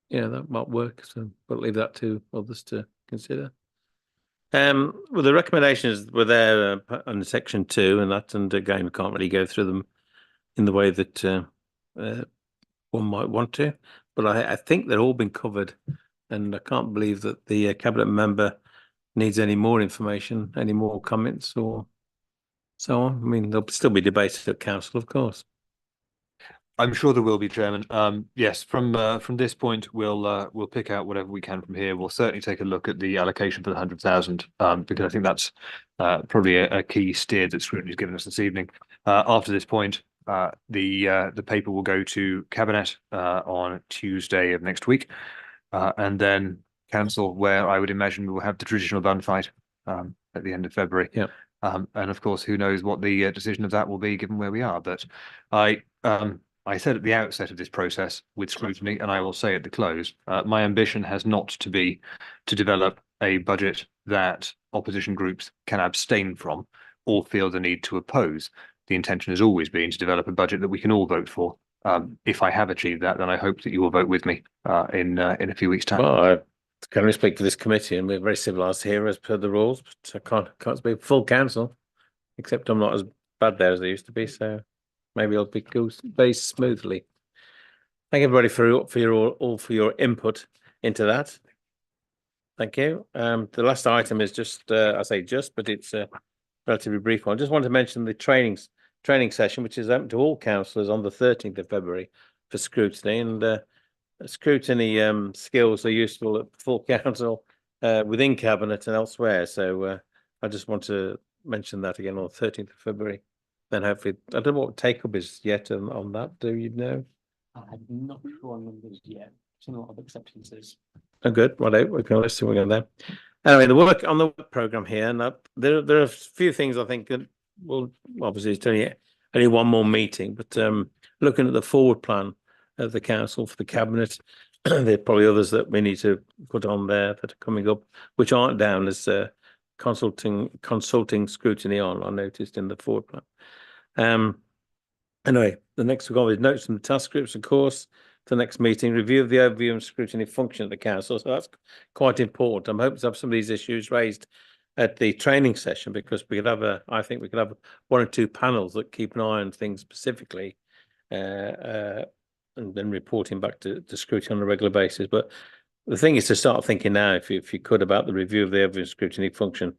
Speaker 1: that might work. So we'll leave that to others to consider. Well, the recommendations were there under section 2, and again we can't really go through them in the way that one might want to, but I think they've all been covered, and I can't believe that the cabinet member needs any more information, any more comments or so on. I mean, there'll still be debated at council, of course.
Speaker 18: I'm sure there will be, Chairman. Yes, from this point, we'll pick out whatever we can from here. We'll certainly take a look at the allocation for the 100,000, because I think that's probably a key steer that Scrutiny has given us this evening. After this point, the paper will go to Cabinet on Tuesday of next week, and then Council, where I would imagine we will have the traditional gunfight at the end of February.
Speaker 1: Yeah.
Speaker 18: And of course, who knows what the decision of that will be, given where we are. But I said at the outset of this process with Scrutiny, and I will say at the close, my ambition has not to be to develop a budget that opposition groups can abstain from or feel the need to oppose. The intention has always been to develop a budget that we can all vote for. If I have achieved that, then I hope that you will vote with me in a few weeks' time.
Speaker 1: Well, I can only speak for this committee, and we're very civilised here as per the rules, but I can't speak full council, except I'm not as bad there as I used to be, so maybe I'll go very smoothly. Thank everybody for your input into that. Thank you. The last item is just but it's a relatively brief one. I just want to mention the training session, which is open to all councillors on the 13th of February for scrutiny, and scrutiny skills are useful at full council, within cabinet and elsewhere. So I just want to mention that again on the 13th of February. Then hopefully, I don't know what take up is yet on that. Do you know?
Speaker 2: I'm not sure on numbers yet. There's a lot of acceptances.
Speaker 1: Oh, good. Right, we can let's see what we're going there. Anyway, the work on the work program here, and there are a few things I think that will obviously it's only one more meeting, but looking at the forward plan of the council for the cabinet, there are probably others that we need to put on there that are coming up, which aren't down as consulting scrutiny on. I noticed in the forward plan. Anyway, the next we've got is notes from the task groups, of course. For the next meeting, review of the overview and scrutiny function of the council. So that's quite important. I'm hoping to have some of these issues raised at the training session, because I think we could have 1 or 2 panels that keep an eye on things specifically, and then reporting back to scrutiny on a regular basis. But the thing is to start thinking now, if you could, about the review of the overview and scrutiny function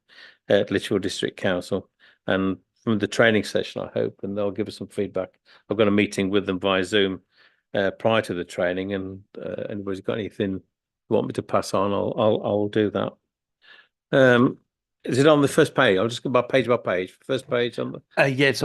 Speaker 1: at Lichfield District Council, and from the training session, I hope, and they'll give us some feedback. I've got a meeting with them via Zoom prior to the training, and anybody's got anything you want me to pass on, I'll do that. Is it on the first page? I'll just go by page. First page on the.
Speaker 5: Yes,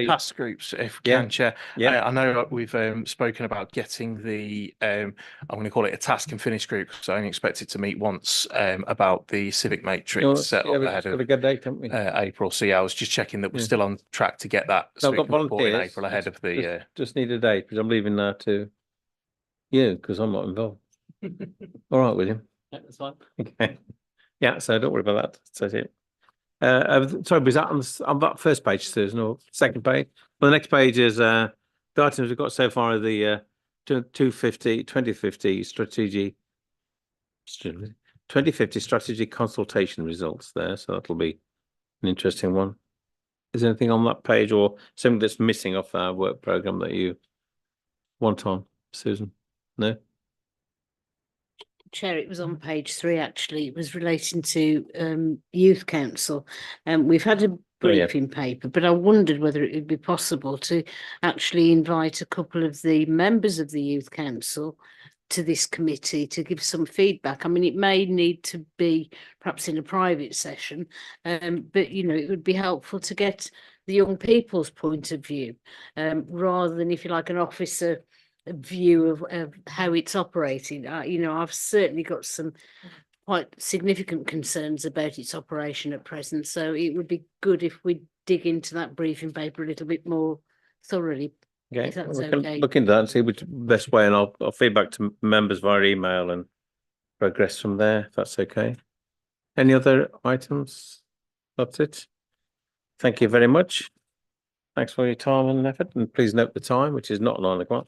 Speaker 5: task groups, if we can, Chair. I know we've spoken about getting the I'm going to call it a task and finish group, because I only expected to meet once about the civic matrix set up ahead of
Speaker 1: a good date, haven't we?
Speaker 5: April. So I was just checking that we're still on track to get that.
Speaker 1: So I've got volunteers
Speaker 5: in April ahead of the.
Speaker 1: Just need a date, because I'm leaving now to you, because I'm not involved. All right, William.
Speaker 2: Yeah, that's fine.
Speaker 1: Okay. Yeah, so don't worry about that. That's it. Sorry, was that on that first page, Susan, or second page? Well, the next page is the items we've got so far are the 2050 strategy consultation results there. So that'll be an interesting one. Is there anything on that page or something that's missing off our work program that you want on, Susan? No?
Speaker 4: Chair, it was on page 3, actually. It was relating to youth council. We've had a briefing paper, but I wondered whether it would be possible to actually invite a couple of the members of the youth council to this committee to give some feedback. I mean, it may need to be perhaps in a private session, but it would be helpful to get the young people's point of view, rather than, if you like, an officer view of how it's operating. I've certainly got some quite significant concerns about its operation at present. So it would be good if we dig into that briefing paper a little bit more thoroughly.
Speaker 1: Okay,
Speaker 4: If that's
Speaker 1: we can
Speaker 4: okay.
Speaker 1: look into that and see which best way, and I'll feedback to members via email and progress from there, if that's okay. Any other items? That's it. Thank you very much. Thanks for your time and effort, and please note the time, which is not 9 o'clock.